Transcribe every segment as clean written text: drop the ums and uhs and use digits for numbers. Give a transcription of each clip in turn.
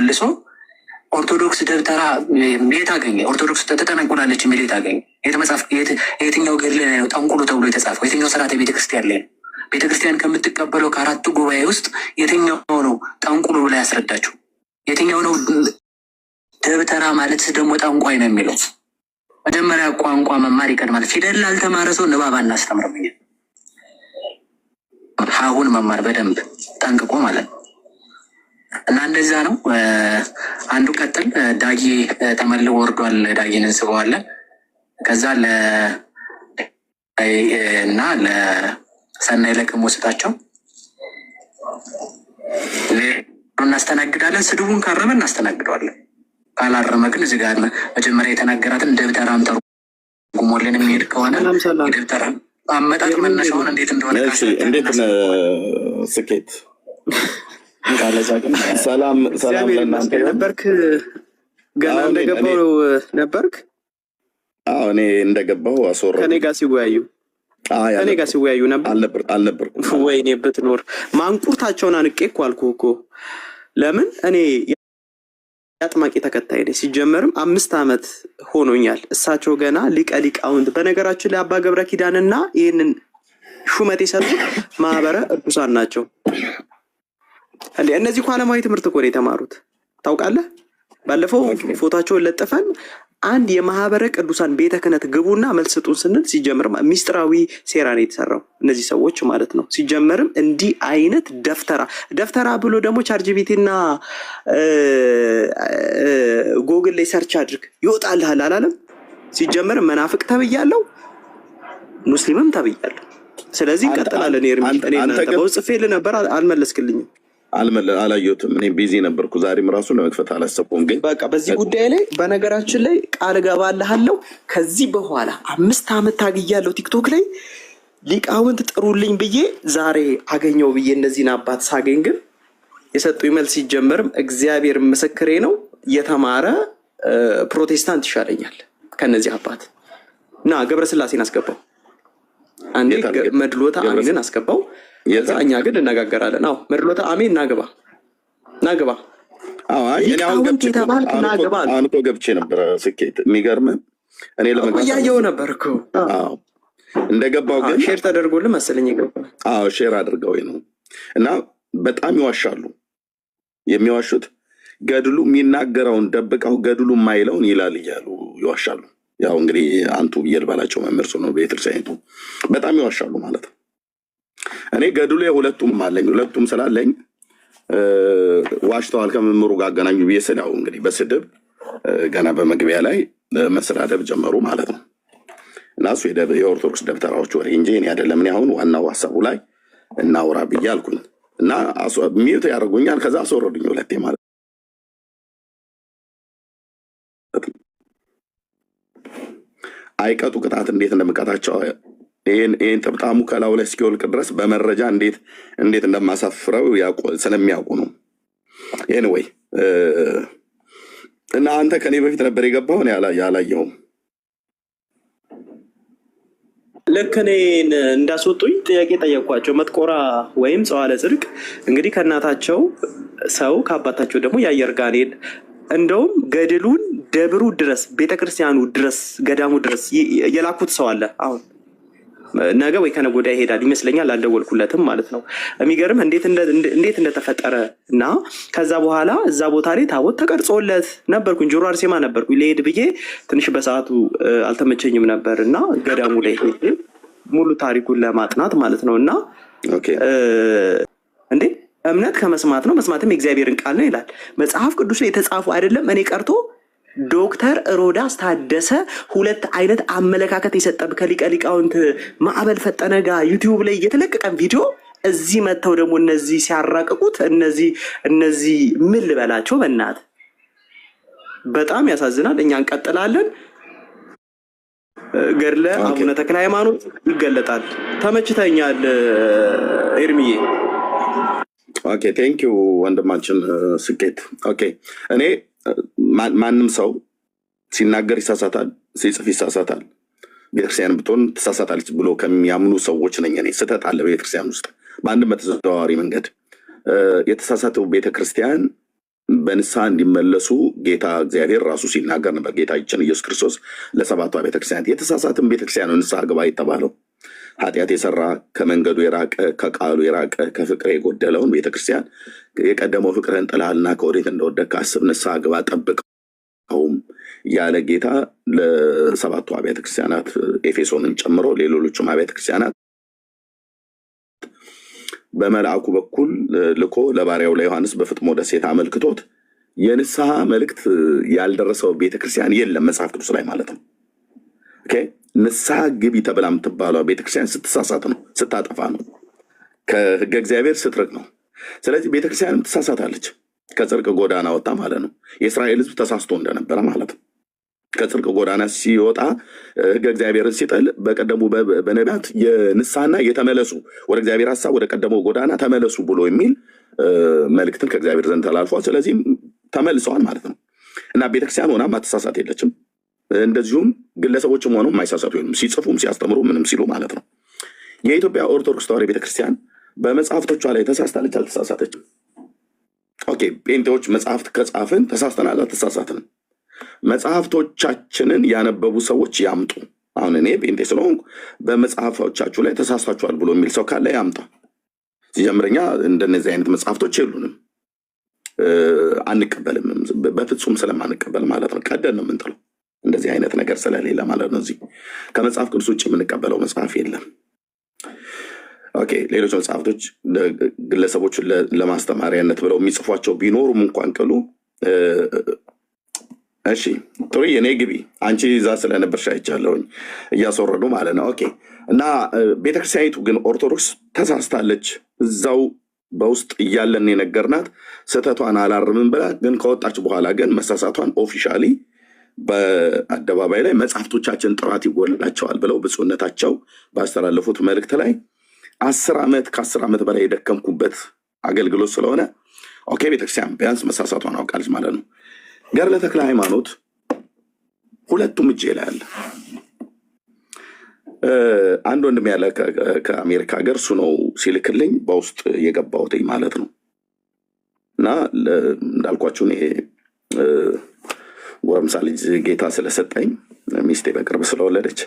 መልሶ ኦርቶዶክስ ደብተራ የት አገኘ? ኦርቶዶክስ ተጠነቁላለች የሚል የት አገኘ? የትኛው ገድል ላይ ነው ጠንቁሉ ተብሎ የተጻፈው? የትኛው ስርዓተ ቤተክርስቲያን ላይ ነው? ቤተክርስቲያን ከምትቀበለው ከአራቱ ጉባኤ ውስጥ የትኛው ነው ጠንቁሉ ብላ ያስረዳችሁ? የትኛው ነው ደብተራ ማለት ደግሞ ጠንቋይ ነው የሚለው? መጀመሪያ ቋንቋ መማር ይቀድማል። ፊደል ላልተማረ ሰው ንባብ አናስተምርም። ሀሁን መማር በደንብ ጠንቅቆ ማለት ነው። እና እንደዛ ነው። አንዱ ቀጥል ዳጊ ተመልሶ ወርዷል። ዳጊን እንስበዋለን። ከዛ እና ለሰናይ ለቅሞ ስጣቸው እናስተናግዳለን። ስድቡን ካረመ እናስተናግደዋለን። ካላረመ ግን እዚህ ጋር መጀመሪያ የተናገራትን ደብተራም ተርጉሞልን የሚሄድ ከሆነ ደብተራ አመጣጥ መነሻውን እንዴት እንደሆነ እንዴት ስኬት ሰላም ለእናንተ ነበርክ። ገና እንደገባው ነበርክ። እኔ እንደገባው አስወራ ከኔ ጋር ሲወያዩ ነበር። አልነበርኩም። ወይኔ ብትኖር ማንቁርታቸውን አንቄ እኮ አልኩህ እኮ። ለምን እኔ የአጥማቂ ተከታይ ነኝ። ሲጀመርም 5 ዓመት ሆኖኛል። እሳቸው ገና ሊቀ ሊቃውንት። በነገራችን ላይ አባ ገብረ ኪዳንና ይህንን ሹመት የሰጡት ማህበረ ቅዱሳን ናቸው። እንዴ እነዚህ እኮ ዓለማዊ ትምህርት እኮ ነው የተማሩት። ታውቃለህ? ባለፈው ፎቶቸውን ለጥፈን አንድ የማህበረ ቅዱሳን ቤተ ክህነት ግቡና መልስ ስጡን ስንል ሲጀምርም ሚስጥራዊ ሴራ ነው የተሰራው። እነዚህ ሰዎች ማለት ነው። ሲጀመርም እንዲህ አይነት ደፍተራ ብሎ ደግሞ ቻርጂቢቲና ጎግል ላይ ሰርች አድርግ ይወጣልሃል አላለም? ሲጀመርም መናፍቅ ተብያለሁ፣ ሙስሊምም ተብያለሁ። ስለዚህ እንቀጥላለን። እኔ ጽፌልህ ነበር አልመለስክልኝም። አላየሁትም። እኔ ቢዚ ነበርኩ። ዛሬም ራሱ ለመክፈት አላሰብኩም። ግን በቃ በዚህ ጉዳይ ላይ በነገራችን ላይ ቃል እገባልሃለሁ ከዚህ በኋላ 5 ዓመት ታግያለሁ ቲክቶክ ላይ ሊቃውንት ጥሩልኝ ብዬ ዛሬ አገኘው ብዬ እነዚህን አባት ሳገኝ ግን የሰጡኝ መልስ ሲጀመርም እግዚአብሔር ምስክሬ ነው የተማረ ፕሮቴስታንት ይሻለኛል ከነዚህ አባት እና ገብረስላሴን አስገባው። አንዴ መድሎታ አሜንን አስገባው። እኛ ግን እነጋገራለን። መድሎታ አሜን ናግባ አንኮ ገብቼ ነበረ። ስኬት የሚገርም እኔ እያየው ነበር እኮ እንደገባው ግን ሼር ተደርጎልህ መሰለኝ ይገባ። ሼር አድርገው ነው። እና በጣም ይዋሻሉ። የሚዋሹት ገድሉ የሚናገረውን ደብቀው ገድሉ የማይለውን ይላል እያሉ ይዋሻሉ። ያው እንግዲህ አንቱ እየልባላቸው መምህር ነው ቤተክርስቲያኒቱ በጣም ይዋሻሉ ማለት ነው። እኔ ገድሉ የሁለቱም አለኝ። ሁለቱም ስላለኝ ዋሽተዋል ከመምህሩ ጋር አገናኙ ብዬ ስል ያው እንግዲህ በስድብ ገና በመግቢያ ላይ መሰዳደብ ጀመሩ ማለት ነው። እና እሱ የኦርቶዶክስ ደብተራዎች ወሬ እንጂ እኔ አይደለም። እኔ አሁን ዋናው ሀሳቡ ላይ እናውራ ብዬ አልኩኝ እና ሚዩት ያደርጉኛል። ከዛ አስወረዱኝ ሁለቴ ማለት ነው። አይቀጡ ቅጣት እንዴት እንደምቀጣቸው ይህን ጥብጣሙ ከላዩ ላይ እስኪወልቅ ድረስ በመረጃ እንዴት እንደማሳፍረው ስለሚያውቁ ነው። ይህን ወይ እና አንተ ከኔ በፊት ነበር የገባውን ያላየውም ልክ እኔን እንዳስወጡኝ ጥያቄ ጠየኳቸው። መጥቆራ ወይም ጸዋለ ጽድቅ እንግዲህ ከእናታቸው ሰው ከአባታቸው ደግሞ የአየር ጋኔን እንደውም ገድሉን ደብሩ ድረስ ቤተክርስቲያኑ ድረስ ገዳሙ ድረስ የላኩት ሰው አለ። አሁን ነገ ወይ ከነገ ወዲያ ይሄዳል ይመስለኛል። አልደወልኩለትም ማለት ነው። የሚገርም እንዴት እንደተፈጠረ እና ከዛ በኋላ እዛ ቦታ ላይ ታቦት ተቀርጾለት ነበርኩኝ። ጆሮ አርሴማ ነበርኩኝ። ልሄድ ብዬ ትንሽ በሰዓቱ አልተመቸኝም ነበር እና ገዳሙ ላይ ሙሉ ታሪኩን ለማጥናት ማለት ነው። እና እንዴ እምነት ከመስማት ነው፣ መስማትም የእግዚአብሔርን ቃል ነው ይላል መጽሐፍ ቅዱስ ላይ የተጻፉ አይደለም። እኔ ቀርቶ ዶክተር ሮዳስ ታደሰ 2 አይነት አመለካከት የሰጠብ ከሊቀ ሊቃውንት ማዕበል ፈጠነ ጋር ዩቲዩብ ላይ የተለቀቀን ቪዲዮ እዚህ መጥተው ደግሞ እነዚህ ሲያራቅቁት እነዚህ ምን ልበላቸው በእናት በጣም ያሳዝናል። እኛ እንቀጥላለን። ገድለ አቡነ ተክለ ሃይማኖት ይገለጣል። ተመችተኛል ኤርሚዬ። ኦኬ ቴንክ ዩ ወንድማችን ስኬት። ኦኬ እኔ ማንም ሰው ሲናገር ይሳሳታል፣ ሲጽፍ ይሳሳታል። ቤተክርስቲያን ብትሆን ትሳሳታለች ብሎ ከሚያምኑ ሰዎች ነኝ እኔ። ስህተት አለ ቤተክርስቲያን ውስጥ በአንድም በተዘዋዋሪ መንገድ። የተሳሳተው ቤተክርስቲያን በንስሐ እንዲመለሱ ጌታ እግዚአብሔር ራሱ ሲናገር ነበር። ጌታችን ኢየሱስ ክርስቶስ ለሰባቷ ቤተክርስቲያናት የተሳሳትን ቤተክርስቲያን ንስሐ ግባ የተባለው ኃጢአት የሰራ ከመንገዱ የራቀ ከቃሉ የራቀ ከፍቅር የጎደለውን ቤተክርስቲያን የቀደመው ፍቅርህን ጥለሃልና ከወዴት እንደወደቅህ አስብ፣ ንስሐ ግባ፣ ጠብቀውም ያለ ጌታ ለሰባቱ አብያተ ክርስቲያናት ኤፌሶንን ጨምሮ ሌሎቹም አብያተ ክርስቲያናት በመልአኩ በኩል ልኮ ለባሪያው ለዮሐንስ በፍጥሞ ደሴት አመልክቶት የንስሐ መልእክት ያልደረሰው ቤተክርስቲያን የለም መጽሐፍ ቅዱስ ላይ ማለት ነው። ኦኬ ንስሐ ግቢ ተብላ የምትባለው ቤተክርስቲያን ስትሳሳት ነው፣ ስታጠፋ ነው፣ ከህገ እግዚአብሔር ስትርቅ ነው። ስለዚህ ቤተክርስቲያንም ትሳሳታለች፣ ከጽድቅ ጎዳና ወጣ ማለት ነው። የእስራኤል ህዝብ ተሳስቶ እንደነበረ ማለት ነው። ከጽድቅ ጎዳና ሲወጣ ህገ እግዚአብሔርን ሲጠል በቀደሙ በነቢያት የንስሐና የተመለሱ ወደ እግዚአብሔር ሀሳብ ወደ ቀደመው ጎዳና ተመለሱ ብሎ የሚል መልእክትን ከእግዚአብሔር ዘንድ ተላልፏል። ስለዚህም ተመልሰዋል ማለት ነው እና ቤተክርስቲያን ሆና ማትሳሳት የለችም። እንደዚሁም ግለሰቦችም ሆነው የማይሳሳቱ ሲጽፉም ሲያስተምሩ ምንም ሲሉ ማለት ነው። የኢትዮጵያ ኦርቶዶክስ ተዋሕዶ ቤተክርስቲያን በመጽሐፍቶቿ ላይ ተሳስታለች አልተሳሳተችም? ኦኬ ጴንጤዎች መጽሐፍት ከጻፍን ተሳስተናል አልተሳሳትንም? መጽሐፍቶቻችንን ያነበቡ ሰዎች ያምጡ። አሁን እኔ ጴንጤ ስለሆንኩ በመጽሐፎቻችሁ ላይ ተሳስታችኋል ብሎ የሚል ሰው ካለ ያምጣ። ሲጀምረኛ እንደነዚህ አይነት መጽሐፍቶች የሉንም፣ አንቀበልም፣ በፍጹም ስለማንቀበል ማለት ነው። ቀደን ነው የምንጥለው፣ እንደዚህ አይነት ነገር ስለሌለ ማለት ነው። እዚህ ከመጽሐፍ ቅዱስ ውጭ የምንቀበለው መጽሐፍ የለም። ኦኬ ሌሎች መጽሐፍቶች ግለሰቦችን ለማስተማሪያነት ብለው የሚጽፏቸው ቢኖሩም እንኳን ቅሉ እሺ ጥሩ የኔ ግቢ አንቺ እዛ ስለነበርሽ አይቻለሁኝ እያስወረዱ ማለት ነው። ኦኬ እና ቤተክርስቲያኒቱ ግን ኦርቶዶክስ ተሳስታለች። እዛው በውስጥ እያለን የነገርናት ስህተቷን አላርምም ብላ ግን ከወጣች በኋላ ግን መሳሳቷን ኦፊሻሊ በአደባባይ ላይ መጽሐፍቶቻችን ጥራት ይጎላቸዋል ብለው ብፁዕነታቸው ባስተላለፉት መልእክት ላይ 10 ዓመት ከ10 ዓመት በላይ የደከምኩበት አገልግሎት ስለሆነ ኦኬ ቤተክርስቲያን ቢያንስ መሳሳቷን አውቃለች ማለት ነው። ገድለ ተክለ ሃይማኖት ሁለቱም እጄ ላይ አለ። አንድ ወንድም ያለ ከአሜሪካ ሀገር እሱ ነው ሲልክልኝ በውስጥ የገባሁት ማለት ነው። እና እንዳልኳችሁ እኔ ጎረምሳ ልጅ ጌታ ስለሰጠኝ ሚስቴ በቅርብ ስለወለደች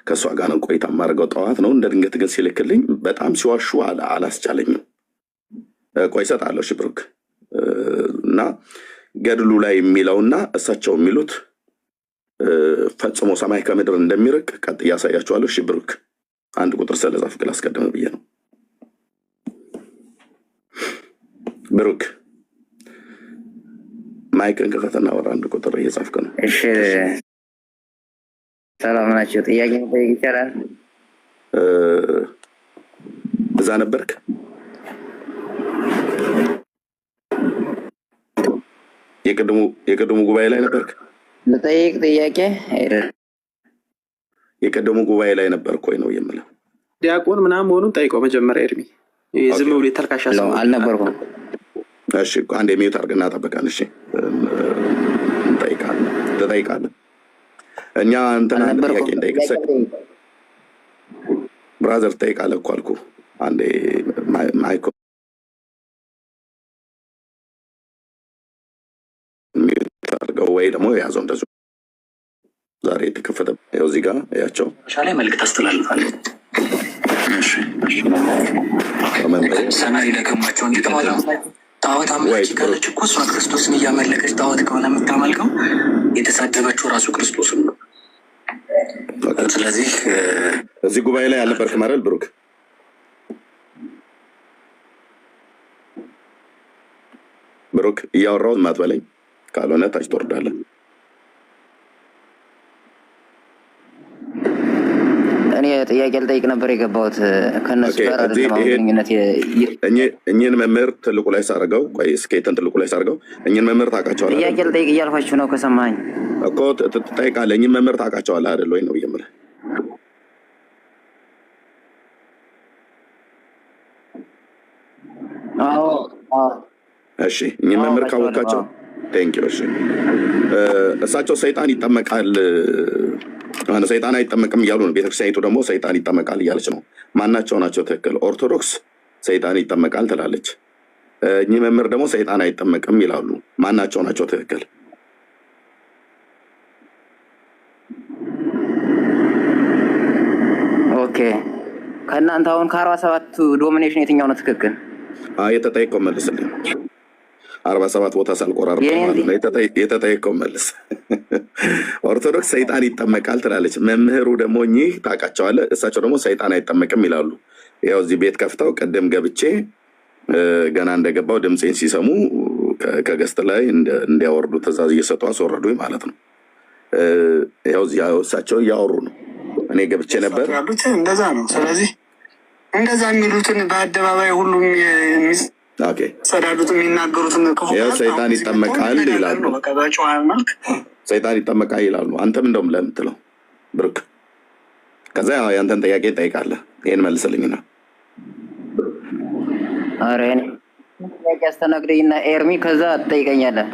ከእሷ ጋር ነው ቆይታ የማደርገው። ጠዋት ነው እንደ ድንገት ግን ሲልክልኝ በጣም ሲዋሹ አላስቻለኝም። ቆይ እሰጥሃለሁ እሺ ብሩክ እና ገድሉ ላይ የሚለውና እሳቸው የሚሉት ፈጽሞ ሰማይ ከምድር እንደሚርቅ ቀጥ እያሳያቸዋለሁ። እሺ ብሩክ አንድ ቁጥር ስለጻፍ ግል አስቀድመ ብዬ ነው። ብሩክ ማይክን ክፈትና ወር አንድ ቁጥር እየጻፍክ ነው። እሺ ሰላም ናቸው። ጥያቄ መጠየቅ ይቻላል? እዛ ነበርክ? የቀደሙ ጉባኤ ላይ ነበርክ? ልጠይቅ ጥያቄ የቀደሙ ጉባኤ ላይ ነበርክ ወይ ነው የምለው። ዲያቆን ምናምን መሆኑን ጠይቀው መጀመሪያ። እድሜ ዝም ብሎ ተልካሻ ሰው አልነበርኩም። እሺ አንድ የሚዩት አድርግና ጠብቀን። እሺ እንጠይቃለን እኛ እንትና ጥያቄ እንዳይቀሰቅ ብራዘር ጠይቃለህ እኮ አልኩህ። አንዴ ማይኮ ሚዩት ወይ ደግሞ የያዘው እንደዚሁ ዛሬ የተከፈተ ያው እዚህ ጋር ያቸው ላይ መልዕክት አስተላልፋለሁ። ሰማይ ለገማቸው እንዲተማላ ጣዖት አምላኪ ካለች እኮ እሷ ክርስቶስን እያመለከች ጣዖት ከሆነ የምታመልከው የተሳደበችው ራሱ ክርስቶስን ነው። ስለዚህ እዚህ ጉባኤ ላይ አልነበርክም አይደል ብሩክ? ብሩክ እያወራሁት ማትበለኝ ካልሆነ ታች ትወርዳለህ። እኔ ጥያቄ ልጠይቅ ነበር የገባሁት ከነሱ ጋር ግንኙነት እኚህን መምህር ትልቁ ላይ ሳርገው ቆይ እስኬተን ትልቁ ላይ ሳርገው እኚህን መምህር ታውቃቸዋለህ? ጥያቄ ልጠይቅ እያልኳችሁ ነው። ከሰማኸኝ እኮ ትጠይቃለህ። እኚህን መምህር ታውቃቸዋለህ አይደል ወይ ነው የምልህ። እሺ እኚህን መምህር ካወቃቸው ቴንኪው። እሺ እሳቸው ሰይጣን ይጠመቃል ሰይጣን አይጠመቅም እያሉ ነው። ቤተክርስቲያኒቱ ደግሞ ሰይጣን ይጠመቃል እያለች ነው። ማናቸው ናቸው ትክክል? ኦርቶዶክስ ሰይጣን ይጠመቃል ትላለች። እኚህ መምህር ደግሞ ሰይጣን አይጠመቅም ይላሉ። ማናቸው ናቸው ትክክል? ኦኬ ከእናንተ አሁን ከ47 ዶሚኔሽን የትኛው ነው ትክክል? የተጠየቀው መልስልኝ። 47 ቦታ ሳልቆራርጥ የተጠየቀው መልስ። ኦርቶዶክስ ሰይጣን ይጠመቃል ትላለች። መምህሩ ደግሞ እኚህ ታውቃቸዋለህ፣ እሳቸው ደግሞ ሰይጣን አይጠመቅም ይላሉ። ያው እዚህ ቤት ከፍተው ቅድም ገብቼ ገና እንደገባው ድምፄን ሲሰሙ ከገስት ላይ እንዲያወርዱ ትእዛዝ እየሰጡ አስወረዱኝ ማለት ነው። ያው እሳቸው እያወሩ ነው፣ እኔ ገብቼ ነበር። እንደዛ ነው። ስለዚህ እንደዛ የሚሉትን በአደባባይ ሁሉም ሰዳዱት የሚናገሩትን ሰይጣን ይጠመቃል ይላሉ። ሰይጣን ይጠመቃል ይላሉ። አንተም እንደውም ለምትለው ብሩክ፣ ከዛ ያንተን ጥያቄ ጠይቃለህ። ይህን መልስልኝ ነው። ኧረ እኔ ጥያቄ አስተናግደኝና ኤርሚ ከዛ ትጠይቀኛለህ።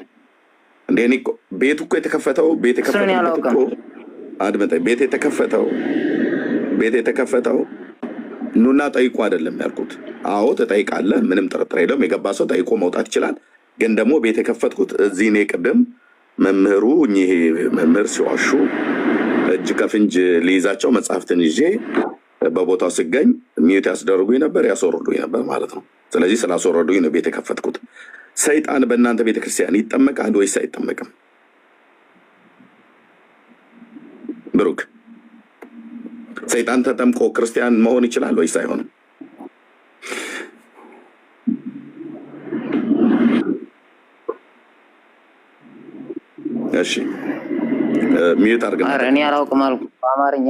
እንደ እኔ ቤቱ እኮ የተከፈተው ቤት የተከፈተው ኑና ጠይቁ አይደለም ያልኩት። አዎ ትጠይቃለህ፣ ምንም ጥርጥር የለውም። የገባ ሰው ጠይቆ መውጣት ይችላል። ግን ደግሞ ቤት የከፈትኩት እዚህ እኔ ቅድም መምህሩ እኚህ መምህር ሲዋሹ እጅ ከፍንጅ ሊይዛቸው መጽሐፍትን ይዤ በቦታው ስገኝ ሚዩት ያስደርጉኝ ነበር፣ ያስወርዱኝ ነበር ማለት ነው። ስለዚህ ስላስወረዱኝ ነው ቤት የከፈትኩት። ሰይጣን በእናንተ ቤተክርስቲያን ይጠመቃል ወይስ አይጠመቅም? ብሩክ፣ ሰይጣን ተጠምቆ ክርስቲያን መሆን ይችላል ወይስ አይሆንም? እሺ ሚዩት አድርግና እኔ አላውቅም አልኩ በአማርኛ።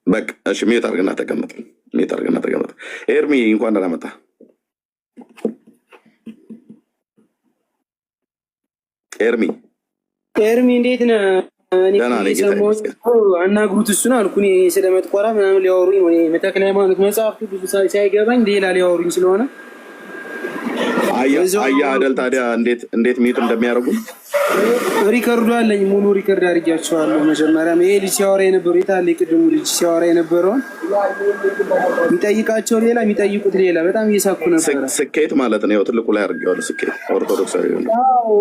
በቃ እሺ ሚዩት አድርግና ተቀመጥ። ኤርሚ እንኳን ደህና መጣ። ኤርሚ እንዴት ነህ? አናግሩት እሱን አልኩ። እኔ ስለ መጥቆራ ምናምን ሊያወሩኝ ተክለ ሃይማኖት መጽሐፍ ቅዱስ ሳይገባኝ ሌላ ሊያወሩኝ ስለሆነ አያ አደል። ታዲያ እንዴት ሚዩት እንደሚያደርጉ ሪከርዱ አለኝ፣ ሙሉ ሪከርድ አድርጊያቸዋለሁ። መጀመሪያም ይሄ ልጅ ሲያወራ የነበረው የታለ ቅድሙ ልጅ ሲያወራ የነበረውን የሚጠይቃቸው ሌላ የሚጠይቁት ሌላ። በጣም እየሳኩ ነበር። ስኬት ማለት ነው። ትልቁ ላይ አድርጌዋለሁ። ስኬት ኦርቶዶክሳዊ ነው።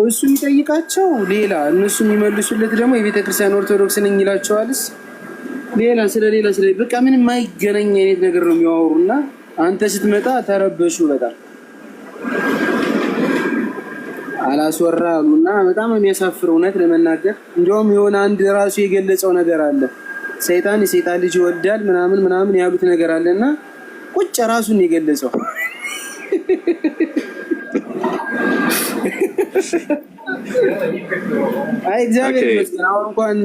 እሱ የሚጠይቃቸው ሌላ፣ እነሱ የሚመልሱለት ደግሞ የቤተክርስቲያን ኦርቶዶክስ ነኝ ይላቸዋልስ ሌላ ስለ በቃ ምንም የማይገናኝ አይነት ነገር ነው የሚያወሩና አንተ ስትመጣ ተረበሹ በጣም አላስወራ አሉና በጣም የሚያሳፍር እውነት ለመናገር። እንዲያውም የሆነ አንድ ራሱ የገለጸው ነገር አለ። ሰይጣን የሰይጣን ልጅ ይወልዳል ምናምን ያሉት ነገር አለና ቁጭ ራሱን የገለጸው። አይ እግዚአብሔር ይመስገን። አሁን እንኳን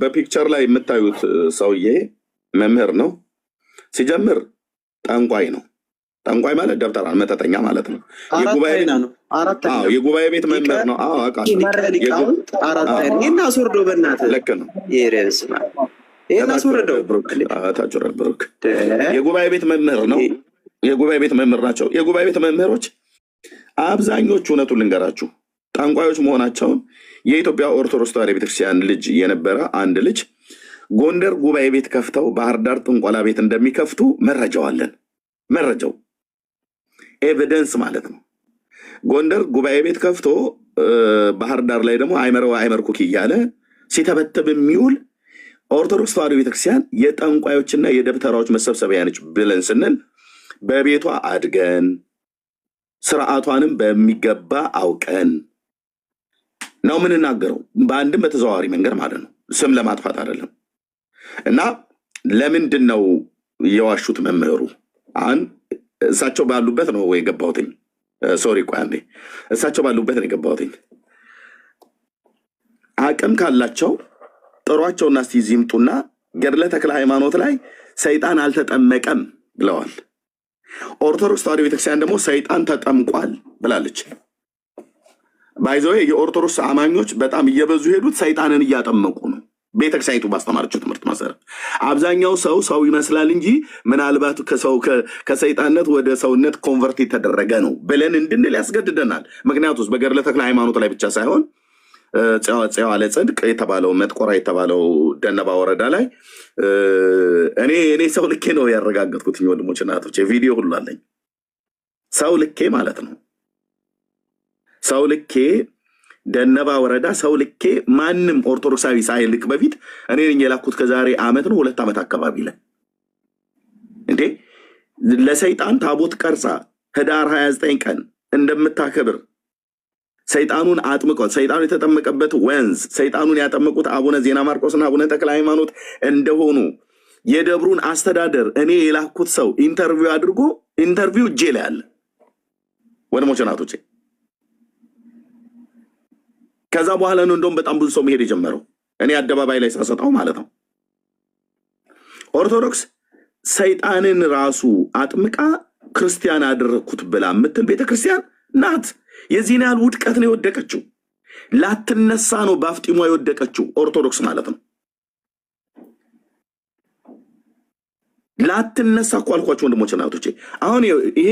በፒክቸር ላይ የምታዩት ሰውዬ መምህር ነው። ሲጀምር ጠንቋይ ነው። ጠንቋይ ማለት ደብተራ መተተኛ ማለት ነው። የጉባኤ ቤት መምህር ነው። አስወርዶ በእናትህ ልክ ነው። ብሩክ የጉባኤ ቤት መምህር ነው። የጉባኤ ቤት መምህር ናቸው። የጉባኤ ቤት መምህሮች አብዛኞቹ እውነቱን ልንገራችሁ ጠንቋዮች መሆናቸውን የኢትዮጵያ ኦርቶዶክስ ተዋሕዶ ቤተክርስቲያን ልጅ የነበረ አንድ ልጅ ጎንደር ጉባኤ ቤት ከፍተው ባህር ዳር ጥንቆላ ቤት እንደሚከፍቱ መረጃው አለን። መረጃው ኤቪደንስ ማለት ነው። ጎንደር ጉባኤ ቤት ከፍቶ ባህር ዳር ላይ ደግሞ አይመርኩክ እያለ ሲተበተብ የሚውል ኦርቶዶክስ ተዋሕዶ ቤተክርስቲያን የጠንቋዮችና የደብተራዎች መሰብሰቢያ ነች ብለን ስንል በቤቷ አድገን ስርዓቷንም በሚገባ አውቀን ነው የምንናገረው፣ በአንድም በተዘዋዋሪ መንገድ ማለት ነው። ስም ለማጥፋት አይደለም። እና ለምንድን ነው የዋሹት መምህሩ? እሳቸው ባሉበት ነው የገባሁትኝ። ሶሪ ቆይ አንዴ፣ እሳቸው ባሉበት ነው የገባሁትኝ። አቅም ካላቸው ጥሯቸውና እስቲ እዚህ ይምጡና ገድለ ተክለ ሃይማኖት ላይ ሰይጣን አልተጠመቀም ብለዋል። ኦርቶዶክስ ተዋሕዶ ቤተክርስቲያን ደግሞ ሰይጣን ተጠምቋል ብላለች። ባይዘው የኦርቶዶክስ አማኞች በጣም እየበዙ ሄዱት ሰይጣንን እያጠመቁ ነው። ቤተክርስቲያኒቱ ባስተማረችው ትምህርት መሰረት አብዛኛው ሰው ይመስላል እንጂ ምናልባት ከሰይጣንነት ወደ ሰውነት ኮንቨርት የተደረገ ነው ብለን እንድንል ያስገድደናል። ምክንያቱም በገድለ ተክለ ሃይማኖት ላይ ብቻ ሳይሆን ጽዋ ለጽድቅ የተባለው መጥቆራ የተባለው ደነባ ወረዳ ላይ እኔ ሰው ልኬ ነው ያረጋገጥኩት። ወንድሞች እናቶች ቪዲዮ ሁሉ አለኝ። ሰው ልኬ ማለት ነው። ሰው ልኬ ደነባ ወረዳ ሰው ልኬ ማንም ኦርቶዶክሳዊ ሳይልክ በፊት እኔ ነኝ የላኩት። ከዛሬ ዓመት ነው 2 ዓመት አካባቢ ላይ እንዴ ለሰይጣን ታቦት ቀርጻ ህዳር 29 ቀን እንደምታከብር ሰይጣኑን አጥምቆት ሰይጣኑ የተጠመቀበት ወንዝ ሰይጣኑን ያጠመቁት አቡነ ዜና ማርቆስና አቡነ ተክለ ሃይማኖት እንደሆኑ የደብሩን አስተዳደር እኔ የላኩት ሰው ኢንተርቪው አድርጎ ኢንተርቪው እጄ ላይ አለ ወንድሞቼ ናቶቼ። ከዛ በኋላ ነው እንደውም በጣም ብዙ ሰው መሄድ የጀመረው እኔ አደባባይ ላይ ሳሰጣው ማለት ነው። ኦርቶዶክስ ሰይጣንን ራሱ አጥምቃ ክርስቲያን አደረኩት ብላ የምትል ቤተክርስቲያን ናት። የዚህን ያህል ውድቀት ነው የወደቀችው። ላትነሳ ነው በአፍጢሟ የወደቀችው ኦርቶዶክስ ማለት ነው። ላትነሳ እኮ አልኳቸው ወንድሞቼ እናቶቼ። አሁን ይሄ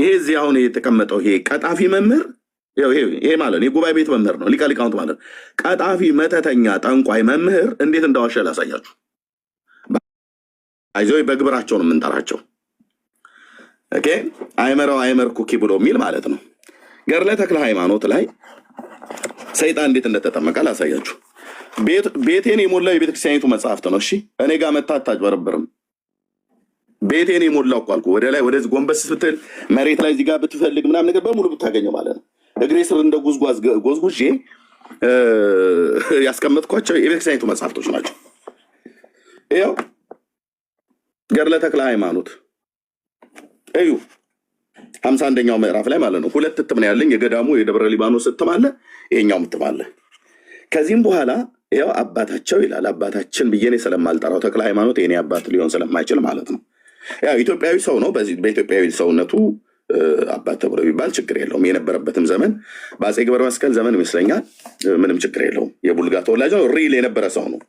እዚህ አሁን የተቀመጠው ይሄ ቀጣፊ መምህር ይሄ ማለት ነው የጉባኤ ቤት መምህር ነው፣ ሊቀ ሊቃውንት ማለት ነው። ቀጣፊ መተተኛ ጠንቋይ መምህር እንዴት እንዳዋሸ ላሳያችሁ። አይዞህ በግብራቸው ነው የምንጠራቸው። ኦኬ አይመራው አይመር ኩኪ ብሎ የሚል ማለት ነው። ገድለ ተክለ ሃይማኖት ላይ ሰይጣን እንዴት እንደተጠመቀ ላሳያችሁ። ቤቴን የሞላው የቤተክርስቲያኒቱ መጽሐፍት ነው። እሺ እኔ ጋር መታ አታጭበረብርም። ቤቴን የሞላው እኮ አልኩህ። ወደ ላይ ወደዚህ ጎንበስ ስትል መሬት ላይ እዚህ ጋር ብትፈልግ ምናምን ነገር በሙሉ ብታገኘው ማለት ነው። እግሬ ስር እንደ ጉዝጓዝ ጎዝጉዤ ያስቀመጥኳቸው የቤተክርስቲያኒቱ መጽሐፍቶች ናቸው። ይኸው ገድለ ተክለ ሃይማኖት እዩ 51ኛው ምዕራፍ ላይ ማለት ነው። 2 እትም ነው ያለኝ። የገዳሙ የደብረ ሊባኖስ እትም አለ፣ ይሄኛው እትም አለ። ከዚህም በኋላ ያው አባታቸው ይላል። አባታችን ብዬ እኔ ስለማልጠራው ተክለ ሃይማኖት የኔ አባት ሊሆን ስለማይችል ማለት ነው። ያው ኢትዮጵያዊ ሰው ነው። በኢትዮጵያዊ ሰውነቱ አባት ተብሎ ቢባል ችግር የለውም። የነበረበትም ዘመን በአፄ ገብረ መስቀል ዘመን ይመስለኛል። ምንም ችግር የለውም። የቡልጋ ተወላጅ ነው። ሪል የነበረ ሰው ነው።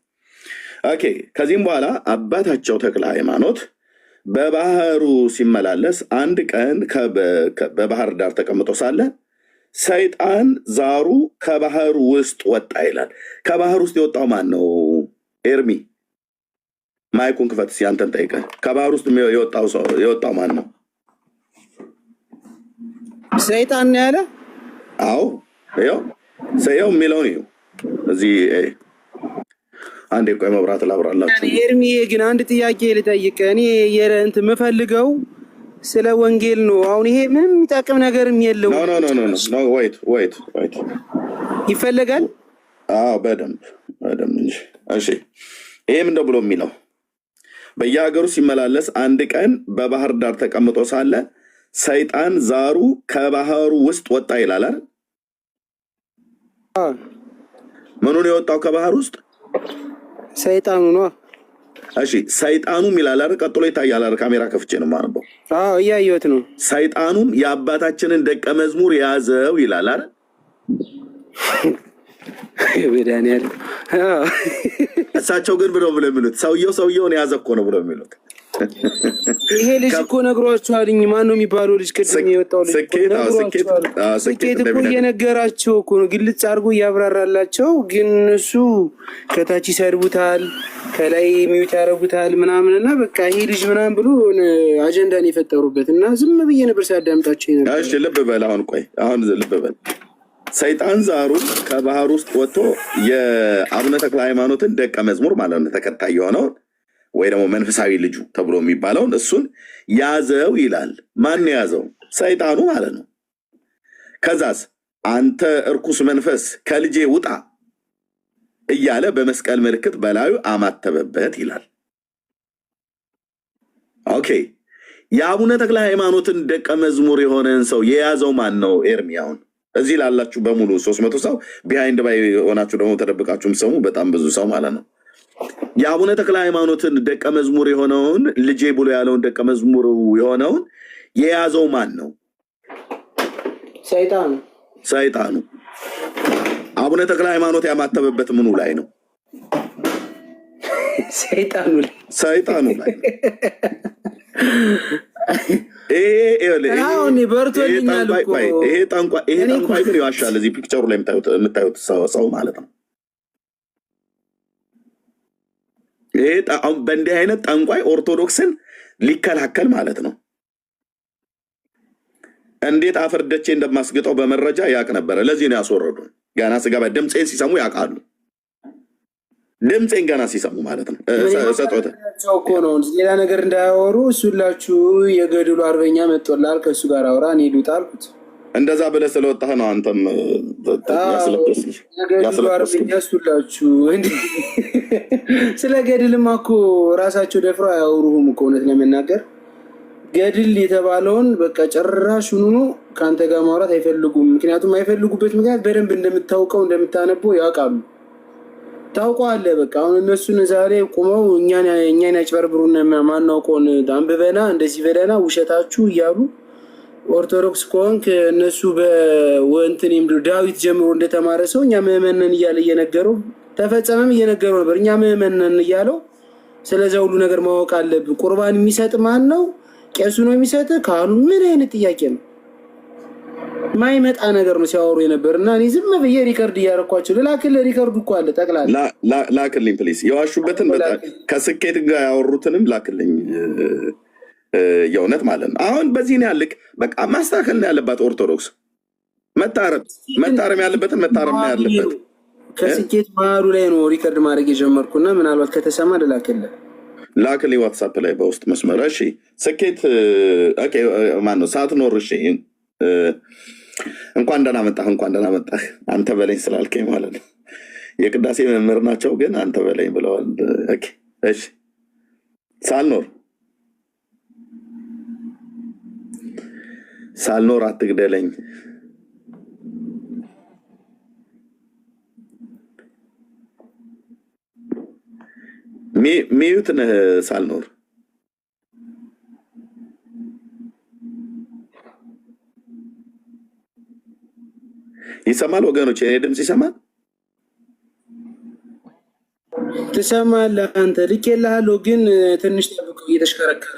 ኦኬ ከዚህም በኋላ አባታቸው ተክለ ሃይማኖት በባህሩ ሲመላለስ አንድ ቀን በባህር ዳር ተቀምጦ ሳለ ሰይጣን ዛሩ ከባህሩ ውስጥ ወጣ ይላል። ከባህር ውስጥ የወጣው ማን ነው? ኤርሚ ማይኩን ክፈት ሲያንተን ጠይቀ። ከባህር ውስጥ የወጣው ማን ነው? ሰይጣን ነው ያለ። አዎ ይኸው የሚለው ነው እዚህ። አንዴ ቆይ መብራት ላብራላችሁ። ኤርሚ ግን አንድ ጥያቄ ልጠይቅ። እኔ እንትን የምፈልገው ስለ ወንጌል ነው። አሁን ይሄ ምንም የሚጠቅም ነገርም የለው። ኖ ወይት ይፈለጋል። አዎ በደንብ እንጂ። እሺ ይሄ ምንድነው ብሎ የሚለው? በየሀገሩ ሲመላለስ አንድ ቀን በባህር ዳር ተቀምጦ ሳለ ሰይጣን ዛሩ ከባህሩ ውስጥ ወጣ ይላል አይደል? ምኑን የወጣው ከባህር ውስጥ? ሰይጣኑ ነው። እሺ ሰይጣኑም ይላል አይደል? ቀጥሎ ይታያል አይደል? ካሜራ ከፍቼ ነው የማነበው። አዎ እያየሁት ነው። ሰይጣኑም የአባታችንን ደቀ መዝሙር ያዘው ይላል አይደል? በዳንኤል እሳቸው ግን ብሎ የሚሉት ሰውየውን ያዘ እኮ ነው ብሎ የሚሉት። ይሄ ልጅ እኮ ነግሯቸዋልኝ። ማን ነው የሚባለው ልጅ? ቅድም የወጣው ልጅ ስኬት እኮ እየነገራቸው እኮ ነው፣ ግልጽ አድርጎ እያብራራላቸው። ግን እሱ ከታች ይሰድቡታል፣ ከላይ ሚዩት ያደርጉታል ምናምን እና በቃ ይሄ ልጅ ምናምን ብሎ አጀንዳን የፈጠሩበት እና ዝም ብዬ ነበር ሲያዳምጣቸው ነበር። እሺ ልብ በል አሁን፣ ቆይ አሁን ልብ በል። ሰይጣን ዛሩ ከባህር ውስጥ ወጥቶ የአቡነ ተክለ ሃይማኖትን ደቀ መዝሙር ማለት ነው ተከታይ የሆነውን ወይ ደግሞ መንፈሳዊ ልጁ ተብሎ የሚባለውን እሱን ያዘው ይላል። ማን ያዘው? ሰይጣኑ ማለት ነው። ከዛስ አንተ እርኩስ መንፈስ ከልጄ ውጣ እያለ በመስቀል ምልክት በላዩ አማተበበት ይላል። ኦኬ የአቡነ ተክለ ሃይማኖትን ደቀ መዝሙር የሆነን ሰው የያዘው ማን ነው? ኤርሚያውን እዚህ ላላችሁ በሙሉ 300 ሰው ቢሃይንድ ባይ ሆናችሁ ደግሞ ተደብቃችሁ ሰሙ በጣም ብዙ ሰው ማለት ነው። የአቡነ ተክለ ሃይማኖትን ደቀ መዝሙር የሆነውን ልጄ ብሎ ያለውን ደቀ መዝሙር የሆነውን የያዘው ማን ነው? ሰይጣኑ። አቡነ ተክለ ሃይማኖት ያማተበበት ምኑ ላይ ነው? ሰይጣኑ ላይ። ይሄ ጠንቋይ ግን ይዋሻል። እዚህ ፒክቸሩ ላይ የምታዩት ሰው ማለት ነው። ይሄ በእንዲህ አይነት ጠንቋይ ኦርቶዶክስን ሊከላከል ማለት ነው። እንዴት አፈርደቼ እንደማስግጠው በመረጃ ያቅ ነበረ። ለዚህ ነው ያስወረዱ። ገና ስገባ ድምፄን ሲሰሙ ያውቃሉ። ድምፄን ገና ሲሰሙ ማለት ነው። ሰጦተ እኮ ነው ሌላ ነገር እንዳያወሩ እሱላችሁ የገድሉ አርበኛ መጥቶላል ከእሱ ጋር አውራ እኔ ሄዱት አልኩት። እንደዛ ብለህ ስለወጣህ ነው አንተም የገድሉ አርበኛ እሱላችሁ። ስለ ገድልማ እኮ ራሳቸው ደፍረው አያወሩህም እኮ እውነት ለመናገር ገድል የተባለውን በቃ ጭራሹኑ ከአንተ ጋር ማውራት አይፈልጉም። ምክንያቱም አይፈልጉበት ምክንያት በደንብ እንደምታውቀው እንደምታነበው ያውቃሉ። ታውቀዋለህ። በቃ አሁን እነሱን ዛሬ ቁመው እኛን ያጭበርብሩን ማናውቀውን አንብበና እንደዚህ በለና ውሸታችሁ እያሉ ኦርቶዶክስ ከሆንክ እነሱ በወንትን ዳዊት ጀምሮ እንደተማረ ሰው እኛ ምዕመናን እያለ እየነገረው ተፈጸመም እየነገረው ነበር። እኛ ምዕመናን እያለው ስለዚህ ሁሉ ነገር ማወቅ አለብን። ቁርባን የሚሰጥ ማን ነው? ቄሱ ነው የሚሰጥ? ካህኑ? ምን አይነት ጥያቄ ነው? ማይመጣ ነገር ነው ሲያወሩ የነበርና እኔ ዝም ብዬ ሪከርድ እያደረኳቸው ልላክልህ። ሪከርዱ እኮ አለ ጠቅላላ ላክልኝ ፕሊዝ። የዋሹበትን ከስኬት ጋር ያወሩትንም ላክልኝ። የእውነት ማለት ነው። አሁን በዚህ ነው ያልክ። በቃ ማስተካከል ነው ያለባት ኦርቶዶክስ። መታረም ያለበትን መታረም ነው ያለበት። ከስኬት መሀሉ ላይ ነው ሪከርድ ማድረግ የጀመርኩና ምናልባት ከተሰማ ልላክልህ። ላክልኝ ዋትሳፕ ላይ በውስጥ መስመር። እሺ ስኬት ማነው ሳትኖር? እሺ እንኳን ደህና መጣህ፣ እንኳን ደህና መጣህ። አንተ በለኝ ስላልከኝ ማለት ነው። የቅዳሴ መምህር ናቸው ግን አንተ በለኝ ብለዋል። እሺ ሳልኖር አትግደለኝ። ሚዩት ነህ ሳልኖር። ይሰማል ወገኖች? የኔ ድምፅ ይሰማል? ትሰማለህ? አንተ ልኬልሃለሁ ግን ትንሽ ጠብቀው እየተሽከረከረ።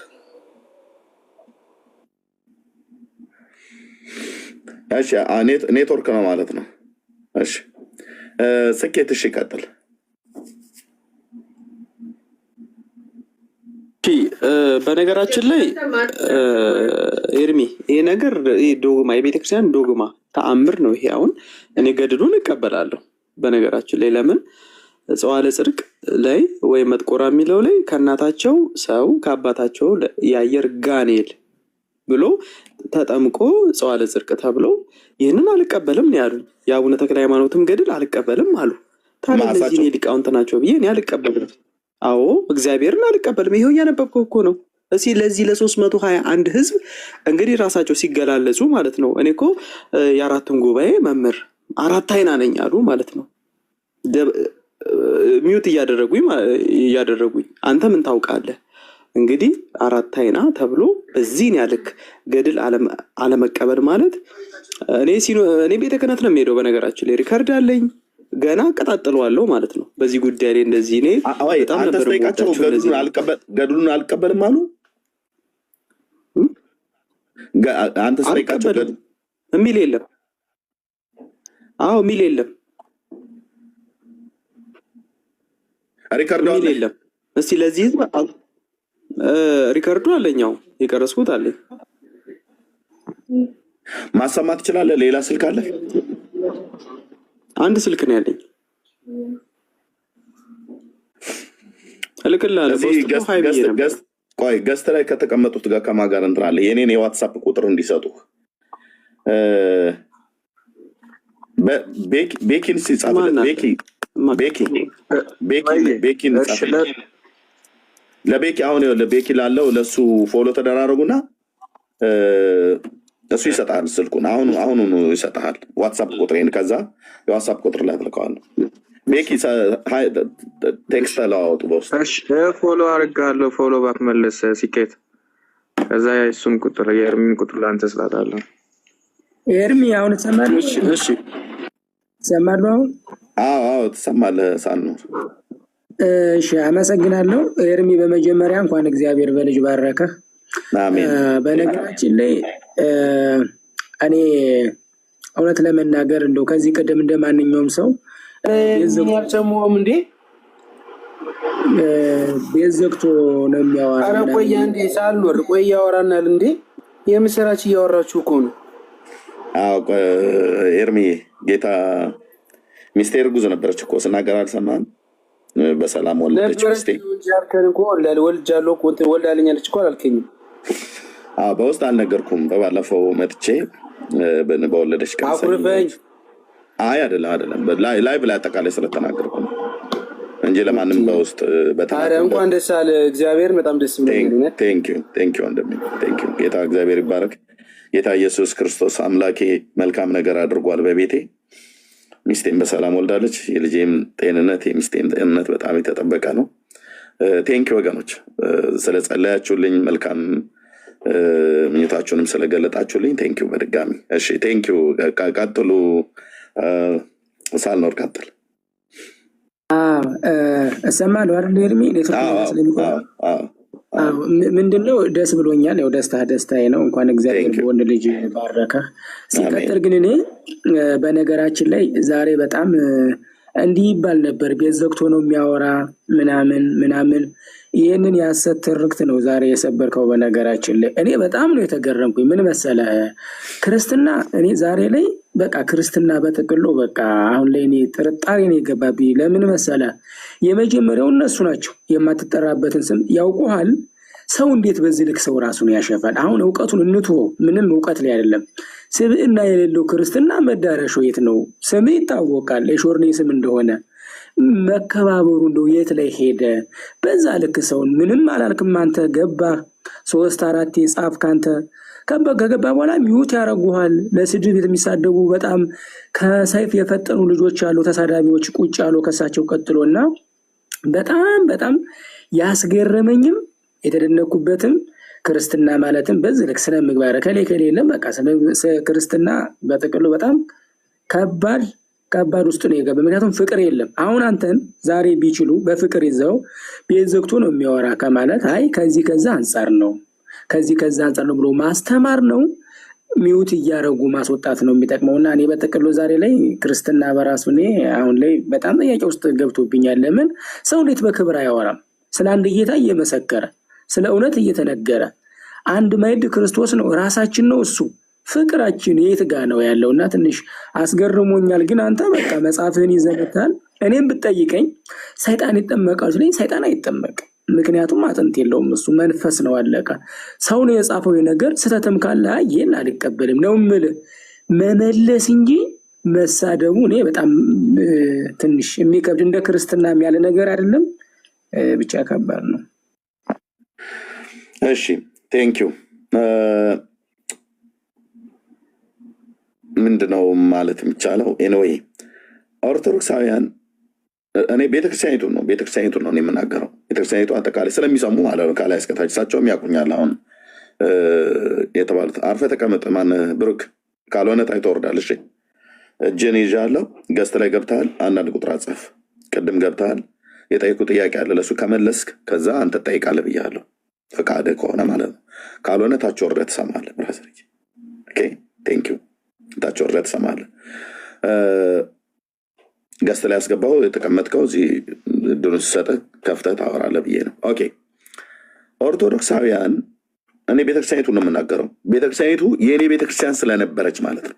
እሺ ኔትወርክ ነው ማለት ነው። እሺ ስኬት እሺ ይቀጥል። በነገራችን ላይ ኤርሚ ይሄ ነገር ዶግማ የቤተክርስቲያን ዶግማ ተአምር ነው። ይሄ አሁን እኔ ገድሉን እቀበላለሁ። በነገራችን ላይ ለምን ጽዋለ ጽድቅ ላይ ወይ መጥቆራ የሚለው ላይ ከእናታቸው ሰው ከአባታቸው የአየር ጋኔል ብሎ ተጠምቆ ጽዋለ ጽድቅ ተብሎ ይህንን አልቀበልም ነው ያሉኝ። የአቡነ ተክለ ሃይማኖትም ገድል አልቀበልም አሉ። ታዲያ እነዚህ ሊቃውንት ናቸው ብዬ እኔ አልቀበልም። አዎ እግዚአብሔርን አልቀበልም። ይሄው እያነበብከው እኮ ነው። እስኪ ለዚህ ለ321 ህዝብ እንግዲህ ራሳቸው ሲገላለጹ ማለት ነው። እኔ እኮ የአራቱን ጉባኤ መምህር አራት አይና ነኝ አሉ ማለት ነው። ሚዩት እያደረጉኝ አንተ ምን ታውቃለህ? እንግዲህ አራት አይና ተብሎ በዚህን ያልክ ገድል አለመቀበል ማለት እኔ ቤተ ክህነት ነው የምሄደው። በነገራችን ላይ ሪከርድ አለኝ ገና አቀጣጥለዋለሁ ማለት ነው። በዚህ ጉዳይ ላይ እንደዚህ እኔ በጣም ነበር ገድሉን አልቀበልም አሉ። አንተ ስጠይቃቸው የሚል የለም። አዎ የሚል የለም። ሪከርዱ የለም። እስቲ ለዚህ ህዝብ ሪከርዱ አለኛው የቀረስኩት አለኝ። ማሰማት ትችላለህ? ሌላ ስልክ አለ? አንድ ስልክ ነው ያለኝ። እልክልሃለሁ። ገስት ላይ ከተቀመጡት ጋር ከማን ጋር እንትን አለ? የኔን የዋትሳፕ ቁጥር እንዲሰጡህ ቤኪን ሲጻፍለት ቤኪን ለቤኪ አሁን ለቤኪ ላለው ለሱ ፎሎ ተደራረጉና እሱ ይሰጣል ስልኩን። አሁኑ ይሰጣል ዋትሳፕ ቁጥሬን። ከዛ የዋትሳፕ ቁጥር ላይ ትልከዋለህ። ቤኪ ቴክስት ለዋወጡ በውስጥ ፎሎ አድርጋለሁ። ፎሎ ባትመለስ ሲኬት ከዛ የእሱን ቁጥር የኤርሚን ቁጥር ለአንተ ስላታለሁ። ኤርሚ አሁን ትሰማለህ? እሺ ትሰማለህ? አሁን አዎ ትሰማለህ ሳልኖር። እሺ አመሰግናለሁ ኤርሚ። በመጀመሪያ እንኳን እግዚአብሔር በልጅ ባረከህ። አሜን። በነገራችን ላይ እኔ እውነት ለመናገር እንደው ከዚህ ቀደም እንደማንኛውም ሰው ያልሰማሁም እንዴ ቤት ዘግቶ ነው የሚያወራ። ኧረ ቆይ አንዴ ሳልኖር ቆይ ያወራናል እንዴ። የምስራች እያወራችሁ እኮ ነው። ኤርሚ ጌታ ሚስቴር ጉዞ ነበረች እኮ ስናገር አልሰማህም? በሰላም ወለደች ሚስቴ። ወልዳለኛለች እኮ አላልከኝም? በውስጥ አልነገርኩም። በባለፈው መጥቼ በወለደች ቀን አኩርፈኝ። አይ አይደለም ላይ ብላ አጠቃላይ ስለተናገርኩ ነው እንጂ ለማንም በውስጥ እንኳን ደስ አለ። እግዚአብሔር በጣም ደስ ብሎኛል። ቴንኪው ወንድሜ፣ ቴንኪው። ጌታ እግዚአብሔር ይባረክ። ጌታ ኢየሱስ ክርስቶስ አምላኬ መልካም ነገር አድርጓል በቤቴ። ሚስቴን በሰላም ወልዳለች። የልጄም ጤንነት የሚስቴም ጤንነት በጣም የተጠበቀ ነው። ቴንኪው ወገኖች ስለጸለያችሁልኝ፣ መልካም ምኞታችሁንም ስለገለጣችሁልኝ ቴንኪው በድጋሚ። እሺ ቴንኪው። ቀጥሉ። ሳልኖር ቀጥል። እሰማለሁ አይደል ኤርሚ? ምንድነው ደስ ብሎኛል። ያው ደስታዬ ነው። እንኳን እግዚአብሔር በወንድ ልጅ ባረከ። ሲቀጥል ግን እኔ በነገራችን ላይ ዛሬ በጣም እንዲህ ይባል ነበር፣ ቤት ዘግቶ ነው የሚያወራ ምናምን። ይህንን የሐሰት ትርክት ነው ዛሬ የሰበርከው። በነገራችን ላይ እኔ በጣም ነው የተገረምኩኝ። ምን መሰለህ ክርስትና፣ እኔ ዛሬ ላይ በቃ ክርስትና በጥቅሉ በቃ አሁን ላይ እኔ ጥርጣሬ ነው የገባብኝ። ለምን መሰለህ? የመጀመሪያው እነሱ ናቸው። የማትጠራበትን ስም ያውቁሃል። ሰው እንዴት በዚህ ልክ ሰው ራሱን ያሸፋል? አሁን እውቀቱን እንትሆ ምንም እውቀት ላይ አይደለም። ስብዕና የሌለው ክርስትና መዳረሻው የት ነው? ስም ይታወቃል፣ የሾርኔ ስም እንደሆነ። መከባበሩ እንደው የት ላይ ሄደ? በዛ ልክ ሰውን ምንም አላልክም አንተ ገባ 3-4 ጻፍክ አንተ ከገባ በኋላ ሚውት ያደርጉሃል። ለስድብ የሚሳደቡ በጣም ከሰይፍ የፈጠኑ ልጆች አሉ፣ ተሳዳቢዎች ቁጭ ያሉ ከሳቸው ቀጥሎና በጣም ያስገረመኝም የተደነኩበትም ክርስትና ማለትም በዚህ ልክ ስነ ምግባር ከሌ የለም። በቃ ክርስትና በጥቅሉ በጣም ከባድ ውስጥ ነው የገባ። ምክንያቱም ፍቅር የለም። አሁን አንተን ዛሬ ቢችሉ በፍቅር ይዘው ቤት ዘግቶ ነው የሚያወራ ከማለት አይ ከዛ አንጻር ነው ብሎ ማስተማር ነው። ሚውት እያደረጉ ማስወጣት ነው የሚጠቅመውና እኔ በጥቅሉ ዛሬ ላይ ክርስትና በራሱ እኔ አሁን ላይ በጣም ጥያቄ ውስጥ ገብቶብኛል። ለምን ሰው እንዴት በክብር አያወራም? ስለ አንድ ጌታ እየመሰከረ ስለ እውነት እየተነገረ አንድ ማዕድ ክርስቶስ ነው፣ ራሳችን ነው እሱ። ፍቅራችን የት ጋ ነው ያለውና ትንሽ አስገርሞኛል። ግን አንተ በቃ መጽሐፍህን ይዘመታል። እኔም ብትጠይቀኝ ሰይጣን ይጠመቃል ስለኝ ሰይጣን አይጠመቅም። ምክንያቱም አጥንት የለውም እሱ መንፈስ ነው፣ አለቀ። ሰው ነው የጻፈው ነገር። ስተትም ካለ ይሄን አልቀበልም ነው የምልህ። መመለስ እንጂ መሳደቡ እኔ በጣም ትንሽ የሚከብድ እንደ ክርስትና ያለ ነገር አይደለም። ብቻ ከባድ ነው። እሺ ቴንኪው። ምንድነው ማለት የሚቻለው? ኤንዌይ ኦርቶዶክሳውያን እኔ ቤተክርስቲያኒቱን ነው የምናገረው። ቤተክርስቲያኒቱ አጠቃላይ ስለሚሰሙ ማለት ነው ከላይ እስከታች እሳቸውም ያቁኛል። አሁን የተባሉት አርፈ ተቀመጥ ብሩክ ካልሆነ ታይ ትወርዳለሽ። እጅን ይዣለሁ። ገስት ላይ ገብተሃል። አንዳንድ ቁጥር አጽፍ። ቅድም ገብተሃል። የጠይቁ ጥያቄ አለ። ለሱ ከመለስክ ከዛ አንተ ጠይቃለህ ብያለሁ። ፈቃደ ከሆነ ማለት ነው። ካልሆነ ታች ወርደህ ትሰማለህ። ብራዘር ኦኬ ቴንኪው። ታች ወርደህ ትሰማለህ። ገስት ላይ ያስገባው የተቀመጥከው እዚህ ድሩን ሲሰጥህ ከፍተህ ታወራለህ ብዬ ነው። ኦኬ ኦርቶዶክሳውያን እኔ ቤተክርስቲያኒቱ ነው የምናገረው። ቤተክርስቲያኒቱ የእኔ ቤተክርስቲያን ስለነበረች ማለት ነው።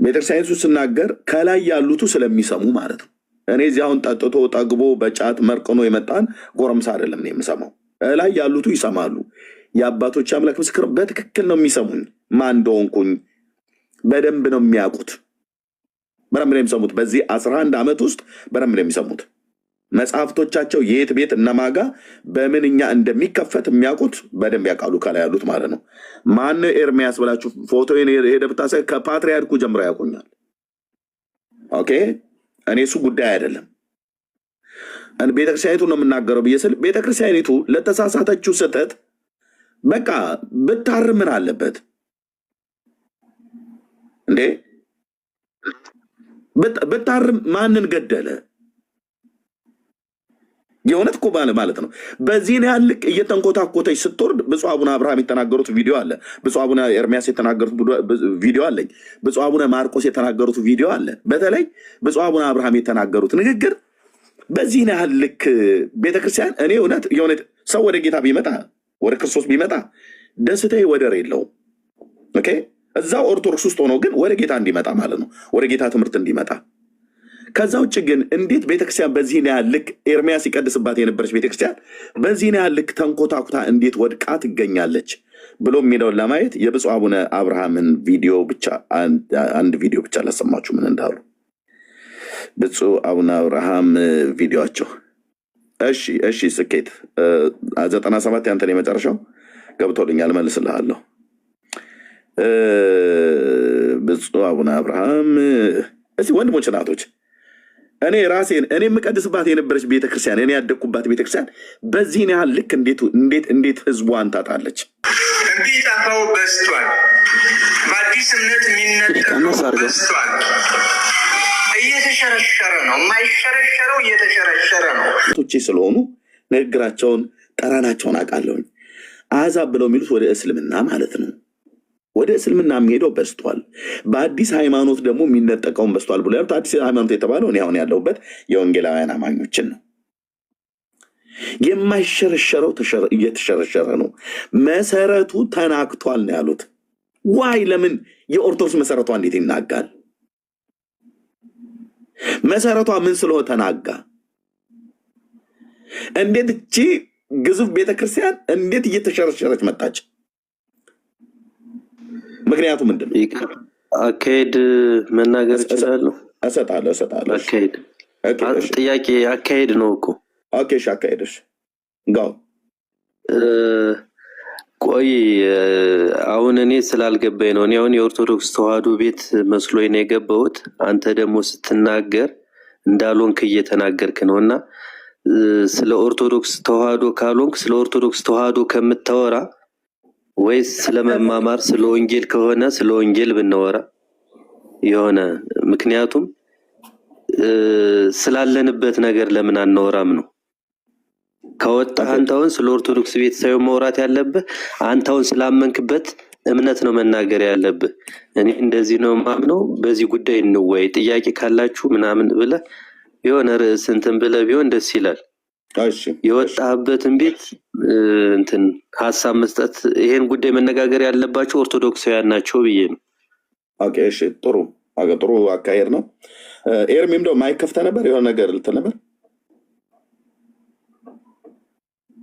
ቤተክርስቲያኒቱ ስናገር ከላይ ያሉቱ ስለሚሰሙ ማለት ነው። እኔ እዚህ አሁን ጠጥቶ ጠግቦ በጫት መርቅኖ የመጣን ጎረምሳ አይደለም ነው የምሰማው። ላይ ያሉቱ ይሰማሉ። የአባቶች አምላክ ምስክር በትክክል ነው የሚሰሙኝ። ማን እንደሆንኩኝ በደንብ ነው የሚያውቁት። በደንብ ነው የሚሰሙት። በዚህ 11 ዓመት ውስጥ በደንብ ነው የሚሰሙት። መጽሐፍቶቻቸው የት ቤት እነማጋ በምንኛ እንደሚከፈት የሚያውቁት በደንብ ያውቃሉ። ከላይ ያሉት ማለት ነው። ማን ኤርሚያስ ብላችሁ ፎቶ ሄደ ብታሳይ ከፓትርያርኩ ጀምሮ ያውቁኛል። ኦኬ እኔ እሱ ጉዳይ አይደለም። ቤተክርስቲያኒቱ ነው የምናገረው ብዬ ስል ቤተክርስቲያኒቱ ለተሳሳተችው ስህተት በቃ ብታርም ምን አለበት እንዴ? ብታርም ማንን ገደለ? የእውነት እኮ ማለት ነው። በዚህን ያህል ልክ እየተንኮታኮተች ስትወርድ ብፁዕ አቡነ አብርሃም የተናገሩት ቪዲዮ አለ። ብፁዕ አቡነ ኤርሚያስ የተናገሩት ቪዲዮ አለኝ። ብፁዕ አቡነ ማርቆስ የተናገሩት ቪዲዮ አለ። በተለይ ብፁዕ አቡነ አብርሃም የተናገሩት ንግግር በዚህን ያህል ልክ ቤተክርስቲያን እኔ የእውነት ሰው ወደ ጌታ ቢመጣ ወደ ክርስቶስ ቢመጣ ደስታዬ ወደር የለውም። ኦኬ እዛው ኦርቶዶክስ ውስጥ ሆኖ ግን ወደ ጌታ እንዲመጣ ማለት ነው፣ ወደ ጌታ ትምህርት እንዲመጣ። ከዛ ውጭ ግን እንዴት ቤተክርስቲያን በዚህን ያህል ልክ ኤርሚያስ ይቀድስባት የነበረች ቤተክርስቲያን በዚህን ያህል ልክ ተንኮታኩታ እንዴት ወድቃ ትገኛለች ብሎ የሚለውን ለማየት የብፁዕ አቡነ አብርሃምን ቪዲዮ ብቻ አንድ ቪዲዮ ብቻ ላሰማችሁ ምን እንዳሉ። ብፁዕ አቡነ አብርሃም ቪዲዮቸው። እሺ ስኬት 97 ያንተን የመጨረሻው ገብቶልኛል፣ መልስልሃለሁ። ብፁዕ አቡነ አብርሃም እስኪ ወንድሞች እናቶች፣ እኔ ራሴን እኔ የምቀድስባት የነበረች ቤተክርስቲያን እኔ ያደግኩባት ቤተክርስቲያን በዚህን ያህል ልክ እንዴት ህዝቧን ታጣለች? ቢጠፋው በስቷል። በአዲስ እምነት የሚነጠቀው በስቷል። እየተሸረሸረ ነው። የማይሸረሸረው እየተሸረሸረ ነው። ቶቼ ስለሆኑ ንግግራቸውን ጠራናቸውን አውቃለሁኝ። አሕዛብ ብለው የሚሉት ወደ እስልምና ማለት ነው። ወደ እስልምና የሚሄደው በስቷል። በአዲስ ሃይማኖት ደግሞ የሚነጠቀውን በስቷል ብሎ ያሉት አዲስ ሃይማኖት የተባለው እኔ አሁን ያለሁበት የወንጌላውያን አማኞችን ነው። የማይሸረሸረው እየተሸረሸረ ነው። መሰረቱ ተናግቷል ነው ያሉት። ዋይ ለምን የኦርቶዶክስ መሰረቷ እንዴት ይናጋል? መሰረቷ ምን ስለሆነ ተናጋ? እንዴት እቺ ግዙፍ ቤተክርስቲያን እንዴት እየተሸረሸረች መጣች? ምክንያቱ ምንድን ነው? አካሄድ መናገር እችላለሁ? እሰጣለሁ። አካሄድ ጥያቄ አካሄድ ነው እኮ። ኦኬ እሺ፣ አካሄድሽ ጋው ቆይ አሁን እኔ ስላልገባኝ ነው። እኔ አሁን የኦርቶዶክስ ተዋህዶ ቤት መስሎኝ ነው የገባሁት። አንተ ደግሞ ስትናገር እንዳልሆንክ እየተናገርክ ነውና ስለ ኦርቶዶክስ ተዋህዶ ካልሆንክ ስለ ኦርቶዶክስ ተዋህዶ ከምታወራ ወይስ ስለመማማር ስለ ወንጌል ከሆነ ስለ ወንጌል ብንወራ የሆነ ምክንያቱም ስላለንበት ነገር ለምን አናወራም ነው። ከወጣህ አንተውን ስለ ኦርቶዶክስ ቤት ሳይሆን ማውራት ያለብህ አንተውን ስላመንክበት እምነት ነው መናገር ያለብህ። እኔ እንደዚህ ነው ማምነው፣ በዚህ ጉዳይ እንወያይ፣ ጥያቄ ካላችሁ ምናምን ብለህ የሆነ ርዕስ እንትን ብለህ ቢሆን ደስ ይላል። የወጣህበትን ቤት እንትን ሀሳብ መስጠት፣ ይሄን ጉዳይ መነጋገር ያለባቸው ኦርቶዶክሳውያን ናቸው ብዬ ነው። ኦኬ እሺ፣ ጥሩ አካሄድ ነው። ኤርሚም ደግሞ ማይከፍተ ነበር የሆነ ነገር ልትል ነበር።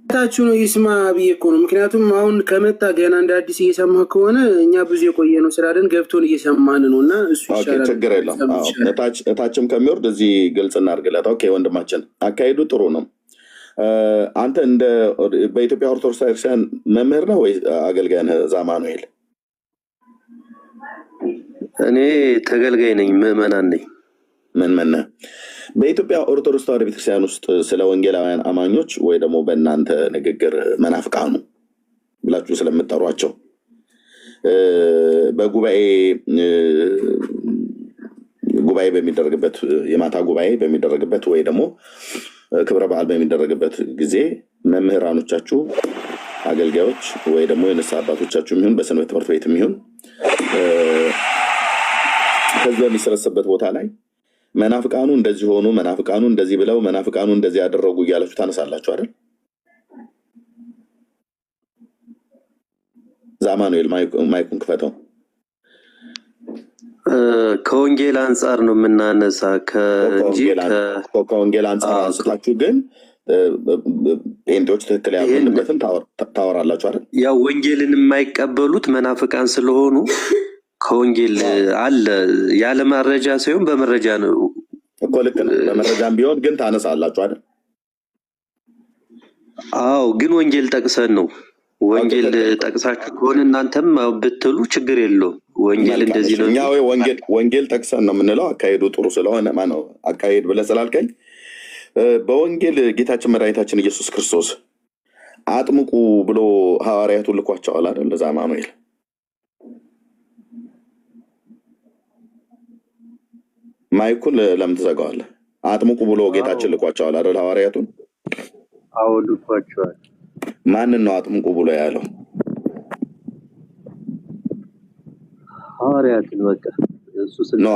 ታችሁ ነው ይስማ ብዬ እኮ ነው። ምክንያቱም አሁን ከመጣ ገና እንደ አዲስ እየሰማህ ከሆነ እኛ ብዙ የቆየ ነው ስላለን ገብቶን እየሰማን ነው እና እሱ ይሻላል። ችግር የለም። እታችም ከሚወርድ እዚህ ግልጽ እናድርግለት። ኦኬ ወንድማችን አካሄዱ ጥሩ ነው። አንተ እንደ በኢትዮጵያ ኦርቶዶክስ ቤተክርስቲያን መምህር ነው ወይ አገልጋይ ነህ? ዛማኑኤል እኔ ተገልጋይ ነኝ፣ ምዕመናን ነኝ። ምን በኢትዮጵያ ኦርቶዶክስ ተዋህዶ ቤተክርስቲያን ውስጥ ስለ ወንጌላውያን አማኞች ወይ ደግሞ በእናንተ ንግግር መናፍቃኑ ብላችሁ ስለምጠሯቸው ጉባኤ በሚደረግበት የማታ ጉባኤ በሚደረግበት ወይ ደግሞ ክብረ በዓል በሚደረግበት ጊዜ መምህራኖቻችሁ አገልጋዮች ወይ ደግሞ የንስሐ አባቶቻችሁ የሚሆን በሰንበት ትምህርት ቤት የሚሆን ከዚህ በሚሰበሰብበት ቦታ ላይ መናፍቃኑ እንደዚህ ሆኑ፣ መናፍቃኑ እንደዚህ ብለው፣ መናፍቃኑ እንደዚህ ያደረጉ እያላችሁ ታነሳላችሁ አይደል? ዛማኑኤል ማይኩን ክፈተው። ከወንጌል አንጻር ነው የምናነሳ ከወንጌል አንጻር አንስታችሁ ግን ጴንጤዎች ትክክል ያሉበትን ታወራላችሁ አይደል? ያው ወንጌልን የማይቀበሉት መናፍቃን ስለሆኑ ከወንጌል አለ ያለ መረጃ ሳይሆን በመረጃ ነው እኮ። ልክ ነው፣ በመረጃም ቢሆን ግን ታነሳላችሁ አይደል? አዎ፣ ግን ወንጌል ጠቅሰን ነው። ወንጌል ጠቅሳችሁ ከሆነ እናንተም ብትሉ ችግር የለውም። ወንጌል እንደዚህ ነው። እኛ ወንጌል ጠቅሰን ነው የምንለው። አካሄዱ ጥሩ ስለሆነ ማነው አካሄድ ብለህ ስላልከኝ በወንጌል ጌታችን መድኃኒታችን ኢየሱስ ክርስቶስ አጥምቁ ብሎ ሐዋርያቱን ልኳቸዋል አይደል? ዛማኑኤል ማይኩን ለምን ትዘጋዋለህ? አጥምቁ ብሎ ጌታችን ልኳቸዋል አይደል? ሐዋርያቱን። አዎ ልኳቸዋል። ማንን ነው አጥምቁ ብሎ ያለው? ሐዋርያትን። በቃ እሱ ነው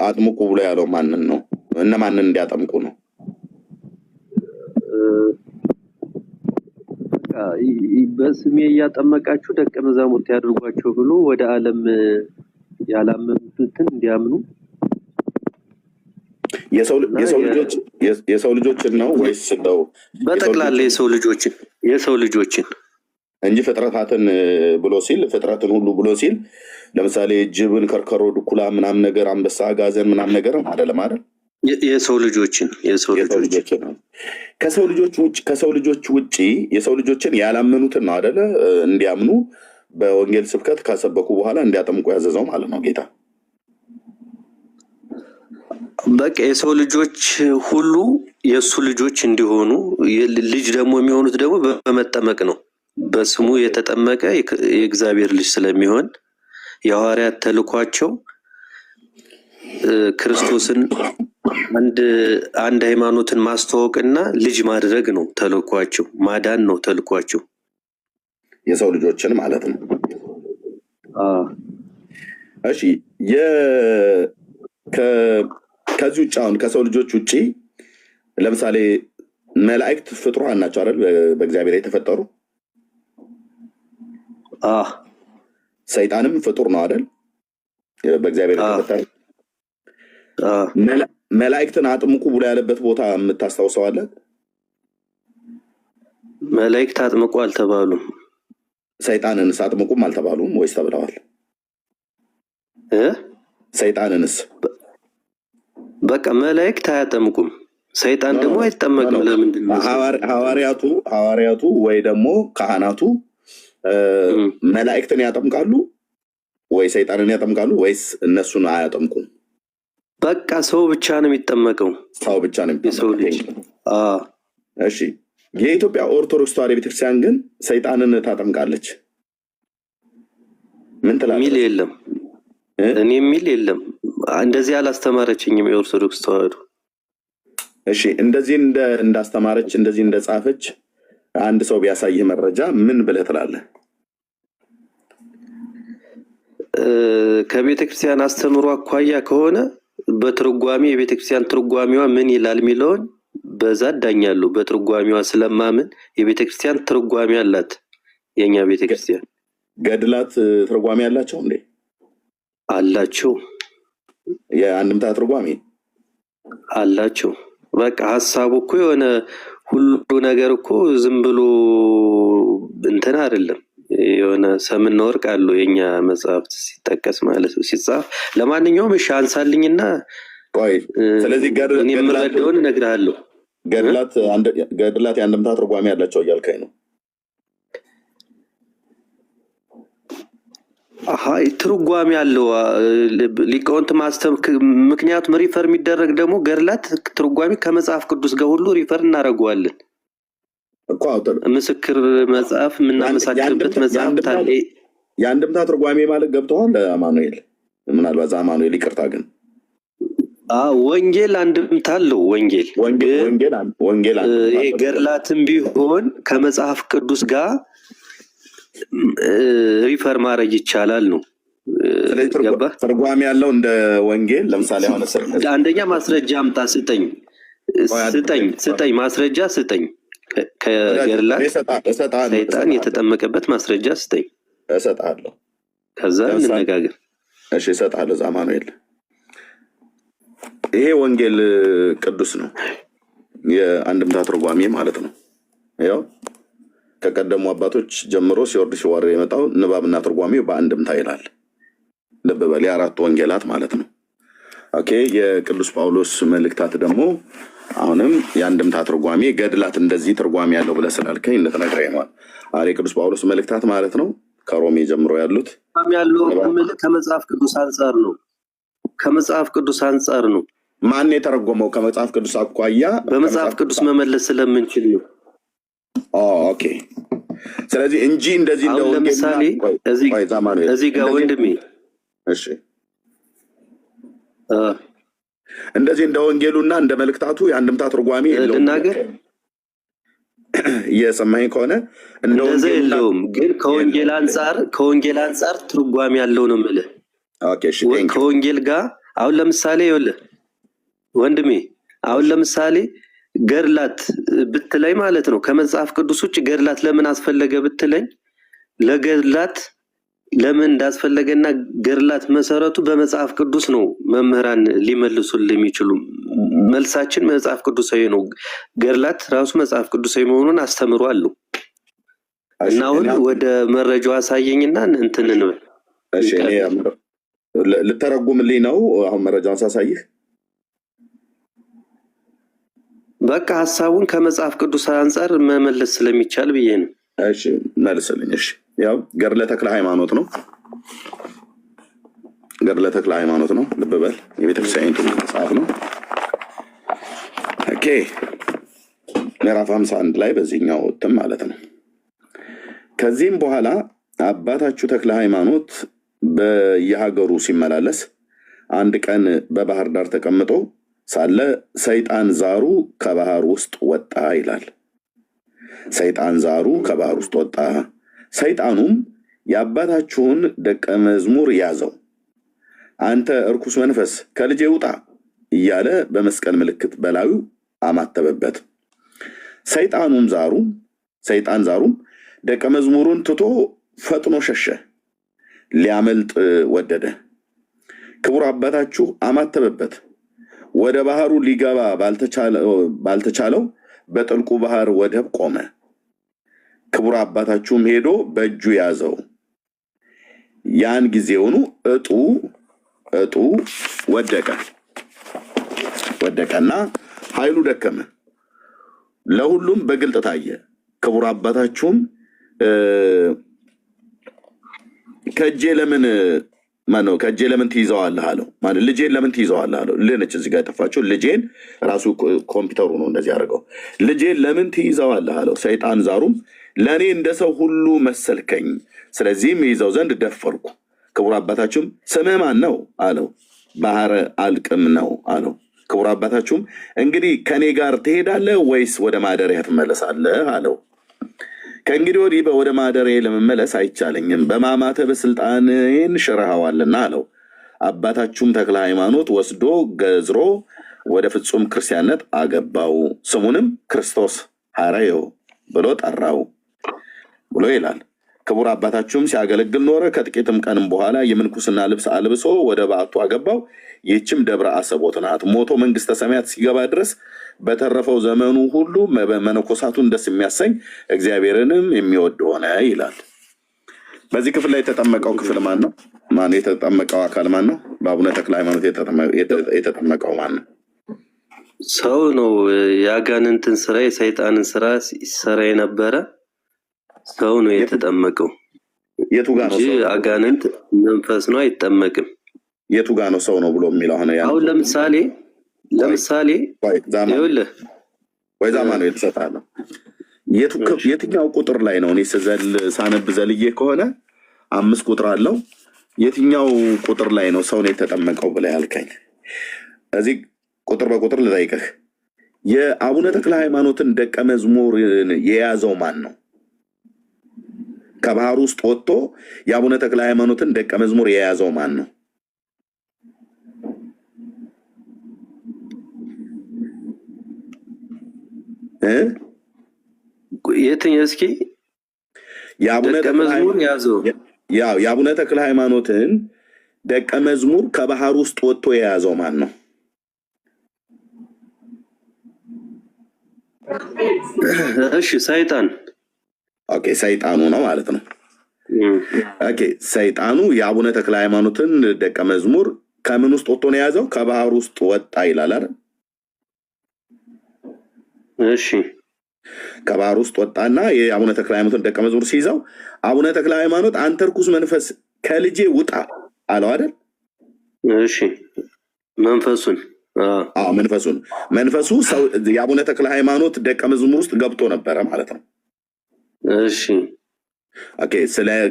አጥምቁ ብሎ ያለው ማንን ነው? እነማንን እንዲያጠምቁ ነው? በስሜ እያጠመቃችሁ ደቀ መዛሙርት ያድርጓቸው ብሎ ወደ ዓለም ያላመኑትን እንዲያምኑ የሰው ልጆችን ነው ወይስ እንደው በጠቅላላ የሰው ልጆችን እንጂ ፍጥረታትን ብሎ ሲል ፍጥረትን ሁሉ ብሎ ሲል ለምሳሌ ጅብን፣ ከርከሮ፣ ድኩላ ምናምን ነገር አንበሳ፣ አጋዘን ምናምን ነገር አይደለም አይደል? የሰው ልጆችን ከሰው ልጆች ውጪ የሰው ልጆችን ያላመኑትን ነው አይደለ? እንዲያምኑ በወንጌል ስብከት ካሰበኩ በኋላ እንዲያጠምቁ ያዘዘው ማለት ነው ጌታ። በቃ የሰው ልጆች ሁሉ የእሱ ልጆች እንዲሆኑ ልጅ ደግሞ የሚሆኑት ደግሞ በመጠመቅ ነው። በስሙ የተጠመቀ የእግዚአብሔር ልጅ ስለሚሆን የሐዋርያት ተልኳቸው ክርስቶስን አንድ ሃይማኖትን ማስተዋወቅና ልጅ ማድረግ ነው ተልኳቸው፣ ማዳን ነው ተልኳቸው፣ የሰው ልጆችን ማለት ነው። እሺ ከዚህ ውጭ አሁን ከሰው ልጆች ውጭ ለምሳሌ መላእክት ፍጡራን ናቸው አይደል? በእግዚአብሔር የተፈጠሩ። ሰይጣንም ፍጡር ነው አይደል? በእግዚአብሔር የተፈጠረ። መላእክትን አጥምቁ ብሎ ያለበት ቦታ የምታስታውሰዋለህ? መላእክት አጥምቁ አልተባሉም። ሰይጣንንስ አጥምቁም አልተባሉም ወይስ ተብለዋል? ሰይጣንንስ በቃ መላእክት አያጠምቁም፣ ሰይጣን ደግሞ አይጠመቅም። ለምንድን ነው? ሐዋርያቱ ወይ ደግሞ ካህናቱ መላእክትን ያጠምቃሉ ወይ ሰይጣንን ያጠምቃሉ ወይስ እነሱን አያጠምቁም? በቃ ሰው ብቻ ነው የሚጠመቀው። ሰው ብቻ ነው የሰው ልጅ። እሺ የኢትዮጵያ ኦርቶዶክስ ተዋሕዶ ቤተክርስቲያን ግን ሰይጣንን ታጠምቃለች። ምን ትላለህ? ሚል የለም፣ እኔ ሚል የለም። እንደዚህ አላስተማረችኝም የኦርቶዶክስ ተዋሕዶ። እሺ እንደዚህ እንዳስተማረች እንደዚህ እንደጻፈች አንድ ሰው ቢያሳይህ መረጃ ምን ብለህ ትላለህ? ከቤተክርስቲያን አስተምሮ አኳያ ከሆነ በትርጓሜ የቤተክርስቲያን ትርጓሜዋ ምን ይላል የሚለውን በዛ ዳኛለሁ። በትርጓሜዋ ስለማምን የቤተክርስቲያን ትርጓሜ አላት። የኛ ቤተክርስቲያን ገድላት ትርጓሜ አላቸው እንዴ? አላቸው። የአንድምታ ትርጓሜ አላቸው። በቃ ሐሳቡ እኮ የሆነ ሁሉ ነገር እኮ ዝም ብሎ እንትን አይደለም። የሆነ ሰምና ወርቅ አለው የኛ መጽሐፍት ሲጠቀስ ማለት ነው ሲጻፍ። ለማንኛውም እሺ አንሳልኝና ስለዚህ እኔ የምረዳውን እነግርሃለሁ። ገድላት የአንድምታ ትርጓሜ ያላቸው እያልከኝ ነው? ትርጓሜ አለው ሊቃውንት ምክንያቱም ሪፈር የሚደረግ ደግሞ ገድላት ትርጓሜ ከመጽሐፍ ቅዱስ ጋር ሁሉ ሪፈር እናደርገዋለን። ምስክር መጽሐፍ የምናመሳክርበት መጽሐፍ ታለ። የአንድምታ ትርጓሜ ማለት ገብተዋል አማኑኤል? ምናልባት አማኑኤል ይቅርታ ግን ወንጌል አንድምታ አለው። ወንጌል ይሄ ገድላትም ቢሆን ከመጽሐፍ ቅዱስ ጋር ሪፈር ማድረግ ይቻላል ነው። ትርጓሜ ያለው እንደ ወንጌል ለምሳሌ አሁን አንደኛ ማስረጃ አምጣ፣ ስጠኝ ማስረጃ ስጠኝ። ከገድላት ሰይጣን የተጠመቀበት ማስረጃ ስጠኝ፣ እሰጥሃለሁ። ከዛ እንነጋገር። እሺ እሰጥሃለሁ። አማኑኤል ይሄ ወንጌል ቅዱስ ነው፣ የአንድምታ ትርጓሜ ማለት ነው። ያው ከቀደሙ አባቶች ጀምሮ ሲወርድ ሲዋረድ የመጣው ንባብና ትርጓሜው በአንድምታ ይላል። ልብ በል፣ የአራቱ ወንጌላት ማለት ነው። ኦኬ የቅዱስ ጳውሎስ መልእክታት ደግሞ አሁንም የአንድምታ ትርጓሜ፣ ገድላት እንደዚህ ትርጓሜ ያለው ብለህ ስላልከኝ እንደተነግረኝ ነው። የቅዱስ ጳውሎስ መልእክታት ማለት ነው ከሮሜ ጀምሮ ያሉት ከመጽሐፍ ቅዱስ አንጻር ነው። ከመጽሐፍ ቅዱስ አንጻር ነው። ማን የተረጎመው? ከመጽሐፍ ቅዱስ አኳያ በመጽሐፍ ቅዱስ መመለስ ስለምንችል ነው። ኦኬ ስለዚህ እንጂ እንደዚህ እንደው ለምሳሌ እዚህ ጋር ወንድሜ እሺ እንደዚህ እንደ ወንጌሉና እንደ መልእክታቱ የአንድምታ ትርጓሜ የለውም ልናገር። እየሰማኸኝ ከሆነ እንደዛ የለውም፣ ግን ከወንጌል አንጻር ትርጓሜ ያለው ነው የምልህ። ኦኬ እሺ ከወንጌል ጋር አሁን ለምሳሌ ይኸውልህ ወንድሜ፣ አሁን ለምሳሌ ገድላት ብትለኝ ማለት ነው ከመጽሐፍ ቅዱስ ውጭ ገድላት ለምን አስፈለገ ብትለኝ ለገድላት ለምን እንዳስፈለገና ገድላት መሰረቱ በመጽሐፍ ቅዱስ ነው መምህራን ሊመልሱልህ የሚችሉ። መልሳችን መጽሐፍ ቅዱሳዊ ነው። ገድላት ራሱ መጽሐፍ ቅዱሳዊ መሆኑን አስተምሯል። እና አሁን ወደ መረጃው አሳየኝና እንትን እንበል። እሺ እኔ ልተረጉምልኝ ነው አሁን መረጃውን ሳሳይህ። በቃ ሐሳቡን ከመጽሐፍ ቅዱስ አንፃር መመለስ ስለሚቻል ብዬ ነው። እሺ መልስልኝ። እሺ ያው ገድለ ተክለ ሃይማኖት ነው። ገድለ ተክለ ሃይማኖት ነው። ልብ በል የቤተክርስቲያኒቱ መጽሐፍ ነው። ኦኬ ምዕራፍ 51 ላይ በዚህኛው እትም ማለት ነው። ከዚህም በኋላ አባታችሁ ተክለ ሃይማኖት በየሀገሩ ሲመላለስ አንድ ቀን በባህር ዳር ተቀምጦ ሳለ ሰይጣን ዛሩ ከባህር ውስጥ ወጣ ይላል። ሰይጣን ዛሩ ከባህር ውስጥ ወጣ። ሰይጣኑም የአባታችሁን ደቀ መዝሙር ያዘው፣ አንተ እርኩስ መንፈስ ከልጄ ውጣ እያለ በመስቀል ምልክት በላዩ አማተበበት። ሰይጣን ዛሩም ደቀ መዝሙሩን ትቶ ፈጥኖ ሸሸ፣ ሊያመልጥ ወደደ። ክቡር አባታችሁ አማተበበት። ወደ ባህሩ ሊገባ ባልተቻለው በጥልቁ ባህር ወደብ ቆመ። ክቡር አባታችሁም ሄዶ በእጁ ያዘው። ያን ጊዜውኑ እጡ ወደቀና ኃይሉ ደከመ፣ ለሁሉም በግልጥ ታየ። ክቡር አባታችሁም ከእጄ ለምን ትይዘዋለህ አለው። ማለት ልጄን ለምን ትይዘዋለህ አለው። ልነች እዚህ ጋር የጠፋችው ልጄን ራሱ ኮምፒውተሩ ነው እንደዚህ ያደርገው። ልጄን ለምን ትይዘዋለህ አለው። ሰይጣን ዛሩም ለእኔ እንደ ሰው ሁሉ መሰልከኝ፣ ስለዚህም ይዘው ዘንድ ደፈርኩ። ክቡር አባታችሁም ስምህ ማን ነው አለው። ባህረ አልቅም ነው አለው። ክቡር አባታችሁም እንግዲህ ከእኔ ጋር ትሄዳለህ ወይስ ወደ ማደሪያ ትመለሳለህ አለው። ከእንግዲህ ወዲህ ወደ ማደሪያ ለመመለስ አይቻለኝም፣ በማማተብ ስልጣኔን ሽረሃዋልና አለው። አባታችሁም ተክለ ሃይማኖት ወስዶ ገዝሮ ወደ ፍጹም ክርስቲያንነት አገባው፣ ስሙንም ክርስቶስ ሐረዮ ብሎ ጠራው ብሎ ይላል። ክቡር አባታችሁም ሲያገለግል ኖረ። ከጥቂትም ቀንም በኋላ የምንኩስና ልብስ አልብሶ ወደ በዓቱ አገባው። ይህችም ደብረ አሰቦት ናት። ሞቶ መንግስተ ሰማያት ሲገባ ድረስ በተረፈው ዘመኑ ሁሉ መነኮሳቱን ደስ የሚያሰኝ እግዚአብሔርንም የሚወድ ሆነ ይላል። በዚህ ክፍል ላይ የተጠመቀው ክፍል ማን ነው? ማን የተጠመቀው አካል ማን ነው? በአቡነ ተክለ ሃይማኖት የተጠመቀው ማን ነው? ሰው ነው። የአጋንንትን ስራ የሰይጣንን ስራ ሲሰራ የነበረ ሰው ነው የተጠመቀው። የቱ ጋር ነው ሰው? አጋንንት መንፈስ ነው አይጠመቅም። የቱ ጋር ነው ሰው ነው ብሎ የሚለው? አሁን ለምሳሌ ይኸውልህ ወይ ዛማ ነው የተሰጣለው። የትኛው ቁጥር ላይ ነው? እኔ ሳነብ ዘልዬ ከሆነ 5 ቁጥር አለው። የትኛው ቁጥር ላይ ነው ሰው ነው የተጠመቀው ብለህ ያልከኝ? እዚህ ቁጥር በቁጥር ልጠይቅህ። የአቡነ ተክለ ሃይማኖትን ደቀ መዝሙር የያዘው ማን ነው? ከባህር ውስጥ ወጥቶ የአቡነ ተክለ ሃይማኖትን ደቀ መዝሙር የያዘው ማን ነው? የትኛው? እስኪ የአቡነ ተክለ ሃይማኖትን ደቀ መዝሙር ከባህር ውስጥ ወጥቶ የያዘው ማን ነው? እሺ ሰይጣን። ኦኬ ሰይጣኑ ነው ማለት ነው። ኦኬ ሰይጣኑ የአቡነ ተክለ ሃይማኖትን ደቀ መዝሙር ከምን ውስጥ ወጥቶ ነው የያዘው? ከባህር ውስጥ ወጣ ይላል አይደል? እሺ ከባህር ውስጥ ወጣና የአቡነ ተክለ ሃይማኖትን ደቀ መዝሙር ሲይዘው አቡነ ተክለ ሃይማኖት አንተ ርኩስ መንፈስ ከልጄ ውጣ አለው አይደል? እሺ መንፈሱ ሰው የአቡነ ተክለ ሃይማኖት ደቀ መዝሙር ውስጥ ገብቶ ነበረ ማለት ነው። እሺ ኦኬ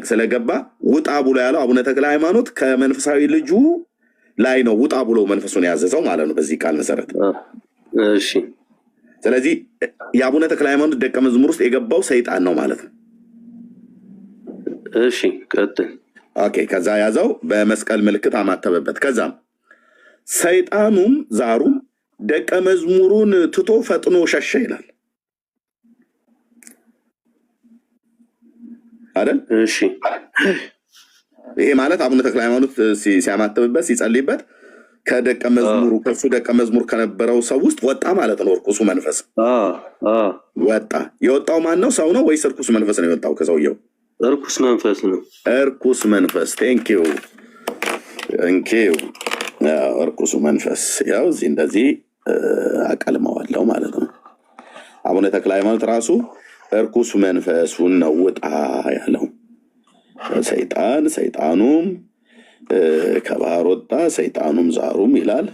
ስለገባ ውጣ ብሎ ያለው አቡነ ተክለ ሃይማኖት ከመንፈሳዊ ልጁ ላይ ነው ውጣ ብሎ መንፈሱን ያዘዘው ማለት ነው በዚህ ቃል መሰረት። እሺ ስለዚህ የአቡነ ተክለ ሃይማኖት ደቀ መዝሙር ውስጥ የገባው ሰይጣን ነው ማለት ነው። እሺ ቀጥል። ኦኬ ከዛ ያዘው፣ በመስቀል ምልክት አማተበበት። ከዛም ሰይጣኑም ዛሩም ደቀ መዝሙሩን ትቶ ፈጥኖ ሸሸ ይላል አይደል? እሺ ይሄ ማለት አቡነ ተክለ ሃይማኖት ሲያማተብበት ሲጸልይበት ከደቀ መዝሙሩ ከሱ ደቀ መዝሙር ከነበረው ሰው ውስጥ ወጣ ማለት ነው። እርኩሱ መንፈስ ወጣ። የወጣው ማን ነው? ሰው ነው ወይስ እርኩስ መንፈስ ነው የወጣው ከሰውየው? እርኩስ መንፈስ ነው። እርኩስ መንፈስ። ቴንኪው እርኩሱ መንፈስ ያው እዚህ እንደዚህ አቀልመዋለሁ ማለት ነው። አቡነ ተክለ ሃይማኖት ራሱ እርኩስ መንፈሱን ነው ውጣ ያለው። ሰይጣኑም ከባህር ወጣ ሰይጣኑም ዛሩም ይላል።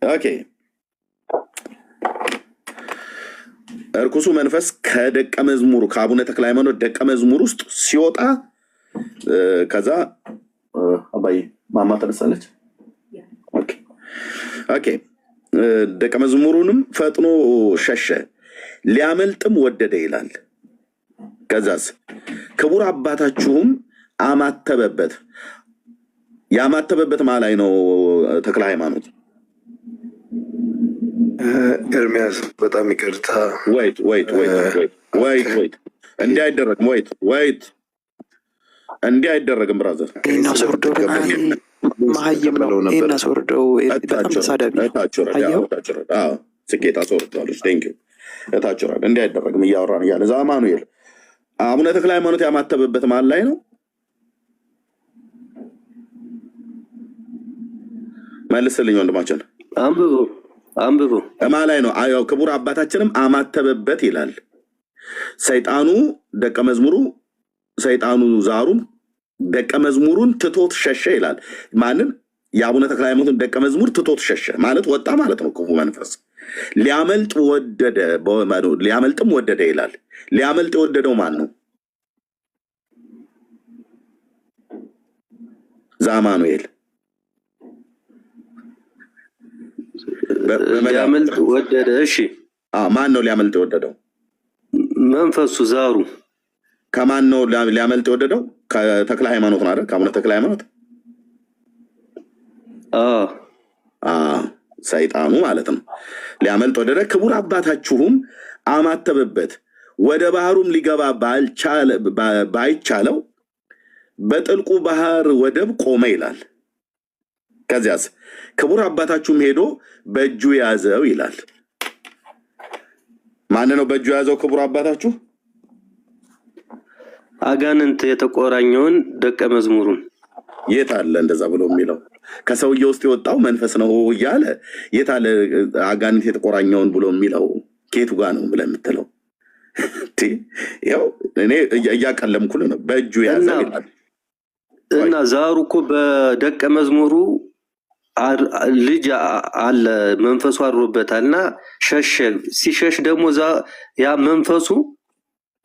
ኦኬ እርኩሱ መንፈስ ከደቀ መዝሙሩ ከአቡነ ተክለ ሃይማኖት ደቀ መዝሙር ውስጥ ሲወጣ ከዛ አባይ ማማ ተነሳለች። ኦኬ ደቀ መዝሙሩንም ፈጥኖ ሸሸ ሊያመልጥም ወደደ ይላል። ከዛስ ክቡር አባታችሁም አማተበበት። ያማተበበት ማላይ ነው ተክለ ሃይማኖት። ኤርሚያስ በጣም ይቅርታ። ወይት እንዲህ አይደረግም። ወይት እንዲህ አይደረግም ብራዘር። እናስወርደው መሀይም ነው። እናስወርደው በጣም ተሳዳቢ ስኬት አስወርደዋለች። ቴንኪው እታችራል። እንዲህ አይደረግም እያወራን እያለ ዛማኑኤል አቡነ ተክለ ሃይማኖት ያማተበበት ማን ላይ ነው? መልስልኝ ወንድማችን። አንብቡ ማን ላይ ነው? አዎ ክቡር አባታችንም አማተበበት ይላል። ሰይጣኑ ደቀ መዝሙሩ ሰይጣኑ ዛሩም ደቀ መዝሙሩን ትቶት ሸሸ ይላል። ማንን? የአቡነ ተክለ ሃይማኖትን ደቀ መዝሙር ትቶት ሸሸ ማለት ወጣ ማለት ነው። ክፉ መንፈስ ሊያመልጥም ወደደ ይላል። ሊያመልጥ የወደደው ማን ነው? ዛማኑኤል ሊያመልጥ ወደደ። እሺ ማን ነው ሊያመልጥ የወደደው? መንፈሱ ዛሩ። ከማን ነው ሊያመልጥ የወደደው? ከተክለ ሃይማኖት ነው አይደል? ከአቡነ ተክለ ሃይማኖት ሰይጣኑ ማለት ነው። ሊያመልጥ ወደደ። ክቡር አባታችሁም አማተበበት፣ ወደ ባህሩም ሊገባ ባይቻለው በጥልቁ ባህር ወደብ ቆመ ይላል። ከዚያስ ክቡር አባታችሁም ሄዶ በእጁ ያዘው ይላል። ማን ነው በእጁ ያዘው? ክቡር አባታችሁ አጋንንት የተቆራኘውን ደቀ መዝሙሩን። የት አለ እንደዛ ብሎ የሚለው? ከሰውየው ውስጥ የወጣው መንፈስ ነው እያለ የት አለ አጋንንት የተቆራኘውን ብሎ የሚለው? ከየቱ ጋር ነው ብለህ የምትለው? ያው እኔ እያቀለምኩልህ ነው። በእጁ ያዘው ይላል እና ዛሩ እኮ በደቀ መዝሙሩ ልጅ አለ መንፈሱ አድሮበታል እና ሸሸ። ሲሸሽ ደግሞ ያ መንፈሱ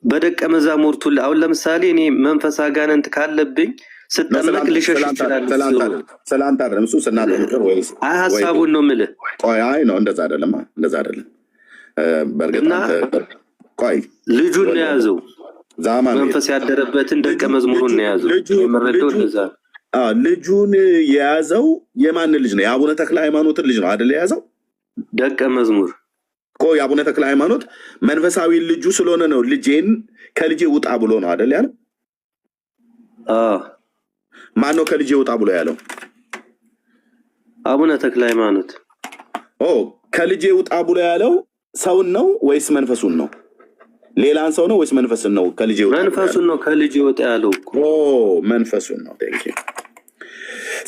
በደቀ መዛሙርቱ አሁን ለምሳሌ እኔ መንፈስ አጋንንት ካለብኝ ስጠመቅ ልሸሽ ይችላል። ሰላንታ አይደለም እሱ ስናጠምቅር ወይስ ሀሳቡን ነው የምልህ። አይ ነው እንደዛ አይደለም፣ እንደዛ አይደለም። በእርግጥ ቆይ ልጁን ነው የያዘው፣ መንፈስ ያደረበትን ደቀ መዝሙሩን ነው የያዘው። የመረዳው እንደዛ ልጁን የያዘው የማን ልጅ ነው? የአቡነ ተክለ ሃይማኖትን ልጅ ነው አይደል የያዘው? ደቀ መዝሙር እኮ የአቡነ ተክለ ሃይማኖት መንፈሳዊ ልጁ ስለሆነ ነው ልጄን ከልጄ ውጣ ብሎ ነው አይደል ያለው? ማን ነው ከልጄ ውጣ ብሎ ያለው? አቡነ ተክለ ሃይማኖት። ከልጄ ውጣ ብሎ ያለው ሰውን ነው ወይስ መንፈሱን ነው? ሌላን ሰው ነው ወይስ መንፈስን ነው? ከልጄ ውጣ መንፈሱን ነው ከልጄ ውጣ ያለው። መንፈሱን ነው። ቴንኪው።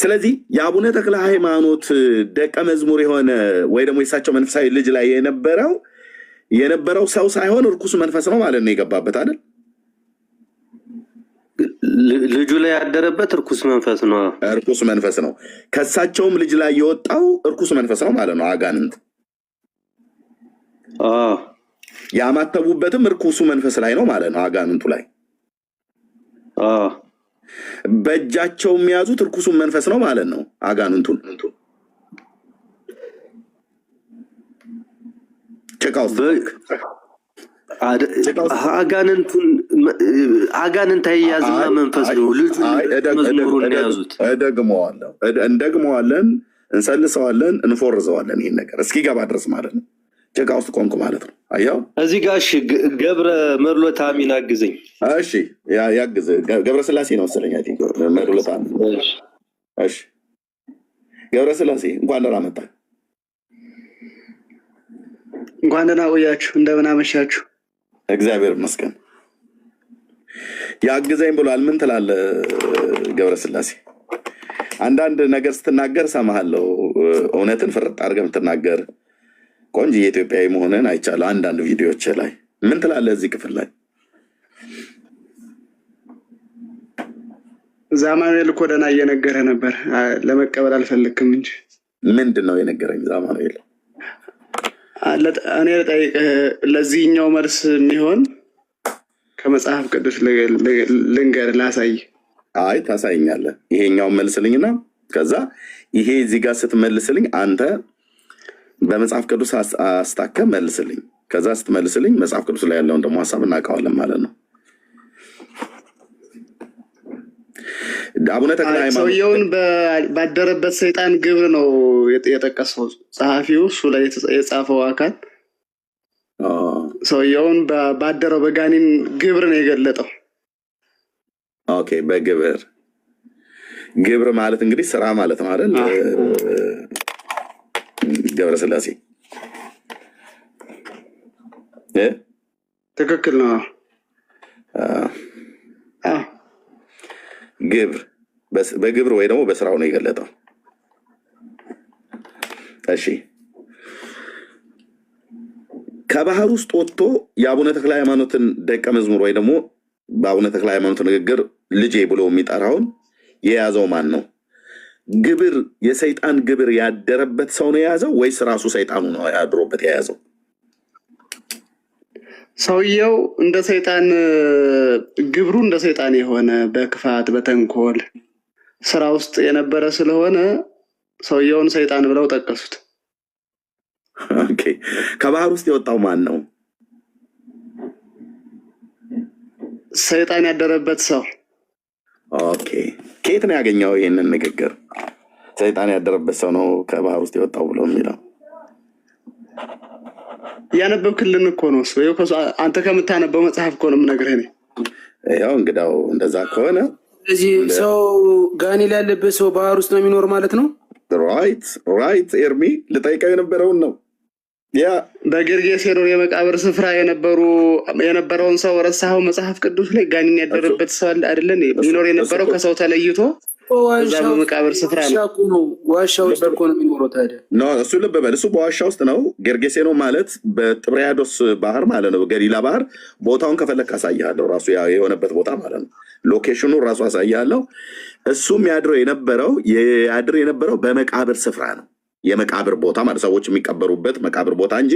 ስለዚህ የአቡነ ተክለ ሃይማኖት ደቀ መዝሙር የሆነ ወይ ደግሞ የሳቸው መንፈሳዊ ልጅ ላይ የነበረው ሰው ሳይሆን እርኩስ መንፈስ ነው ማለት ነው የገባበት አይደል? ልጁ ላይ ያደረበት እርኩስ መንፈስ ነው። እርኩስ መንፈስ ነው። ከሳቸውም ልጅ ላይ የወጣው እርኩስ መንፈስ ነው ማለት ነው። አጋንንት ያማተቡበትም እርኩሱ መንፈስ ላይ ነው ማለት ነው። አጋንንቱ ላይ በእጃቸው የሚያዙት እርኩሱን መንፈስ ነው ማለት ነው። አጋንንቱን አጋንንት አያያዝና መንፈስ ነው። ልጁ መዝሙሩን ያዙት። እንደግመዋለን እንሰልሰዋለን፣ እንፎርዘዋለን። ይህን ነገር እስኪገባ ድረስ ማለት ነው። ጭቃ ውስጥ ቆንኩ ማለት ነው። አያው እዚህ ጋር እሺ፣ ገብረ መርሎታሚን አግዘኝ። እሺ ያግዝ ገብረ ስላሴ ነው መሰለኝ። አይ ቲንክ መርሎታሚን። እሺ ገብረ ስላሴ እንኳን ደህና መጣ። እንኳን ደህና ቆያችሁ። እንደምን አመሻችሁ? እግዚአብሔር ይመስገን። ያግዘኝ ብሏል። ምን ትላለህ ገብረ ስላሴ? አንዳንድ ነገር ስትናገር ሰማሃለሁ። እውነትን ፍርጥ አድርገህ የምትናገር ቆንጆ የኢትዮጵያዊ መሆንን አይቻለሁ አንዳንድ ቪዲዮዎች ላይ። ምን ትላለህ እዚህ ክፍል ላይ? ዛማኑኤል እኮ ደህና እየነገረ ነበር፣ ለመቀበል አልፈለግክም እንጂ። ምንድን ነው የነገረኝ ዛማኑኤል? እኔ ልጠይቅህ፣ ለዚህኛው መልስ የሚሆን ከመጽሐፍ ቅዱስ ልንገር፣ ላሳይ። አይ ታሳይኛለህ። ይሄኛውን መልስልኝና ከዛ ይሄ እዚህ ጋር ስትመልስልኝ አንተ በመጽሐፍ ቅዱስ አስታከ መልስልኝ። ከዛ ስትመልስልኝ መጽሐፍ ቅዱስ ላይ ያለውን ደግሞ ሀሳብ እናውቀዋለን ማለት ነው። አቡነ ተክለ ሃይማኖት ሰውየውን ባደረበት ሰይጣን ግብር ነው የጠቀሰው ጸሐፊው፣ እሱ ላይ የጻፈው አካል ሰውየውን ባደረው በጋኔን ግብር ነው የገለጠው። ኦኬ፣ ግብር ማለት እንግዲህ ስራ ማለት ነው አይደል? ገብረ ስላሴ ትክክል ነው። በግብር ወይ ደግሞ በስራው ነው የገለጠው። እሺ ከባህር ውስጥ ወጥቶ የአቡነ ተክለ ሃይማኖትን ደቀ መዝሙር ወይ ደግሞ በአቡነ ተክለ ሃይማኖት ንግግር ልጄ ብሎ የሚጠራውን የያዘው ማን ነው? ግብር የሰይጣን ግብር ያደረበት ሰው ነው የያዘው ወይስ ራሱ ሰይጣኑ ነው ያድሮበት የያዘው? ሰውየው እንደ ሰይጣን ግብሩ እንደ ሰይጣን የሆነ በክፋት በተንኮል ስራ ውስጥ የነበረ ስለሆነ ሰውየውን ሰይጣን ብለው ጠቀሱት። ኦኬ፣ ከባህር ውስጥ የወጣው ማን ነው? ሰይጣን ያደረበት ሰው። ኦኬ፣ ከየት ነው ያገኘው ይህንን ንግግር? ሰይጣን ያደረበት ሰው ነው ከባህር ውስጥ የወጣው ብሎ የሚለው ያነበብክልን እኮ ነው። አንተ ከምታነበው መጽሐፍ እኮ ነው የምነግርህ። ያው እንግዳው እንደዛ ከሆነ እዚህ ሰው ጋኔል ያለበት ሰው ባህር ውስጥ ነው የሚኖር ማለት ነው። ራይት ኤርሚ ልጠይቀው የነበረውን ነው። ያ በጌርጌሴኖን የመቃብር ስፍራ የነበረውን ሰው ረሳኸው? መጽሐፍ ቅዱስ ላይ ጋኔን ያደረበት ሰው አለ አይደለን? የሚኖር የነበረው ከሰው ተለይቶ እዛ በመቃብር ስፍራ ነው። ዋሻ ውስጥ እኮ ነው የሚኖረው። ታዲያ እሱ ልብ በል፣ እሱ በዋሻ ውስጥ ነው። ጌርጌሴኖ ማለት በጥብርያዶስ ባህር ማለት ነው፣ በገሊላ ባህር። ቦታውን ከፈለክ አሳይሃለሁ፣ ራሱ የሆነበት ቦታ ማለት ነው። ሎኬሽኑ ራሱ አሳይሃለሁ። እሱም ያድር የነበረው በመቃብር ስፍራ ነው። የመቃብር ቦታ ማለት ሰዎች የሚቀበሩበት መቃብር ቦታ እንጂ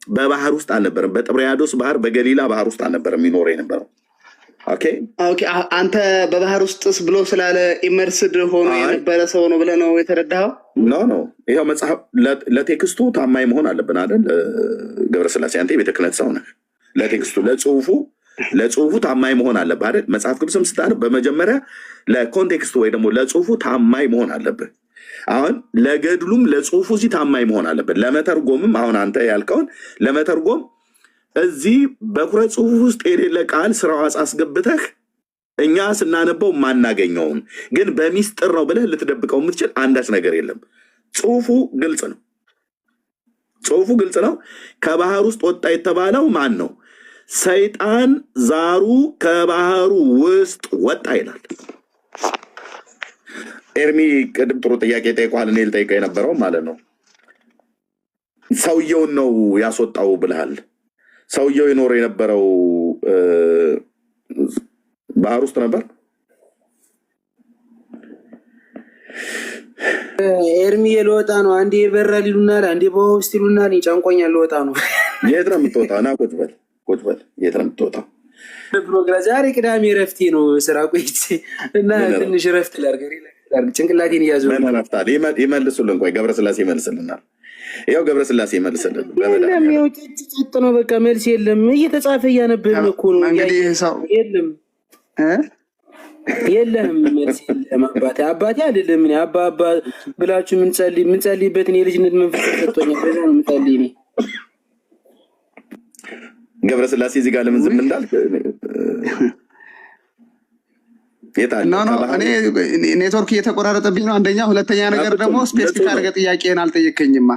በባህር ውስጥ አልነበረም። በጥብርያዶስ ባህር በገሊላ ባህር ውስጥ አልነበረም የሚኖር የነበረው። ኦኬ፣ አንተ በባህር ውስጥ ብሎ ስላለ ኢመርስድ ሆኖ የነበረ ሰው ነው ብለህ ነው የተረዳኸው? ኖ ይኸው መጽሐፍ ለቴክስቱ ታማኝ መሆን አለብን አይደል? ገብረስላሴ አንተ የቤተ ክህነት ሰው ነህ። ለቴክስቱ ለጽሁፉ ታማኝ መሆን አለብህ አይደል? መጽሐፍ ቅዱስም ስታነብ በመጀመሪያ ለኮንቴክስቱ ወይ ደግሞ ለጽሁፉ ታማኝ መሆን አለብህ። አሁን ለገድሉም ለጽሁፉ እዚህ ታማኝ መሆን አለብን። ለመተርጎምም አሁን አንተ ያልከውን ለመተርጎም እዚህ በኩረ ጽሁፍ ውስጥ የሌለ ቃል ስራዋጽ አስገብተህ እኛ ስናነበው ማናገኘውን ግን በሚስጥር ነው ብለህ ልትደብቀው የምትችል አንዳች ነገር የለም። ጽሁፉ ግልጽ ነው። ከባህር ውስጥ ወጣ የተባለው ማን ነው? ሰይጣን ዛሩ ከባህሩ ውስጥ ወጣ ይላል። ኤርሚ ቅድም ጥሩ ጥያቄ ጠይቋል። እኔ ልጠይቀው የነበረው ማለት ነው ሰውየውን ነው ያስወጣው ብልሃል። ሰውየው ይኖር የነበረው ባህር ውስጥ ነበር። ኤርሚ ልወጣ ነው። አንዴ በረል ይሉናል፣ አንዴ በውሃ ውስጥ ይሉናል። ጨንቆኛል፣ ልወጣ ነው። የት ነው የምትወጣው? ና ቁጭ በል። የት ነው የምትወጣው? ፕሮግራም ዛሬ ቅዳሜ ረፍቴ ነው። ስራ ቆይቼ እና ትንሽ ረፍት ላድርግ። ጭንቅላቴን እያዙ ረፍታል። ይመልሱልን። ቆይ ገብረስላሴ ይመልስልናል። ያው ገብረስላሴ ይመልስልን። ጭጥ ነው በቃ መልስ የለም። እየተጻፈ እያነበብን እኮ ነው። የለም የለህም መልስ የለህም። አባቴ አይደለም እኔ አባ ብላችሁ የምንጸልይበትን የልጅነት መንፈስ ሰጥቶኛል። በዛ ነው የምጸልይ እኔ። ገብረስላሴ እዚህ ጋር ለምን ዝም እንዳልክ እኔ ኔትወርክ እየተቆራረጠብኝ ነው። አንደኛ፣ ሁለተኛ ነገር ደግሞ ስፔሲፊክ አድርገ ጥያቄን አልጠየቀኝማ።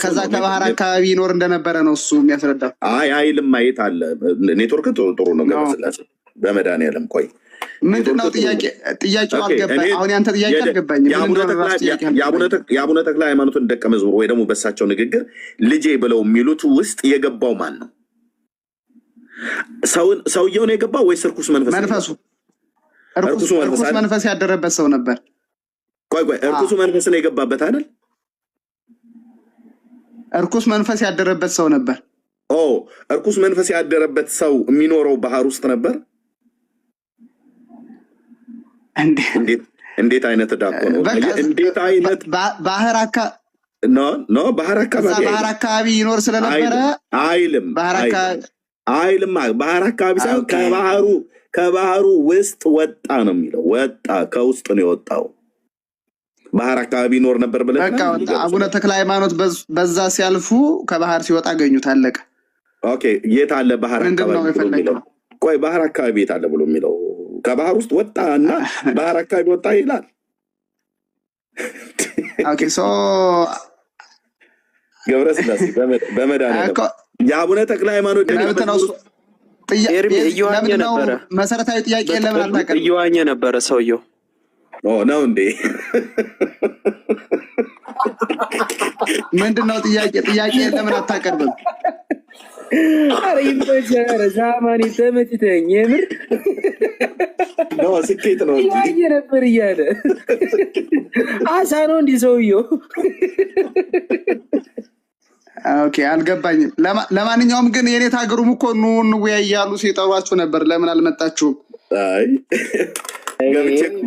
ከዛ ከባህር አካባቢ ይኖር እንደነበረ ነው እሱ የሚያስረዳው። አይልም ማየት አለ። ኔትወርክ ጥሩ ነው ገብረስላሴ በመድኃኒዓለም። ቆይ ምንድነው ጥያቄው? አልገባኝ። አሁን ያንተ ጥያቄ አልገባኝም። የአቡነ ተክለ ሃይማኖትን ደቀ መዝሙር ወይ ደግሞ በሳቸው ንግግር ልጄ ብለው የሚሉት ውስጥ የገባው ማን ነው? ሰውየው ነው የገባው ወይስ እርኩስ መንፈሱ? እርኩስ መንፈስ ያደረበት ሰው ነበር። ቆይ እርኩስ መንፈስ ነው የገባበት አይደል? እርኩስ መንፈስ ያደረበት ሰው ነበር። እርኩስ መንፈስ ያደረበት ሰው የሚኖረው ባህር ውስጥ ነበር። እንዴት አይነት ዳቆ ነው? እንዴት አይነት ባህር አካባቢ ይኖር ስለነበረ አይልም። ባህር አካባቢ ሳይሆን ከባህሩ ውስጥ ወጣ ነው የሚለው። ወጣ፣ ከውስጥ ነው የወጣው። ባህር አካባቢ ይኖር ነበር ብለህ አቡነ ተክለ ሃይማኖት በዛ ሲያልፉ ከባህር ሲወጣ አገኙት። አለቀ። ኦኬ፣ የት አለ ባህር አካባቢ ብሎ የሚለው? ቆይ ባህር አካባቢ የት አለ ብሎ የሚለው? ከባህር ውስጥ ወጣ እና ባህር አካባቢ ወጣ ይላል። ኦኬ፣ ገብረስላሴ በመድኃኒዓለም የአቡነ ተክለ ሃይማኖት መሰረታዊ ጥያቄ ለምን አታውቅም? እየዋኘ ነበረ ሰውየው ነው እንዴ? ምንድነው ጥያቄ ለምን አታቀርብም? አረ ይመቻረ ዛማኒ ተመትተኝ የምር ነው ስኬት ነው እያየ ነበር እያለ አሳ ነው እንዲህ ሰውየው። ኦኬ፣ አልገባኝም። ለማንኛውም ግን የኔታ ግሩም እኮ ኑ እንወያይ እያሉ ሲጠሯችሁ ነበር። ለምን አልመጣችሁም? አይ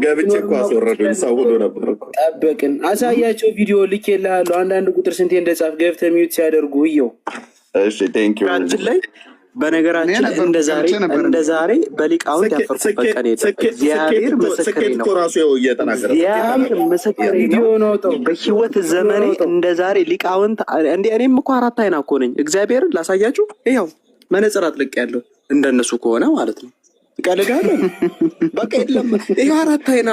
ገብቼ እኮ አስወረዱኝ። ሰው ሁሉ ነበር እኮ ጠበቅን። አሳያቸው ቪዲዮ ልኬልሃለሁ። አንዳንድ ቁጥር ስንቴ እንደጻፍ ገብተህ ሚዩት ሲያደርጉ እየው። እሺ ቴንኪው። ላይ በነገራችን እንደ ዛሬ በሊቃውንት ያፈርኩበት ቀን የለም። እግዚአብሔር ምስክሬ ነው። እግዚአብሔር ምስክሬ ነው። በህይወት ዘመኔ እንደ ዛሬ ሊቃውንት እኔም እኮ አራት አይና እኮ ነኝ። እግዚአብሔር ላሳያችሁ። ይኸው መነጽር አጥልቅ ያለው እንደነሱ ከሆነ ማለት ነው። ቀልዳለሁ በቃ የለም። ይኸው አራት አይና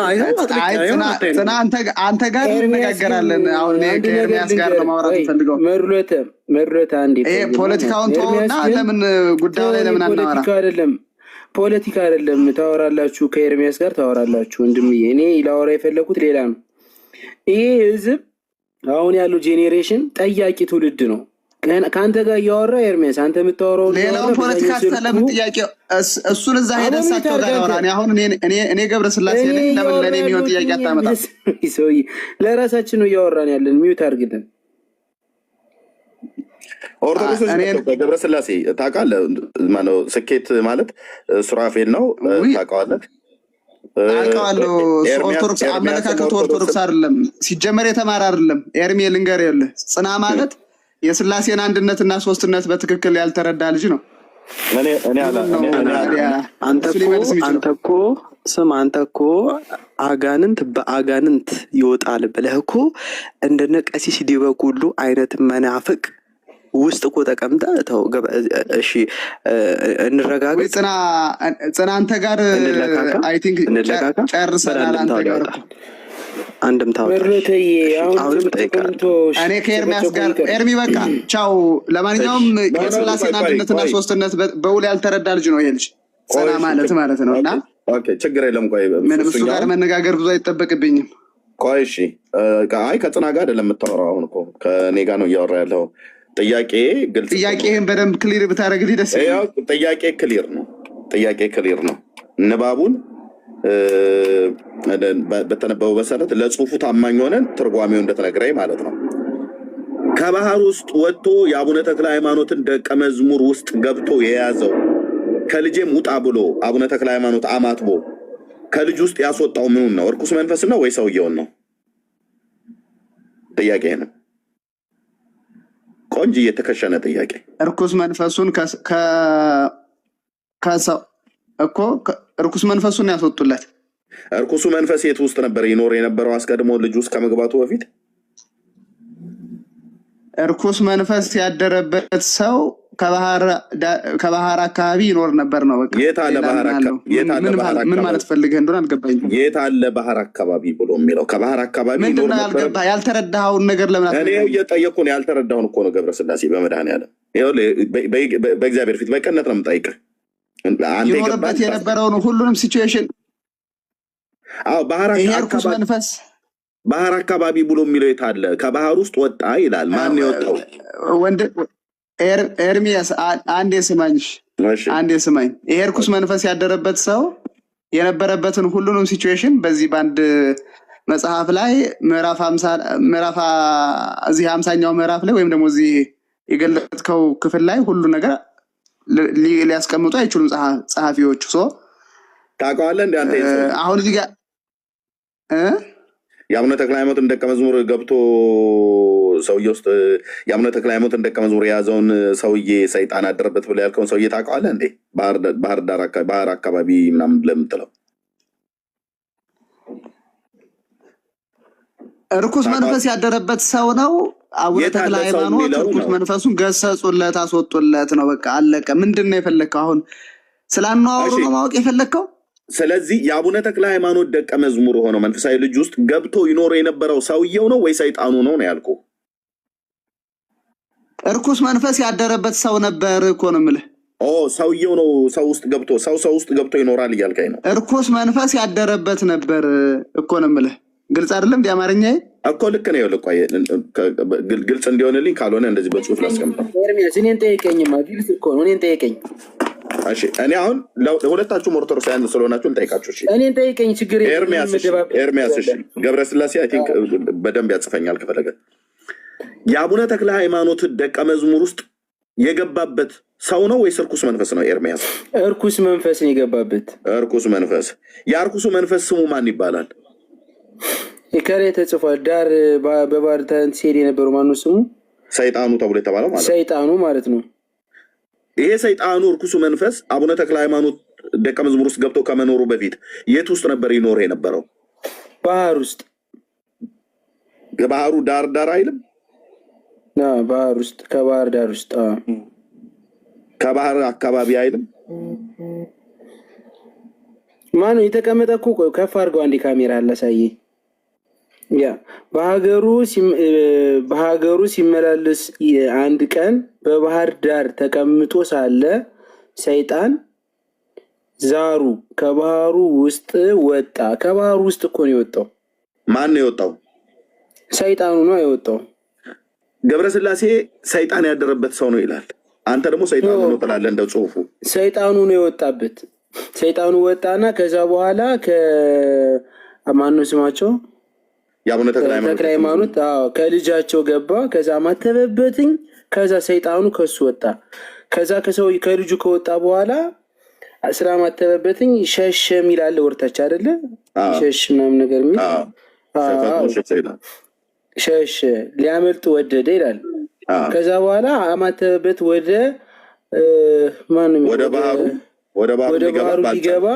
አንተ ጋር እንነጋገራለን። አሁን ከኤርሚያስ ጋር ለማውራት ፈልገው መሩለታ እንዴ ፖለቲካውን ተውና ለምን ጉዳዩ ላይ ለምን አናወራ? ፖለቲካ አይደለም ታወራላችሁ። ከኤርሚያስ ጋር ታወራላችሁ። ወንድምዬ እኔ ላወራ የፈለኩት ሌላ ነው። ይሄ ህዝብ አሁን ያለው ጄኔሬሽን ጠያቂ ትውልድ ነው። ከአንተ ጋር እያወራ ኤርሚያስ አንተ የምታወራው ሌላውን ፖለቲካ ስለምን ጥያቄ እሱን እዛ ሄደሳቸው ጋር ያወራ። አሁን እኔ ገብረስላሴ ለምን ለኔ የሚሆን ጥያቄ አታመጣም? ሰውዬ ለራሳችን ነው እያወራን ያለን። ሚዩት አድርግልን። ኦርቶዶክስ ገብረስላሴ ታውቃለህ? ማነው ስኬት ማለት ሱራፌል ነው። ታውቀዋለህ? አውቀዋለሁ። ኦርቶዶክስ አመለካከቱ ኦርቶዶክስ አይደለም። ሲጀመር የተማረ አይደለም። ኤርሚ ልንገር የለ ጽና ማለት የስላሴን አንድነትና ሶስትነት በትክክል ያልተረዳ ልጅ ነው። አንተ እኮ አጋንንት በአጋንንት ይወጣል ብለህ እኮ እንደነ ቀሲስ ዲበኩሉ አይነት መናፍቅ ውስጥ እኮ ተቀምጠህ ተው። እሺ እንረጋጋ። ጽና አንተ ጋር አይ ቲንክ ጨርሰናል። አንተ ጋር አንድም እኔ ከኤርሚያስ ጋር ኤርሚ በቃ ቻው። ለማንኛውም የስላሴን አንድነትና ሶስትነት በውል ያልተረዳ ልጅ ነው ይሄ ልጅ ጽና ማለት ነው። እና ችግር የለም። ቆይ ምንም እሱ ጋር መነጋገር ብዙ አይጠበቅብኝም። ቆይ እሺ፣ አይ ከጽና ጋር አይደለም የምታወራው። አሁን እኮ ከኔ ጋር ነው እያወራ ያለው። ጥያቄ ግልጽ፣ ጥያቄህን በደንብ ክሊር ብታደርግልኝ ደስ ይላል። ጥያቄ ክሊር ነው። ንባቡን በተነበበው መሰረት ለጽሁፉ ታማኝ ሆነን ትርጓሜው እንደተነገረኝ ማለት ነው። ከባህር ውስጥ ወጥቶ የአቡነ ተክለ ሃይማኖትን ደቀ መዝሙር ውስጥ ገብቶ የያዘው ከልጄም ውጣ ብሎ አቡነ ተክለ ሃይማኖት አማትቦ ከልጅ ውስጥ ያስወጣው ምኑን ነው? እርኩስ መንፈስ ነው ወይ ሰውየውን ነው? ጥያቄ ነው። ቆንጆ የተከሸነ ጥያቄ። እርኩስ መንፈሱን ከሰው እኮ እርኩስ መንፈሱን ያስወጡለት። እርኩሱ መንፈስ የት ውስጥ ነበር ይኖር የነበረው አስቀድሞ ልጅ ውስጥ ከመግባቱ በፊት? እርኩስ መንፈስ ያደረበት ሰው ከባህር አካባቢ ይኖር ነበር ነው። በቃ የት አለ ባህር አካባቢ? ምን ማለት ፈልገህ እንደሆነ አልገባኝም። የት አለ ባህር አካባቢ ብሎ የሚለው ከባህር አካባቢ ይኖር ነበር። ያልተረዳኸውን ነገር ለምን እኔ እየጠየቅኩ ነው። ያልተረዳውን እኮ ነው ገብረስላሴ በመድኃኒዓለም በእግዚአብሔር ፊት በቀነት ነው የምጠይቅህ። ይኖርበት የነበረውን ሁሉንም ሲቹዌሽን እርኩስ መንፈስ ባህር አካባቢ ብሎ የሚለው የት አለ? ከባህር ውስጥ ወጣ ይላል። ማን የወጣው? ኤርሚያስ አንዴ ስማኝ። ይሄ እርኩስ መንፈስ ያደረበት ሰው የነበረበትን ሁሉንም ሲቹዌሽን በዚህ በአንድ መጽሐፍ ላይ ምዕራፍ እዚህ 50ኛው ምዕራፍ ላይ ወይም ደግሞ እዚህ የገለጥከው ክፍል ላይ ሁሉ ነገር ሊያስቀምጡ አይችሉም ጸሐፊዎቹ። ታውቀዋለህ እንደ አንተ አሁን እዚህ ጋር የአቡነ ተክለ ሃይማኖትን ደቀ መዝሙር ገብቶ ሰውዬ ውስጥ የአቡነ ተክለ ሃይማኖትን ደቀ መዝሙር የያዘውን ሰውዬ ሰይጣን አደረበት ብለህ ያልከውን ሰውዬ ታውቀዋለህ እንዴ? ባህር አካባቢ ምናምን ብለህ የምትለው እርኩስ መንፈስ ያደረበት ሰው ነው። አቡነ ተክለ ሃይማኖት እርኩስ መንፈሱን ገሰጹለት፣ አስወጡለት ነው። በቃ አለቀ። ምንድን ነው የፈለግከው? አሁን ስላነዋወሩ ነው ማወቅ የፈለግከው? ስለዚህ የአቡነ ተክለ ሃይማኖት ደቀ መዝሙር ሆነው መንፈሳዊ ልጅ ውስጥ ገብቶ ይኖር የነበረው ሰውየው ነው ወይ ሰይጣኑ ነው ያልኩህ? እርኩስ መንፈስ ያደረበት ሰው ነበር እኮ ነው የምልህ። ሰውየው ነው ሰው ውስጥ ገብቶ ይኖራል እያልከኝ ነው? እርኩስ መንፈስ ያደረበት ነበር እኮ ነው የምልህ። ግልጽ አይደለም አማርኛ እኮ? ልክ ነው። ልቆይ ግልጽ እንዲሆንልኝ ካልሆነ እንደዚህ በጽሁፍ ላስቀምጠው። እኔን ጠይቀኝማ። ግልጽ እኮ ነው። እኔን ጠይቀኝ። እሺ እኔ አሁን ሁለታችሁም ኦርቶዶክሳውያን ስለሆናችሁ እንጠይቃችሁ። እሺ እኔን ጠይቀኝ። ችግር ኤርሚያስ እሺ ገብረስላሴ አይ ቲንክ በደንብ ያጽፈኛል ከፈለገ። የአቡነ ተክለ ሃይማኖት ደቀ መዝሙር ውስጥ የገባበት ሰው ነው ወይስ እርኩስ መንፈስ ነው? ኤርሚያስ እርኩስ መንፈስ ነው የገባበት። እርኩስ መንፈስ። የእርኩሱ መንፈስ ስሙ ማን ይባላል? ከላይ ተጽፏል። ዳር በባህር ሲሄድ የነበረው ማነው ስሙ? ሰይጣኑ ተብሎ የተባለው ማለት ነው። ሰይጣኑ ማለት ነው። ይሄ ሰይጣኑ እርኩሱ መንፈስ አቡነ ተክለ ሃይማኖት ደቀ መዝሙር ውስጥ ገብቶ ከመኖሩ በፊት የት ውስጥ ነበር ይኖር የነበረው? ባህር ውስጥ። ከባህሩ ዳር አይልም? ባህር ውስጥ፣ ከባህር ዳር ውስጥ። ከባህር አካባቢ አይልም? ማነው የተቀመጠ እኮ? ከፍ አድርገው አንዴ ካሜራ አላሳየ። ያ በሀገሩ ሲመላለስ አንድ ቀን በባህር ዳር ተቀምጦ ሳለ ሰይጣን ዛሩ ከባህሩ ውስጥ ወጣ። ከባህሩ ውስጥ እኮ ነው የወጣው። ማን ነው የወጣው? ሰይጣኑ ነው የወጣው። ገብረስላሴ ሰይጣን ያደረበት ሰው ነው ይላል። አንተ ደግሞ ሰይጣኑ ነው ትላለህ። እንደው ጽሁፉ ሰይጣኑ ነው የወጣበት። ሰይጣኑ ወጣና ከዛ በኋላ ከማነው ስማቸው? የአቡነ ተክለ ሃይማኖት ከልጃቸው ገባ። ከዛ ማተበበትኝ። ከዛ ሰይጣኑ ከሱ ወጣ። ከዛ ከልጁ ከወጣ በኋላ ስላማተበበትኝ ሸሸ የሚላለ ወርታች አይደለ? ሸሽ ምናምን ነገር የሚል ሸሽ ሊያመልጥ ወደደ ይላል። ከዛ በኋላ አማተበበት ወደ ባህሩ ሊገባ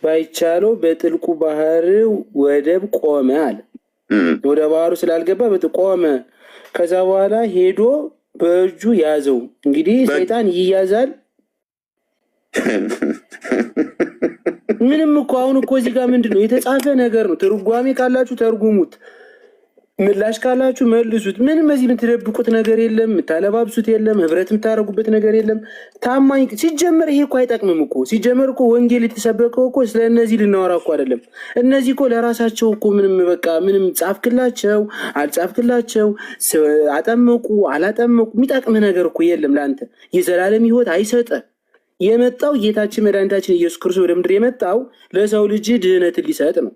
ባይቻለው በጥልቁ ባህር ወደብ ቆመ አለ። ወደ ባህሩ ስላልገባ ቆመ። ከዛ በኋላ ሄዶ በእጁ ያዘው። እንግዲህ ሰይጣን ይያዛል። ምንም እኮ አሁን እኮ እዚህ ጋር ምንድነው የተጻፈ ነገር ነው። ትርጓሜ ካላችሁ ተርጉሙት፣ ምላሽ ካላችሁ መልሱት። ምንም እዚህ የምትደብቁት ነገር የለም፣ የምታለባብሱት የለም፣ ህብረት የምታደርጉበት ነገር የለም። ታማኝ ሲጀመር ይሄ እኮ አይጠቅምም እኮ። ሲጀመር እኮ ወንጌል የተሰበከው እኮ ስለ እነዚህ ልናወራ እኮ አይደለም። እነዚህ እኮ ለራሳቸው እኮ ምንም ጻፍክላቸው አልጻፍክላቸው፣ አጠመቁ አላጠመቁ የሚጠቅም ነገር እኮ የለም። ለአንተ የዘላለም ህይወት አይሰጠ። የመጣው ጌታችን መድኃኒታችን ኢየሱስ ክርስቶስ ወደ ምድር የመጣው ለሰው ልጅ ድህነትን ሊሰጥ ነው።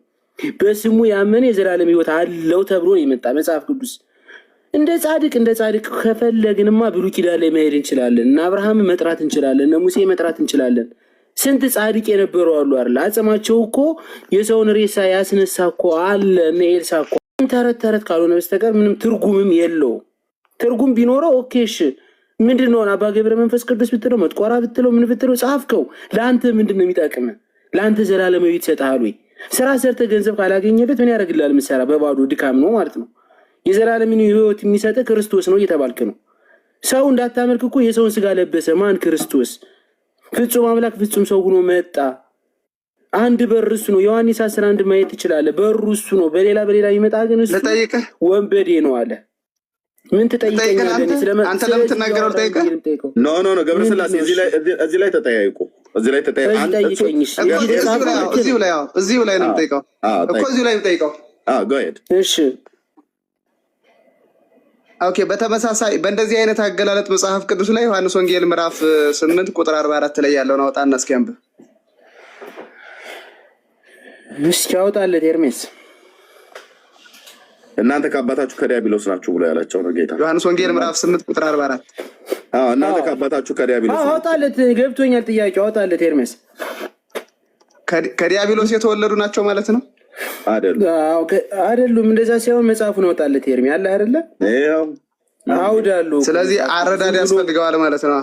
በስሙ ያመነ የዘላለም ህይወት አለው ተብሎ የመጣ መጽሐፍ ቅዱስ። እንደ ጻድቅ ከፈለግንማ ብሉይ ኪዳን ላይ መሄድ እንችላለን። እነ አብርሃም መጥራት እንችላለን። እነ ሙሴ መጥራት እንችላለን። ስንት ጻድቅ የነበሩ አሉ አይደል? አጽማቸው እኮ የሰውን ሬሳ ያስነሳ እኮ አለ። እነ ኤልሳ እኮ ተረት ካልሆነ በስተቀር ምንም ትርጉምም የለው። ትርጉም ቢኖረው ኦኬ እሺ ምንድነው አባ ገብረ መንፈስ ቅዱስ ብትለው መጥቆራ ብትለው ምን ብትለው ጻፍከው ለአንተ ምንድነው የሚጠቅም? ለአንተ ዘላለማዊ ይሰጣል ወይ? ስራ ሰርተ ገንዘብ ካላገኘበት ምን ያደርግልሃል? ምሰራ በባዶ ድካም ነው ማለት ነው። የዘላለምን ህይወት የሚሰጥ ክርስቶስ ነው እየተባልክ ነው። ሰው እንዳታመልክ እኮ የሰውን ስጋ ለበሰ ማን? ክርስቶስ ፍጹም አምላክ ፍጹም ሰው ሆኖ መጣ። አንድ በር እሱ ነው። ዮሐንስ 11 ማየት ትችላለህ። በሩ እሱ ነው። በሌላ ይመጣ ግን እሱ ወንበዴ ነው አለ። ምን ትጠይቀኛለህ? አንተ ለምን ትናገረው? ልጠይቅህ? ኖ ገብረስላሴ እዚህ ላይ ተጠያይቁ። እዚህ ላይ ተጠያይቁ። እዚሁ ላይ ነው የምጠይቀው እኮ እዚሁ ላይ የምጠይቀው። go ahead። እሺ ኦኬ። በተመሳሳይ በእንደዚህ አይነት አገላለጥ መጽሐፍ ቅዱስ ላይ ዮሐንስ ወንጌል ምዕራፍ 8 ቁጥር 44 ላይ ያለውን አውጣና እስኪ አንብብ። እስኪ አውጣለት ኤርሜስ። እናንተ ከአባታችሁ ከዲያብሎስ ናችሁ ብሎ ያላቸው ነው ጌታ። ዮሐንስ ወንጌል ምዕራፍ 8 ቁጥር 44። እናንተ ከአባታችሁ ከዲያብሎስ አውጣለት። ገብቶኛል ጥያቄው። አውጣለት ኤርሜስ። ከዲያብሎስ የተወለዱ ናቸው ማለት ነው? አይደሉም። እንደዛ ሳይሆን መጽሐፉን አውጣለት ኤርሜ አለ አይደለ? አውዳሉ። ስለዚህ አረዳድ ያስፈልገዋል ማለት ነው።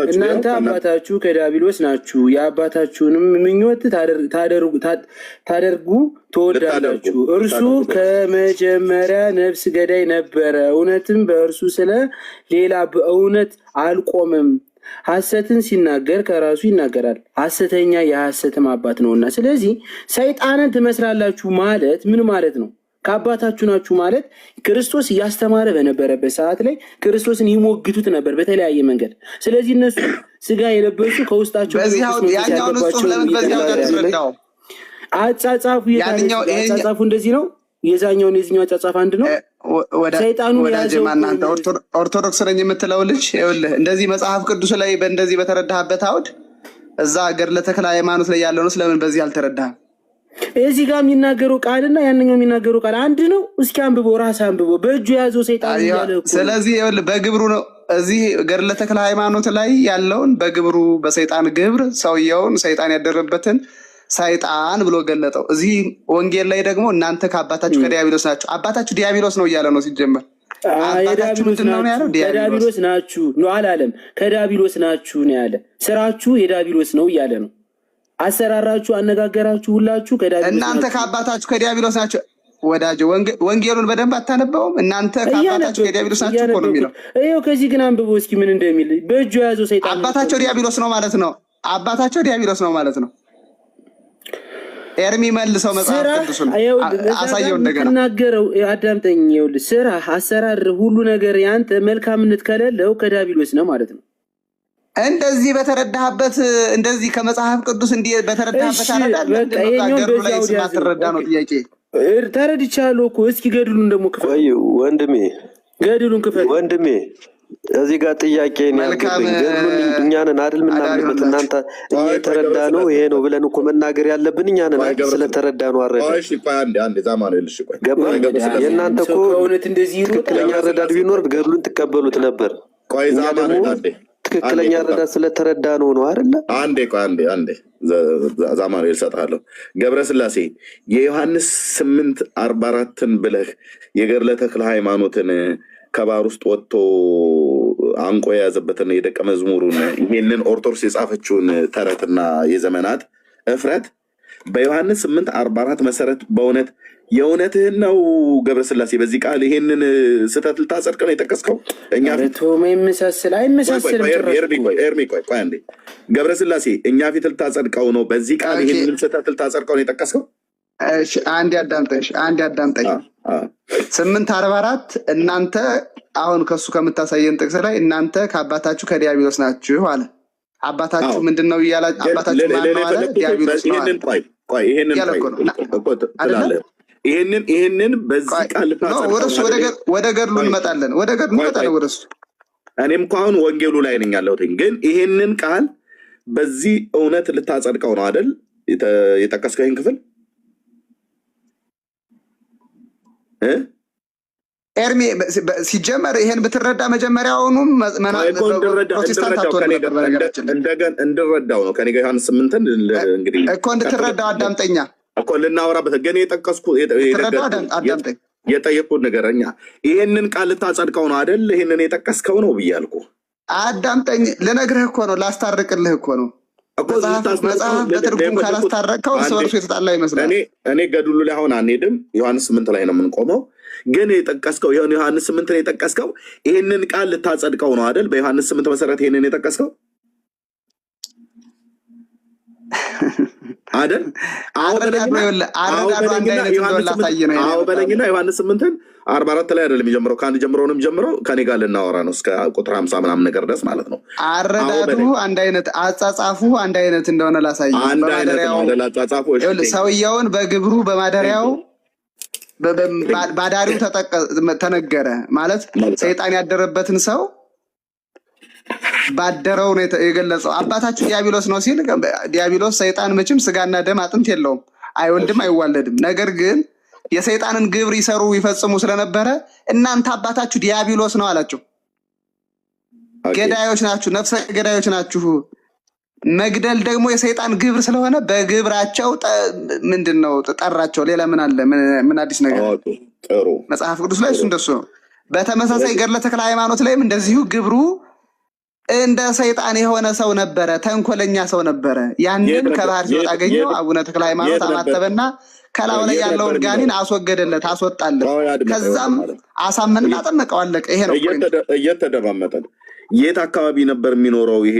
እናንተ አባታችሁ ከዲያብሎስ ናችሁ፣ የአባታችሁንም ምኞት ታደርጉ ትወዳላችሁ። እርሱ ከመጀመሪያ ነፍስ ገዳይ ነበረ፣ እውነትም በእርሱ ስለ ሌላ በእውነት አልቆመም። ሐሰትን ሲናገር ከራሱ ይናገራል፣ ሐሰተኛ የሐሰትም አባት ነውና። ስለዚህ ሰይጣንን ትመስላላችሁ ማለት ምን ማለት ነው? ከአባታችሁ ናችሁ ማለት ክርስቶስ እያስተማረ በነበረበት ሰዓት ላይ ክርስቶስን ይሞግቱት ነበር በተለያየ መንገድ። ስለዚህ እነሱ ስጋ የለበሱ ከውስጣቸው አጻጻፉ እንደዚህ ነው። የዛኛውን የዚህኛው አጻጻፍ አንድ ነው። ሰይጣኑ እናንተ ኦርቶዶክስ ነኝ የምትለው ልጅ ይኸውልህ እንደዚህ መጽሐፍ ቅዱስ ላይ በእንደዚህ በተረዳህበት አውድ እዛ ገድለ ተክለ ሃይማኖት ላይ ያለውን ስለምን በዚህ አልተረዳህም? እዚህ ጋር የሚናገረው ቃልና ያንኛው የሚናገረው ቃል አንድ ነው። እስኪ አንብቦ ራስ አንብቦ በእጁ የያዘው ሰይጣን ያለ እኮ። ስለዚህ ይኸውልህ በግብሩ ነው እዚህ ገድለ ተክለ ሃይማኖት ላይ ያለውን በግብሩ በሰይጣን ግብር ሰውየውን ሰይጣን ያደረበትን ሰይጣን ብሎ ገለጠው። እዚህ ወንጌል ላይ ደግሞ እናንተ ከአባታችሁ ከዲያብሎስ ናችሁ። አባታችሁ ዲያብሎስ ነው እያለ ነው ሲጀመር። አባታችሁ ምንድን ነው ያለው? ከዲያብሎስ ናችሁ ነው አላለም። ከዲያብሎስ ናችሁ ነው ያለ። ስራችሁ የዲያብሎስ ነው እያለ ነው። አሰራራችሁ፣ አነጋገራችሁ ሁላችሁ ከዲያብሎስ። እናንተ ከአባታችሁ ከዲያብሎስ ናችሁ። ወዳጅ ወንጌሉን በደንብ አታነበውም? እናንተ ከአባታችሁ ከዲያብሎስ ናችሁ እኮ ነው የሚለው። ይኸው ከዚህ ግን አንብቦ እስኪ ምን እንደሚል። በእጁ የያዘው ሰይጣን አባታቸው ዲያብሎስ ነው ማለት ነው። አባታቸው ዲያብሎስ ነው ማለት ነው። ኤርሚ መልሰው መጽሐፍ ቅዱስን አሳየው እንደገና ተናገረው። አዳምጠኝ። ይኸውልህ ስራ፣ አሰራር፣ ሁሉ ነገር ያንተ መልካምነት ከሌለው ከዲያብሎስ ነው ማለት ነው። እንደዚህ በተረዳህበት እንደዚህ ከመጽሐፍ ቅዱስ እንዲህ በተረዳህበት አረዳል። ማትረዳ ነው ጥያቄ። ተረድቻለሁ እኮ። እስኪ ገድሉን ደግሞ ክፈል። ወይ ወንድሜ፣ ገድሉን ክፈል ወንድሜ። እዚህ ጋር ጥያቄ ነው ያለብኝ። እኛንን አይደል ምናምንበት? እናንተ እኛ የተረዳ ነው ይሄ ነው ብለን እኮ መናገር ያለብን እኛንን አይደል? ስለተረዳ ነው አረዳ። እሺ ቆይ አንዴ ዛማኑ ልሽ ቆይ የእናንተ እኮ እውነት እንደዚህ ነው። ትክክለኛ አረዳድ ቢኖር ገድሉን ትቀበሉት ነበር። ቆይ ዛማኑ አንዴ ትክክለኛ አረዳድ ስለተረዳ ነው አይደለ? አንዴ ቆይ አንዴ ዛማኑ ይልሰጣለሁ። ገብረስላሴ የዮሐንስ 8:44ን ብለህ የገድለ ተክለ ሃይማኖትን ከባህር ውስጥ ወጥቶ አንቆ የያዘበትን የደቀ መዝሙሩን ይሄንን ኦርቶዶክስ የጻፈችውን ተረትና የዘመናት እፍረት በዮሐንስ 8:44 መሰረት በእውነት የእውነትህን ነው ገብረስላሴ? በዚህ ቃል ይሄንን ስህተት ልታጸድቅ ነው የጠቀስከው? እኛ ኤርሚ ቆይ አንዴ ገብረስላሴ፣ እኛ ፊት ልታጸድቀው ነው በዚህ ቃል ይሄንን ስህተት ልታጸድቀው ነው የጠቀስከው? አንድ ያዳምጠኝ 8:44 እናንተ አሁን ከሱ ከምታሳየን ጥቅስ ላይ እናንተ ከአባታችሁ ከዲያብሎስ ናችሁ አለ። አባታችሁ ምንድን ነው እያለ አባታችሁ ማነው አለ? ዲያብሎስ ነው አለ። ይሄንን በዚህ ቃል ወደ ገድሉ እንመጣለን። ወደሱ እኔም እኮ አሁን ወንጌሉ ላይ ነኝ ያለሁት፣ ግን ይሄንን ቃል በዚህ እውነት ልታጸድቀው ነው አይደል የጠቀስከው ይህን ክፍል? ኤርሚ ሲጀመር ይሄን ብትረዳ መጀመሪያውኑም እንድረዳው ነው ከኔ ጋር ዮሐንስ 8ን እንግዲህ እኮ እንድትረዳው አዳምጠኛ እኮ ልናወራበት ግን የጠቀስኩ አዳምጠኝ የጠየቁት ነገረኛ ይሄንን ቃል ልታጸድቀው ነው አይደል? ይሄንን የጠቀስከው ነው ብያልኩ። አዳምጠኝ፣ ልነግርህ እኮ ነው፣ ላስታርቅልህ እኮ ነው። መጽሐፍ በትርጉም ካላስታረቅከው እርስ በርሱ የተጣላ ይመስላል። እኔ ገድሉ ላይ አሁን አንሄድም፣ ዮሐንስ 8 ላይ ነው የምንቆመው። ግን የጠቀስከው ዮሐንስ 8 ላይ የጠቀስከው ይሄንን ቃል ልታጸድቀው ነው አይደል? በዮሐንስ 8 መሰረት ይሄንን የጠቀስከው አይደል? በለኝና ዮሐንስ 8ን 44 ላይ አይደለም የሚጀምረው፣ ከአንድ ጀምሮ ነው የሚጀምረው። ከኔ ጋር ልናወራ ነው እስከ ቁጥር 50 ምናምን ነገር ድረስ ማለት ነው። አረዳዱ አንድ አይነት፣ አጻጻፉ አንድ አይነት እንደሆነ ላሳይ። ሰውየውን በግብሩ በማደሪያው ባዳሪው ተነገረ ማለት ሰይጣን ያደረበትን ሰው ባደረው ነው የገለጸው። አባታችሁ ዲያብሎስ ነው ሲል ዲያብሎስ ሰይጣን መቼም ስጋና ደም አጥንት የለውም፣ አይወልድም፣ አይዋለድም። ነገር ግን የሰይጣንን ግብር ይሰሩ ይፈጽሙ ስለነበረ እናንተ አባታችሁ ዲያብሎስ ነው አላቸው። ገዳዮች ናችሁ፣ ነፍሰ ገዳዮች ናችሁ። መግደል ደግሞ የሰይጣን ግብር ስለሆነ በግብራቸው ምንድነው ጠራቸው። ሌላ ምን አለ? ምን አዲስ ነገር? መጽሐፍ ቅዱስ ላይ እሱ እንደሱ ነው። በተመሳሳይ ገድለ ተክለ ሃይማኖት ላይም እንደዚሁ ግብሩ እንደ ሰይጣን የሆነ ሰው ነበረ፣ ተንኮለኛ ሰው ነበረ። ያንን ከባህር ሲወጣ አገኘው። አቡነ ተክለ ሃይማኖት አማተበና ከላዩ ላይ ያለውን ጋኔን አስወገደለት፣ አስወጣለት። ከዛም አሳመንና ጠመቀው፣ አለቀ። ይሄ ነው እየተደማመጠን። የት አካባቢ ነበር የሚኖረው ይሄ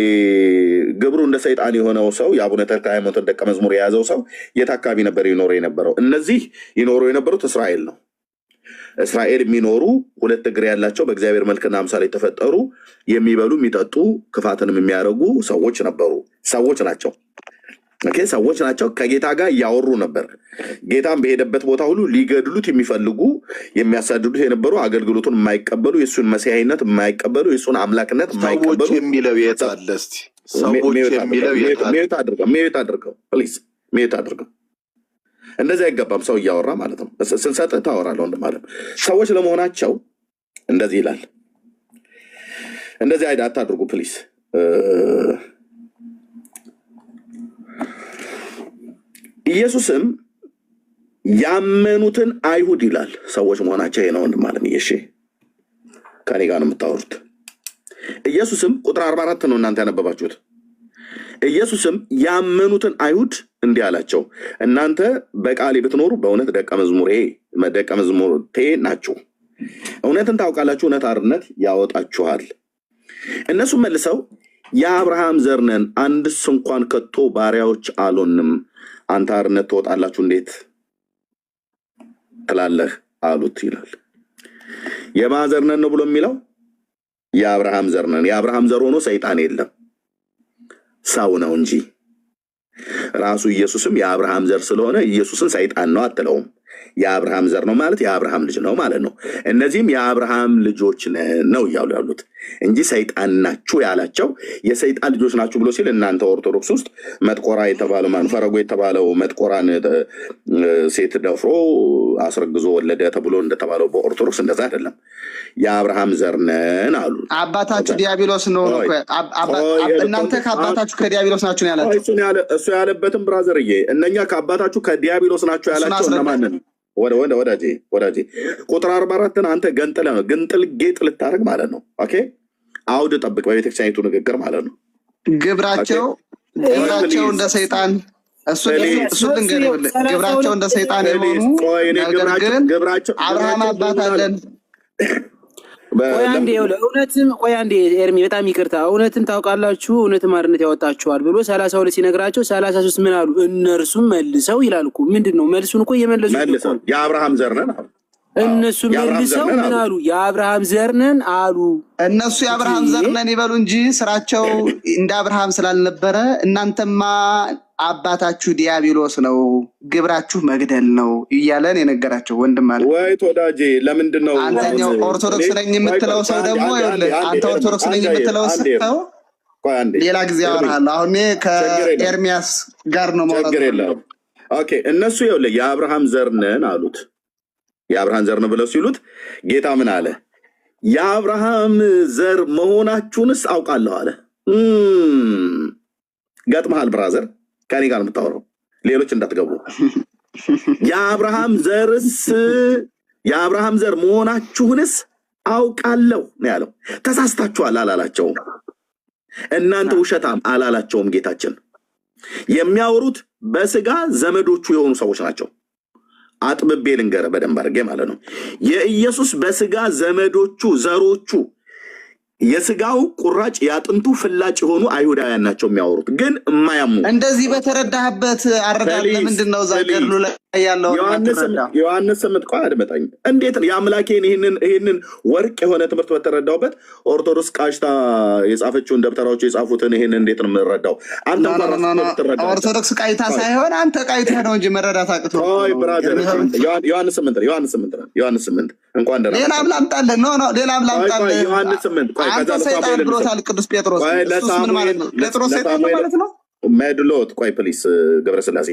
ግብሩ እንደ ሰይጣን የሆነው ሰው? የአቡነ ተክለ ሃይማኖት ደቀ መዝሙር የያዘው ሰው የት አካባቢ ነበር ይኖረው የነበረው? እነዚህ ይኖሩ የነበሩት እስራኤል ነው። እስራኤል የሚኖሩ ሁለት እግር ያላቸው በእግዚአብሔር መልክና አምሳል የተፈጠሩ የሚበሉ የሚጠጡ ክፋትንም የሚያደርጉ ሰዎች ነበሩ። ሰዎች ናቸው። ሰዎች ናቸው። ከጌታ ጋር እያወሩ ነበር። ጌታን በሄደበት ቦታ ሁሉ ሊገድሉት የሚፈልጉ የሚያሳድዱት የነበሩ፣ አገልግሎቱን የማይቀበሉ፣ የእሱን መሲሐይነት የማይቀበሉ፣ የእሱን አምላክነት የማይቀበሉ የሚለው የት አለ? እስኪ ሰዎች የሚለው የት አለ? ሚዩት አድርገው። እንደዚህ አይገባም። ሰው እያወራ ማለት ነው። ስንሰጥህ ታወራለህ ማለት ነው። ሰዎች ለመሆናቸው እንደዚህ ይላል። እንደዚህ አታድርጉ ፕሊስ። ኢየሱስም ያመኑትን አይሁድ ይላል። ሰዎች መሆናቸው ይሄ ነው ማለት ነው። እሺ ከኔ ጋር ነው የምታወሩት። ኢየሱስም ቁጥር 44 ነው እናንተ ያነበባችሁት። ኢየሱስም ያመኑትን አይሁድ እንዲህ አላቸው፣ እናንተ በቃሌ ብትኖሩ በእውነት ደቀ መዝሙርቴ ናችሁ። እውነትን ታውቃላችሁ፣ እውነት አርነት ያወጣችኋል። እነሱም መልሰው የአብርሃም ዘር ነን፣ አንድስ እንኳን ከቶ ባሪያዎች አልሆንም። አንተ አርነት ትወጣላችሁ እንዴት ትላለህ አሉት ይላል። የማን ዘር ነን ነው ብሎ የሚለው? የአብርሃም ዘር ነን። የአብርሃም ዘር ሆኖ ሰይጣን የለም፣ ሰው ነው እንጂ። ራሱ ኢየሱስም የአብርሃም ዘር ስለሆነ ኢየሱስን ሰይጣን ነው አትለውም። የአብርሃም ዘር ነው ማለት የአብርሃም ልጅ ነው ማለት ነው። እነዚህም የአብርሃም ልጆች ነው እያሉ ያሉት እንጂ ሰይጣን ናችሁ ያላቸው የሰይጣን ልጆች ናችሁ ብሎ ሲል እናንተ ኦርቶዶክስ ውስጥ መጥቆራ የተባለው ፈረጎ የተባለው መጥቆራን ሴት ደፍሮ አስረግዞ ወለደ ተብሎ እንደተባለው በኦርቶዶክስ እንደዛ አይደለም። የአብርሃም ዘር ነን አሉ። አባታችሁ ዲያብሎስ ነው። እናንተ ከአባታችሁ ከዲያብሎስ ናችሁ ነው ያላችሁ። እሱ ያለበትም ብራዘርዬ፣ እነኛ ከአባታችሁ ከዲያብሎስ ናችሁ ያላቸው እነማንን? ወዳጄ ቁጥር 44ን አንተ ግንጥል ጌጥ ልታደርግ ማለት ነው። ኦኬ አውድ ጠብቅ፣ በቤተክርስቲያኒቱ ንግግር ማለት ነው። ግብራቸው እንደ ሰይጣን እሱ ግብራቸው እንደ ሰይጣን የሆኑ ነገር ግን አብርሃም አባት አለን። ቆይ አንዴ ኤርሚ፣ በጣም ይቅርታ። እውነትን ታውቃላችሁ፣ እውነትም አርነት ያወጣችኋል ብሎ 32 ሲነግራቸው 33 ምን አሉ? እነርሱም መልሰው ይላል እኮ። ምንድን ነው መልሱን እኮ እየመለሱ የአብርሃም ዘር ነን አሉ። እነሱ መልሰው ምን አሉ? የአብርሃም ዘር ነን አሉ። እነሱ የአብርሃም ዘር ነን ይበሉ እንጂ ስራቸው እንደ አብርሃም ስላልነበረ እናንተማ አባታችሁ ዲያብሎስ ነው፣ ግብራችሁ መግደል ነው እያለን የነገራቸው ወንድም አለ። ወይት ወዳጄ ለምንድን ነው አንተኛው ኦርቶዶክስ ነኝ የምትለው ሰው ደግሞ አንተ ኦርቶዶክስ ነኝ የምትለው ሰው ሌላ ጊዜ አወራለሁ። አሁን ከኤርሚያስ ጋር ነው ማለት። ኦኬ እነሱ ይኸውልህ የአብርሃም ዘር ነን አሉት። የአብርሃም ዘር ነው ብለው ሲሉት ጌታ ምን አለ? የአብርሃም ዘር መሆናችሁንስ አውቃለሁ አለ። ገጥመሃል ብራዘር፣ ከኔ ጋር የምታወራው ሌሎች እንዳትገቡ። የአብርሃም ዘርስ የአብርሃም ዘር መሆናችሁንስ አውቃለሁ ነው ያለው። ተሳስታችኋል አላላቸውም። እናንተ ውሸታም አላላቸውም ጌታችን። የሚያወሩት በስጋ ዘመዶቹ የሆኑ ሰዎች ናቸው። አጥብቤ ልንገርህ በደንብ አድርጌ ማለት ነው። የኢየሱስ በስጋ ዘመዶቹ ዘሮቹ የስጋው ቁራጭ ያጥንቱ ፍላጭ የሆኑ አይሁዳውያን ናቸው የሚያወሩት፣ ግን የማያምኑ እንደዚህ በተረዳህበት አረዳድ ለምንድን ነው ዛገርሉ ላይ ያለው ዮሐንስ 8 ቆይ አድመጣኝ። እንዴት የአምላኬን ይህንን ወርቅ የሆነ ትምህርት በተረዳውበት ኦርቶዶክስ ቃሽታ የጻፈችውን ደብተራዎች የጻፉትን ይህን እንዴት ነው የምንረዳው? አንተ ኦርቶዶክስ ቃይታ ሳይሆን አንተ ቃይታ ነው እንጂ መረዳት አቅቶ። ቆይ ብራዘር ዮሐንስ 8 እንኳን ደህና ሌላም ላምጣልህ ነው ሌላም ላምጣልህ ዮሐንስ 8 አንተ ሰይጣን ብሎታል ቅዱስ ጴጥሮስ። እሱስ ምን ማለት ነው? ጴጥሮስ ሰይጣን ማለት ነው? መድሎት ቆይ ፕሊስ ገብረስላሴ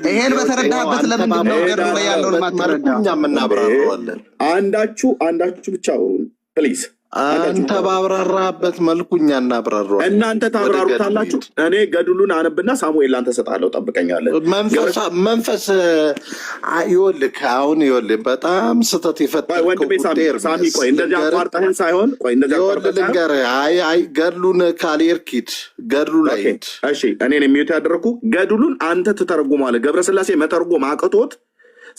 ይሄን በተረዳህበት ለምንድን ነው ገድሉ ላይ ያለውን ማትረዳ? አንዳችሁ ብቻ ፕሊዝ። አንተ ባብራራበት መልኩ እኛ እናብራራዋለን። እናንተ ታብራሩታላችሁ። እኔ ገድሉን አነብና ሳሙኤል ላንተ ሰጣለሁ። ጠብቀኛለን። መንፈስ ይኸውልህ፣ አሁን ይኸውልህ በጣም ስህተት የፈጠርከው ወንድሜ ሳሚ ቆይ እንደዚህ አቋርጠህን ሳይሆን ቆይ እንደዚህ አቋርጠህን ልንገርህ። አይ ገድሉን ካልሄድክ ሂድ፣ ገድሉ ላይ ሂድ። እሺ እኔን የሚዩት ያደረኩ ገድሉን አንተ ትተረጉማለህ። ገብረስላሴ መተርጎም አቅቶት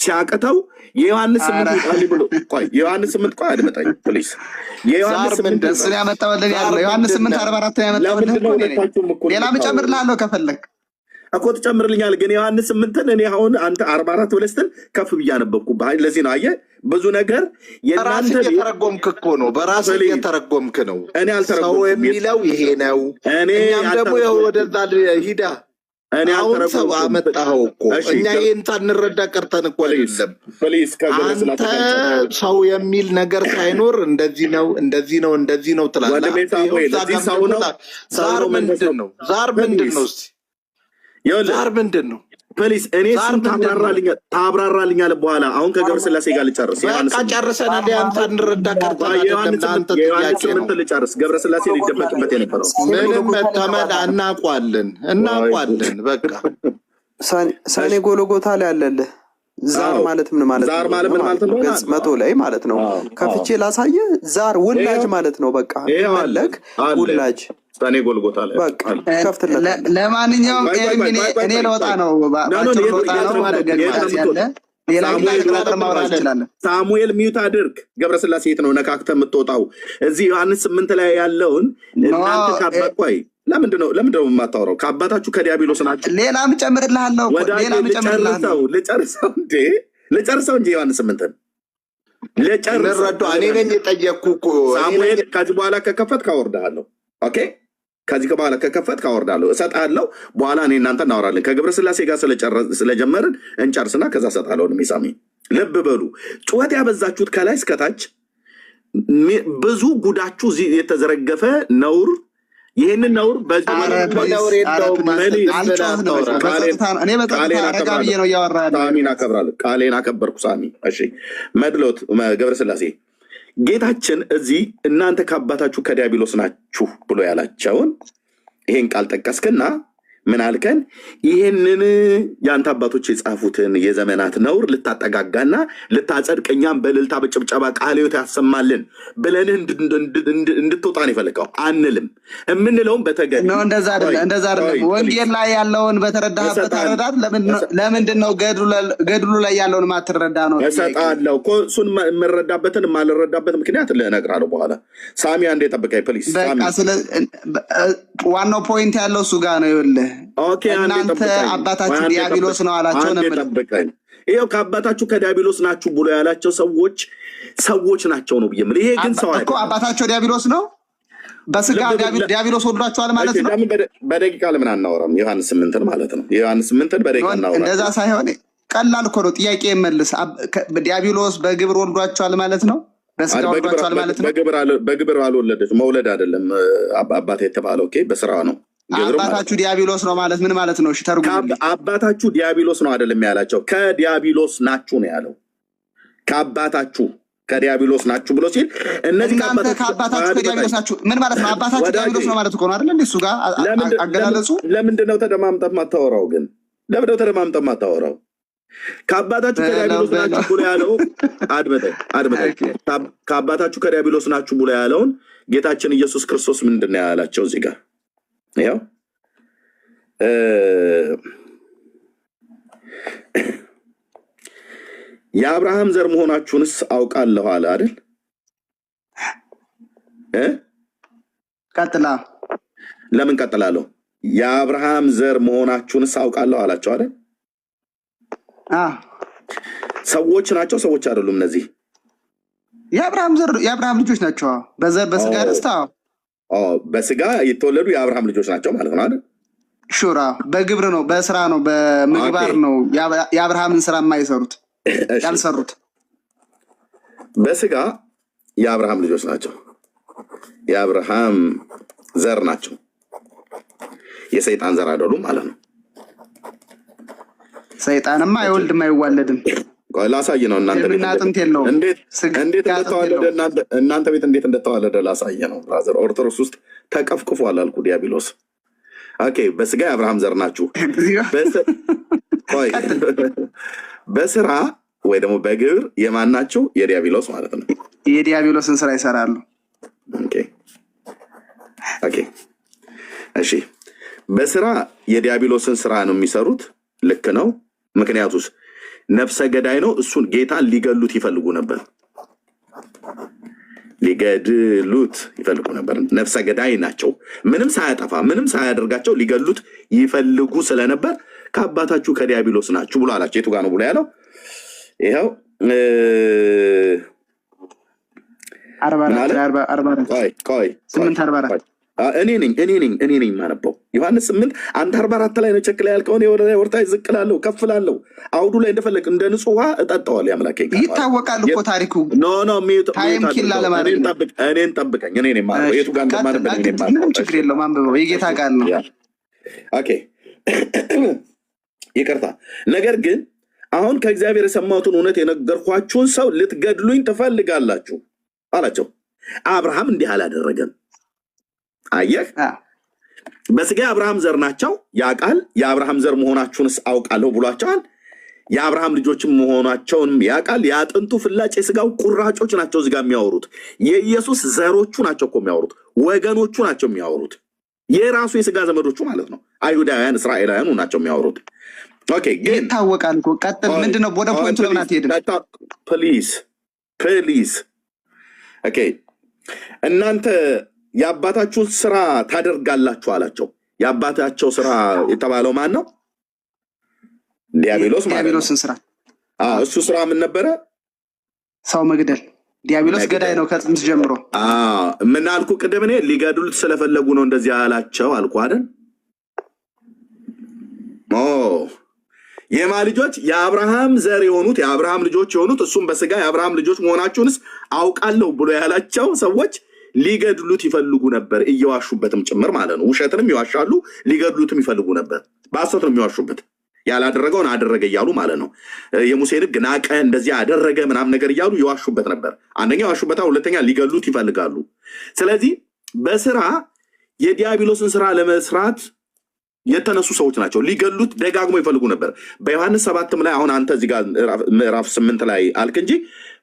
ሲያቅተው የዮሐንስ 8 ቃል ብሎ ቆይ ዮሐንስ 8 ቆይ አድመጣኝ ፕሊዝ። የዮሐንስ 8 እሱን ያመጣውልኝ ያለው ዮሐንስ 8:44 ያመጣውልኝ። ሌላም ጨምርልሃለሁ ከፈለክ እኮ ትጨምርልኛል። ግን ዮሐንስ 8 እኔ አሁን አንተ 44 ብለህ ስትል ከፍ ብዬ አነበብኩብህ። ለዚህ ነው አየህ፣ ብዙ ነገር የናንተ የተረጎምክ እኮ ነው፣ በራስህ የተረጎምክ ነው። እኔ አልተረጎምኩም። ሰው የሚለው ይሄ ነው። እኛም ደግሞ ወደዛ ሂዳ እኔ ሰው አመጣኸው እኮ እኛ ይህን ሳንረዳ ቀርተን እኮ አይደለም። አንተ ሰው የሚል ነገር ሳይኖር እንደዚህ ነው ትላለህ። ዛር ምንድን ነው? ዛር ምንድን ነው? ፕሊስ እኔ እሱን ታብራራልኛል በኋላ። አሁን ከገብረስላሴ ጋር ልጨርስ። ጨርሰናል። አንተ እንረዳ ቀርተን ዮሐንስ 8 ልጨርስ። ገብረስላሴ ሊደበቅበት የነበረው ምንም ተመዳ እናውቋለን። በቃ ሰኔ ጎልጎታ ላይ አለልህ። ዛር ማለት ምን ማለት ነው? ዛር ማለት ምን ማለት ነው? ገጽ 100 ላይ ማለት ነው። ከፍቼ ላሳየህ። ዛር ውላጅ ማለት ነው። በቃ መለክ ውላጅ ሰኔ ጎልጎታ ላይ በቃ ከፍትለት። ለማንኛውም እኔ ለወጣ ነው ሳሙኤል ሚዩት አድርግ። ገብረስላሴ የት ነው ነካክተህ የምትወጣው? እዚህ ዮሐንስ 8 ላይ ያለውን እናንተ ካባት ቆይ ለምንድን ነው የማታወራው? ከአባታችሁ ከዲያብሎስ ናችሁ። ሌላም ጨምርልሃለሁ። ልጨርሰው እንጂ ዮሐንስ 8 ልጨርሰው። እኔ ነኝ የጠየቅኩህ እኮ ሳሙኤል። ከዚህ በኋላ ከከፈት ካወርድሃለሁ። ኦኬ ከዚህ በኋላ ከከፈት ካወርዳለሁ፣ እሰጥሃለሁ። በኋላ እኔ እናንተ እናወራለን። ከገብረስላሴ ጋር ስለጀመርን እንጨርስና ከዛ እሰጥሃለሁ። ሚሳሚ ልብ በሉ። ጩኸት ያበዛችሁት ከላይ እስከታች ብዙ ጉዳችሁ የተዘረገፈ ነውር። ይህንን ነውር ቃሌን አከበርኩ። ሳሚ እሺ፣ መድሎት ገብረስላሴ ጌታችን እዚህ እናንተ ከአባታችሁ ከዲያብሎስ ናችሁ ብሎ ያላቸውን ይሄን ቃል ጠቀስክና ምን አልከን? ይህንን የአንተ አባቶች የጻፉትን የዘመናት ነውር ልታጠጋጋና ልታጸድቅ እኛም በእልልታ በጭብጨባ ቃለ ሕይወት ያሰማልን ብለንህ እንድትወጣ ነው የፈለገው። አንልም። የምንለውም በተገቢ ነው። እንደዛ አይደለም። ወንጌል ላይ ያለውን በተረዳህበት አረዳድ ለምንድን ነው ገድሉ ላይ ያለውን ማትረዳ ነው? እሰጥሃለሁ እኮ እሱን የምረዳበትን የማልረዳበት ምክንያት ልነግርሃለሁ በኋላ። ሳሚ አንዴ ጠብቀኝ ፕሊስ። ዋናው ፖይንት ያለው እሱ ጋር ነው። ይኸውልህ እናንተ አባታችሁ ዲያብሎስ ነው አላቸው ነው። ይኸው ከአባታችሁ ከዲያብሎስ ናችሁ ብሎ ያላቸው ሰዎች ናቸው ነው ብዬ የምልህ። ይሄ ግን ሰው እኮ አባታቸው ዲያብሎስ ነው፣ በስጋ ዲያብሎስ ወልዷቸዋል ማለት ነው። በደቂቃ ለምን አናወራም? ዮሐንስ 8 ማለት ነው። ዮሐንስ 8 በደቂቃ እናወራም። እንደዛ ሳይሆን ቀላል እኮ ነው። ጥያቄ መልስ። ዲያብሎስ በግብር ወልዷቸዋል ማለት ነው። በስጋ ወልዷቸዋል ማለት ነው። በግብር አልወለደች፣ መውለድ አይደለም አባት የተባለው። ኦኬ በስራ ነው። አባታችሁ ዲያብሎስ ነው ማለት ምን ማለት ነው? እሺ ተርጉም። አባታችሁ ዲያብሎስ ነው አይደለም ያላቸው፣ ከዲያብሎስ ናችሁ ነው ያለው። ከአባታችሁ ከዲያብሎስ ናችሁ ብሎ ሲል እነዚህ ከአባታችሁ ከዲያብሎስ ናችሁ ምን ማለት ነው? አባታችሁ ዲያብሎስ ነው ማለት እኮ ነው አይደል? እሱ ጋር አገላለጹ ለምንድን ነው ተደማምጠህ ማታወራው ግን? ለምደው ተደማምጠው ማታወራው ከአባታችሁ ከዲያብሎስ ናችሁ ብሎ ያለው አድመጠኝ ከአባታችሁ ከዲያብሎስ ናችሁ ብሎ ያለውን ጌታችን ኢየሱስ ክርስቶስ ምንድን ነው ያላቸው እዚህ ጋር ያው የአብርሃም ዘር መሆናችሁንስ አውቃለሁ አለ አይደል? ቀጥላ ለምን ቀጥላለሁ? የአብርሃም ዘር መሆናችሁንስ አውቃለሁ አላቸው አይደል? ሰዎች ናቸው ሰዎች አይደሉም? እነዚህ የአብርሃም ዘር የአብርሃም ልጆች ናቸው። በዘር በስጋ ደስታ በስጋ የተወለዱ የአብርሃም ልጆች ናቸው ማለት ነው አይደል? ሹራ በግብር ነው በስራ ነው በምግባር ነው የአብርሃምን ስራ የማይሰሩት ያልሰሩት። በስጋ የአብርሃም ልጆች ናቸው፣ የአብርሃም ዘር ናቸው። የሰይጣን ዘር አይደሉም ማለት ነው። ሰይጣንማ አይወልድም አይዋለድም። ላሳይ ነው እናንተ ቤት እንዴት እንደተዋለደ እናንተ ቤት እንዴት እንደተዋለደ ላሳይ ነው ብራዘር። ኦርቶዶክስ ውስጥ ተቀፍቅፏል አልኩ ዲያብሎስ። ኦኬ በስጋ የአብርሃም ዘር ናችሁ፣ በስራ ወይ ደግሞ በግብር የማን ናቸው? የዲያብሎስ ማለት ነው። የዲያብሎስን ስራ ይሰራሉ። ኦኬ እሺ፣ በስራ የዲያብሎስን ስራ ነው የሚሰሩት። ልክ ነው። ምክንያቱስ ነፍሰ ገዳይ ነው። እሱን ጌታን ሊገሉት ይፈልጉ ነበር፣ ሊገድሉት ይፈልጉ ነበር። ነፍሰ ገዳይ ናቸው። ምንም ሳያጠፋ ምንም ሳያደርጋቸው ሊገሉት ይፈልጉ ስለነበር ከአባታችሁ ከዲያብሎስ ናችሁ ብሎ አላቸው። የቱ ጋር ነው ብሎ ያለው? ይኸው 8:44 እኔ ነኝ ማነበው ዮሐንስ 8 አንተ 44 ላይ ነው ቸክ ላይ ያልከውን ወርታይ ዝቅላለሁ ከፍላለሁ አውዱ ላይ እንደፈለክ እንደ ንጹህ ውሃ እጠጣዋል። ያምላከኝ ይታወቃል እኮ ታሪኩ። ኖ ታይም ኪላ ለማድረግ እኔን ጠብቀኝ። እኔ ነኝ ማነበው የቱ ጋር እንደማነበው እኔ ነኝ ማነበው። ምንም ችግር የለውም አንብበው፣ የጌታ ቃል ነው። ኦኬ ይቅርታ። ነገር ግን አሁን ከእግዚአብሔር የሰማሁትን እውነት የነገርኳችሁን ሰው ልትገድሉኝ ትፈልጋላችሁ አላቸው። አብርሃም እንዲህ አላደረገም። አየህ፣ በስጋ የአብርሃም ዘር ናቸው። ያ ቃል የአብርሃም ዘር መሆናችሁንስ አውቃለሁ ብሏቸዋል። የአብርሃም ልጆችም መሆናቸውን ያ ቃል የአጥንቱ ፍላጭ የስጋው ቁራጮች ናቸው እዚህ ጋር የሚያወሩት። የኢየሱስ ዘሮቹ ናቸው እኮ የሚያወሩት፣ ወገኖቹ ናቸው የሚያወሩት፣ የራሱ የስጋ ዘመዶቹ ማለት ነው። አይሁዳውያን እስራኤላውያኑ ናቸው የሚያወሩት። ኦኬ ግን ይታወቃል እኮ። ቀጥል። ምንድነው ወደ ፖይንቱ ለምን አትሄድም? ፕሊዝ ኦኬ እናንተ የአባታችሁን ስራ ታደርጋላችሁ አላቸው። የአባታቸው ስራ የተባለው ማን ነው? ዲያብሎስ ማለት ነው። ዲያብሎስን ስራ እሱ ስራ ምን ነበረ? ሰው መግደል። ዲያብሎስ ገዳይ ነው ከጥንት ጀምሮ። ምን አልኩ ቅድም? እኔ ሊገድሉት ስለፈለጉ ነው እንደዚህ አላቸው አልኩ አይደል? የማ ልጆች? የአብርሃም ዘር የሆኑት የአብርሃም ልጆች የሆኑት እሱም በስጋ የአብርሃም ልጆች መሆናችሁንስ አውቃለሁ ብሎ ያላቸው ሰዎች ሊገድሉት ይፈልጉ ነበር፣ እየዋሹበትም ጭምር ማለት ነው። ውሸትንም ይዋሻሉ፣ ሊገድሉትም ይፈልጉ ነበር። በሐሰት ነው የሚዋሹበት። ያላደረገውን አደረገ እያሉ ማለት ነው። የሙሴን ሕግ ናቀ፣ እንደዚህ አደረገ ምናምን ነገር እያሉ ይዋሹበት ነበር። አንደኛ ይዋሹበታል፣ ሁለተኛ ሊገድሉት ይፈልጋሉ። ስለዚህ በስራ የዲያብሎስን ስራ ለመስራት የተነሱ ሰዎች ናቸው። ሊገሉት ደጋግሞ ይፈልጉ ነበር። በዮሐንስ 7 ላይ አሁን አንተ እዚህ ጋር ምዕራፍ 8 ላይ አልክ እንጂ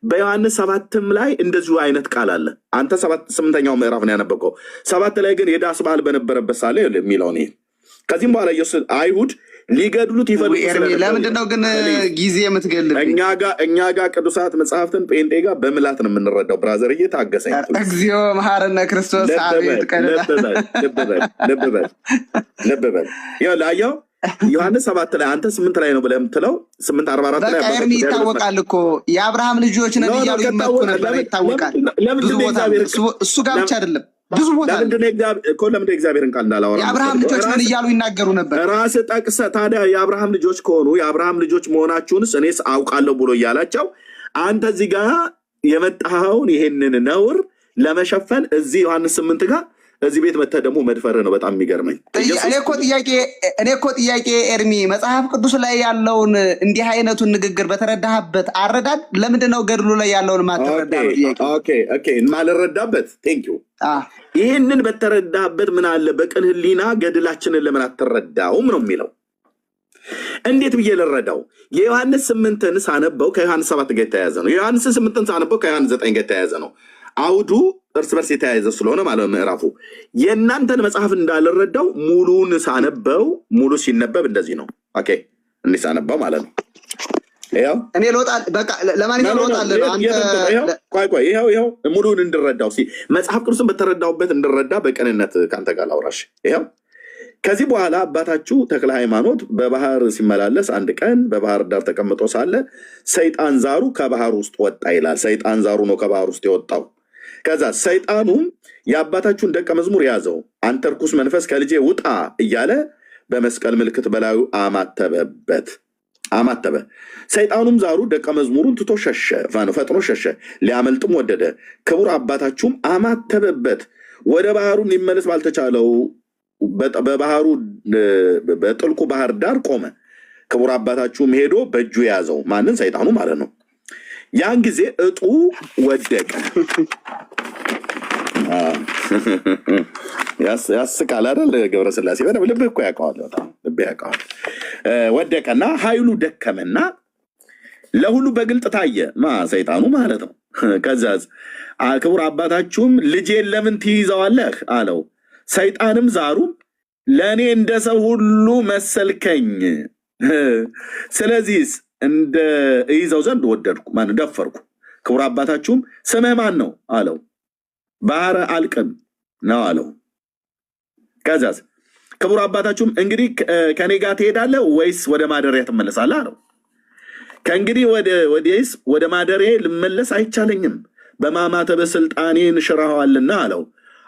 በዮሐንስ 7 ላይ እንደዚሁ አይነት ቃል አለ። አንተ 8ኛው ምዕራፍ ነው ያነበብከው። 7 ላይ ግን የዳስ በዓል በነበረበት ሳለ የሚለው ነው። ከዚህም በኋላ ኢየሱስ አይሁድ ሊገድሉት ይፈልጉ ስለነበር ለምንድን ነው ግን ጊዜ የምትገልብ? እኛ ጋር ቅዱሳት መጽሐፍትን ጴንጤ ጋር በምላት ነው የምንረዳው። ብራዘር እየታገሰኝ እግዚኦ መሐረነ ክርስቶስ አቤት ቀለላ ልብ በል ላየው ዮሐንስ 7 ላይ አንተ 8 ላይ ነው ብለህ የምትለው 8:44 ላይ ኤርሚ ይታወቃል እኮ የአብርሃም ልጆች ነን እያሉ ይመኩ ነበር። ይታወቃል ብዙ ቦታ እሱ ጋር ብቻ አይደለም ብዙ ቦታ ለምንድን እግዚአብሔርን ቃል እንዳላወራ የአብርሃም ልጆች ነን እያሉ ይናገሩ ነበር። ራስህ ጠቅሰህ ታዲያ የአብርሃም ልጆች ከሆኑ የአብርሃም ልጆች መሆናችሁንስ እኔስ አውቃለሁ ብሎ እያላቸው አንተ እዚህ ጋር የመጣኸውን ይሄንን ነውር ለመሸፈን እዚህ ዮሐንስ 8 ጋር እዚህ ቤት መተህ ደግሞ መድፈር ነው። በጣም የሚገርመኝ እኔ እኮ ጥያቄ ኤርሚ መጽሐፍ ቅዱስ ላይ ያለውን እንዲህ አይነቱን ንግግር በተረዳህበት አረዳድ ለምንድን ነው ገድሉ ላይ ያለውን ማትረዳ ነው ጥያቄ። ማልረዳበት ቴንኪዩ። ይህንን በተረዳህበት ምን አለ በቅን ህሊና ገድላችንን ለምን አትረዳውም ነው የሚለው። እንዴት ብዬ ልረዳው? የዮሐንስ 8ን ሳነበው ከዮሐንስ 7 ጋር የተያያዘ ነው። የዮሐንስ 8ን ሳነበው ከዮሐንስ 9 ጋር የተያያዘ ነው። አውዱ እርስ በርስ የተያያዘ ስለሆነ ማለት ምዕራፉ የእናንተን መጽሐፍ እንዳልረዳው ሙሉን ሳነበው ሙሉ ሲነበብ እንደዚህ ነው። ኦኬ እንዲህ ሳነበው ማለት ነው። ይኸው እኔ ልወጣል። በቃ ለማንኛውም ልወጣልህ ነው። አንተ ይኸው ሙሉን እንድረዳው መጽሐፍ ቅዱስን በተረዳውበት እንድረዳ በቅንነት ከአንተ ጋር ላውራሽ። ይኸው ከዚህ በኋላ አባታችሁ ተክለ ሃይማኖት በባህር ሲመላለስ አንድ ቀን በባህር ዳር ተቀምጦ ሳለ ሰይጣን ዛሩ ከባህር ውስጥ ወጣ ይላል። ሰይጣን ዛሩ ነው ከባህር ውስጥ የወጣው። ከዛ ሰይጣኑም የአባታችሁን ደቀ መዝሙር ያዘው፣ አንተ ርኩስ መንፈስ ከልጄ ውጣ እያለ በመስቀል ምልክት በላዩ አማተበ። ሰይጣኑም ዛሩ ደቀ መዝሙሩን ትቶ ሸሸ፣ ፈጥኖ ሸሸ፣ ሊያመልጥም ወደደ። ክቡር አባታችሁም አማተበበት፣ ወደ ባህሩ ሊመለስ ባልተቻለው በባህሩ በጥልቁ ባህር ዳር ቆመ። ክቡር አባታችሁም ሄዶ በእጁ ያዘው። ማንን? ሰይጣኑ ማለት ነው። ያን ጊዜ እጡ ወደቀ። ያስቃል አይደል? ገብረስላሴ ልብህ እኮ ያውቀዋል፣ በጣም ልብህ ያውቀዋል። ወደቀና ኃይሉ ደከመና ለሁሉ በግልጥ ታየ። ሰይጣኑ ማለት ነው። ከዛዝ ክቡር አባታችሁም ልጄን ለምን ትይዘዋለህ አለው። ሰይጣንም ዛሩም ለእኔ እንደ ሰው ሁሉ መሰልከኝ፣ ስለዚህ እንደ እይዘው ዘንድ ወደድኩ፣ ደፈርኩ። ክቡር አባታችሁም ስምህ ማን ነው አለው። ባህረ አልቅም ነው አለው። ከዛስ ክቡር አባታችሁም እንግዲህ ከኔ ጋር ትሄዳለህ ወይስ ወደ ማደሪያ ትመለሳለህ አለው። ከእንግዲህ ወዲስ ወደ ማደሪያ ልመለስ አይቻለኝም፣ በማማተበ ስልጣኔን ሽረኸዋልና አለው።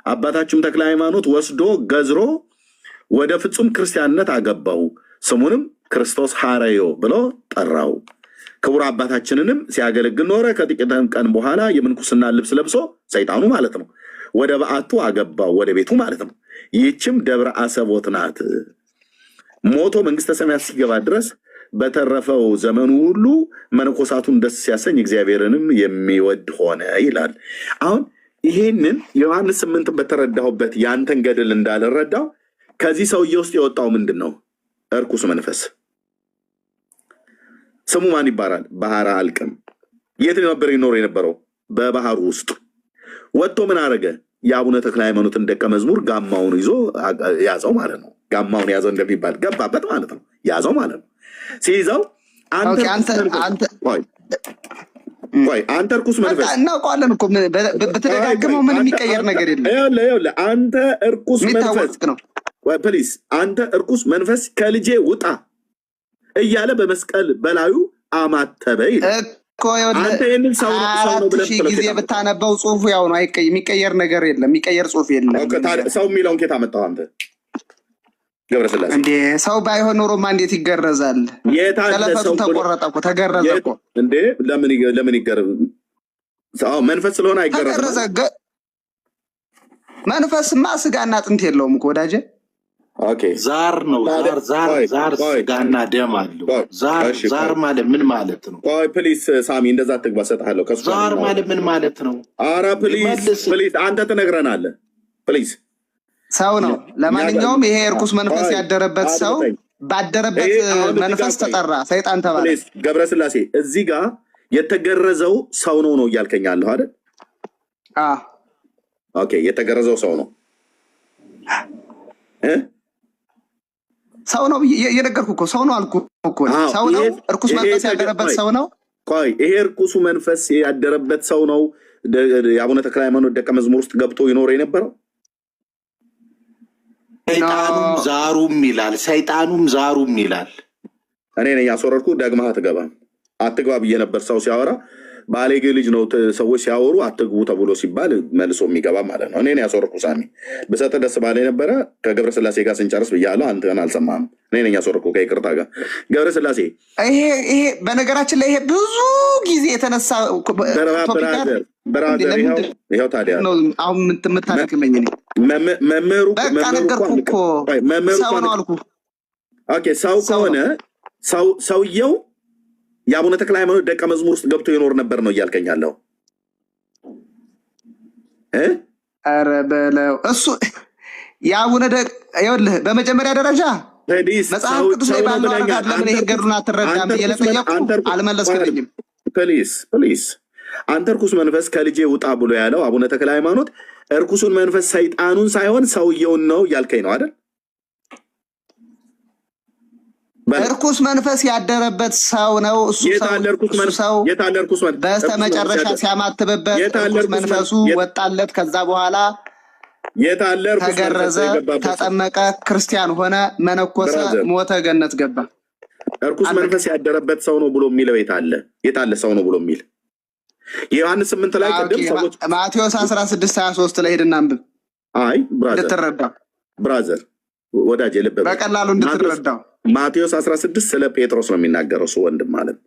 አባታችሁም ተክለ ሃይማኖት ወስዶ ገዝሮ ወደ ፍጹም ክርስቲያንነት አገባው፣ ስሙንም ክርስቶስ ሐረዮ ብሎ ጠራው። ክቡር አባታችንንም ሲያገለግል ኖረ። ከጥቂት ቀን በኋላ የምንኩስና ልብስ ለብሶ ሰይጣኑ ማለት ነው ወደ በዓቱ አገባው፣ ወደ ቤቱ ማለት ነው። ይህችም ደብረ አሰቦት ናት። ሞቶ መንግስተ ሰማያት ሲገባ ድረስ በተረፈው ዘመኑ ሁሉ መነኮሳቱን ደስ ሲያሰኝ እግዚአብሔርንም የሚወድ ሆነ ይላል። አሁን ይሄንን ዮሐንስ 8ን በተረዳሁበት ያንተን ገድል እንዳልረዳው ከዚህ ሰውዬ ውስጥ የወጣው ምንድን ነው? እርኩስ መንፈስ። ስሙ ማን ይባላል? ባህረ አልቅም። የት ነበር ይኖር የነበረው? በባህሩ ውስጥ። ወጥቶ ምን አደረገ? የአቡነ ተክለ ሃይማኖትን ደቀ መዝሙር ጋማውን ይዞ ያዘው ማለት ነው። ጋማውን ያዘው እንደሚባል ገባበት ማለት ነው። ያዘው ማለት ነው። ሲይዘው አንተ እርኩስ መንፈስ እናውቀዋለን እኮ በተደጋግመው ምን የሚቀየር ነገር የለም። አንተ እርኩስ መንፈስ ነው ፕሊስ፣ አንተ እርኩስ መንፈስ ከልጄ ውጣ እያለ በመስቀል በላዩ አማተበ ይላል እኮ። አንተ ይህንን ሰው ነው ብለህ ጊዜ ብታነበው ጽሁፉ ያው ነው፣ የሚቀየር ነገር የለም፣ የሚቀየር ጽሁፍ የለም። ሰው የሚለውን ኬት አመጣው አንተ ገብረስላሴ? እንዴ ሰው ባይሆን ኖሮማ እንዴት ይገረዛል? ተለፈቱ ተቆረጠ እኮ ተገረዘ እኮ። እንዴ ለምን ይገረዝ? መንፈስ ስለሆነ አይገረዝ። መንፈስማ ስጋና አጥንት የለውም እኮ ወዳጄ። ዛር ነው። ዛር ስጋና ደም አለው። ዛር ማለት ምን ማለት ነው? ቆይ ፕሊስ ሳሚ እንደዛ አትግባ፣ እሰጥሃለሁ። ዛር ማለት ምን ማለት ነው? ኧረ ፕሊስ አንተ ትነግረናለህ ፕሊስ። ሰው ነው። ለማንኛውም ይሄ እርኩስ መንፈስ ያደረበት ሰው ባደረበት መንፈስ ተጠራ፣ ሰይጣን ተባለ። ገብረስላሴ እዚህ ጋር የተገረዘው ሰው ነው እያልከኛለሁ አይደል? ኦኬ የተገረዘው ሰው ነው ሰው ነው እየነገርኩህ እኮ ሰው ነው አልኩህ እኮ። ሰው ነው፣ እርኩስ መንፈስ ያደረበት ሰው ነው። ቆይ ይሄ እርኩሱ መንፈስ ያደረበት ሰው ነው የአቡነ ተክለ ሃይማኖት ደቀ መዝሙር ውስጥ ገብቶ ይኖር የነበረው? ሰይጣኑም ዛሩም ይላል። ሰይጣኑም ዛሩም ይላል። እኔ ነኝ ያስወረድኩ። ደግመህ አትግባ ብዬ ነበር። ሰው ሲያወራ ባሌጌ ልጅ ነው ሰዎች ሲያወሩ አትግቡ ተብሎ ሲባል መልሶ የሚገባ ማለት ነው። እኔ ነኝ ያስወረድኩ። ሳሚ ብሰጥ ደስ ባለ ነበረ። ከገብረስላሴ ጋር ስንጨርስ ብያለሁ። አንተን አልሰማህም። እኔ ነኝ ያስወረድኩ ከይቅርታ ጋር። ገብረስላሴ ይሄ በነገራችን ላይ ይሄ ብዙ ጊዜ የተነሳ ብራዘር ይኸው ታዲያ አሁን የምታደክመኝ መምህሩ ነገርኩህ እኮ ሰው ነው አልኩህ። ሰው ከሆነ ሰውየው የአቡነ ተክለ ሃይማኖት ደቀ መዝሙር ውስጥ ገብቶ ይኖር ነበር ነው እያልከኛለሁ? ኧረ በለው እሱ የአቡነ ይኸውልህ፣ በመጀመሪያ ደረጃ መጽሐፍ ቅዱስ ላይ ባለው አረዳድ ለምን ይሄን ገድሉን አትረዳም ብዬ ለጠየቁ አልመለስክልኝም። ፕሊዝ አንተ እርኩስ መንፈስ ከልጄ ውጣ ብሎ ያለው አቡነ ተክለ ሃይማኖት እርኩሱን መንፈስ ሰይጣኑን ሳይሆን ሰውየውን ነው እያልከኝ ነው አይደል? እርኩስ መንፈስ ያደረበት ሰው ነው እሱ ሰው። በስተመጨረሻ ሲያማትብበት እርኩስ መንፈሱ ወጣለት። ከዛ በኋላ ተገረዘ፣ ተጠመቀ፣ ክርስቲያን ሆነ፣ መነኮሰ፣ ሞተ፣ ገነት ገባ። እርኩስ መንፈስ ያደረበት ሰው ነው ብሎ የሚለው የታለ ሰው ነው ብሎ የሚል የዮሐንስ 8 ላይ ቀደም ሰዎች ማቴዎስ 16:23 ላይ ሄድና አንብብ። አይ እንድትረዳው ብራዘር ወዳጅ ልብ በቀላሉ እንድትረዳው። ማቴዎስ 16 ስለ ጴጥሮስ ነው የሚናገረው። እሱ ወንድም ማለት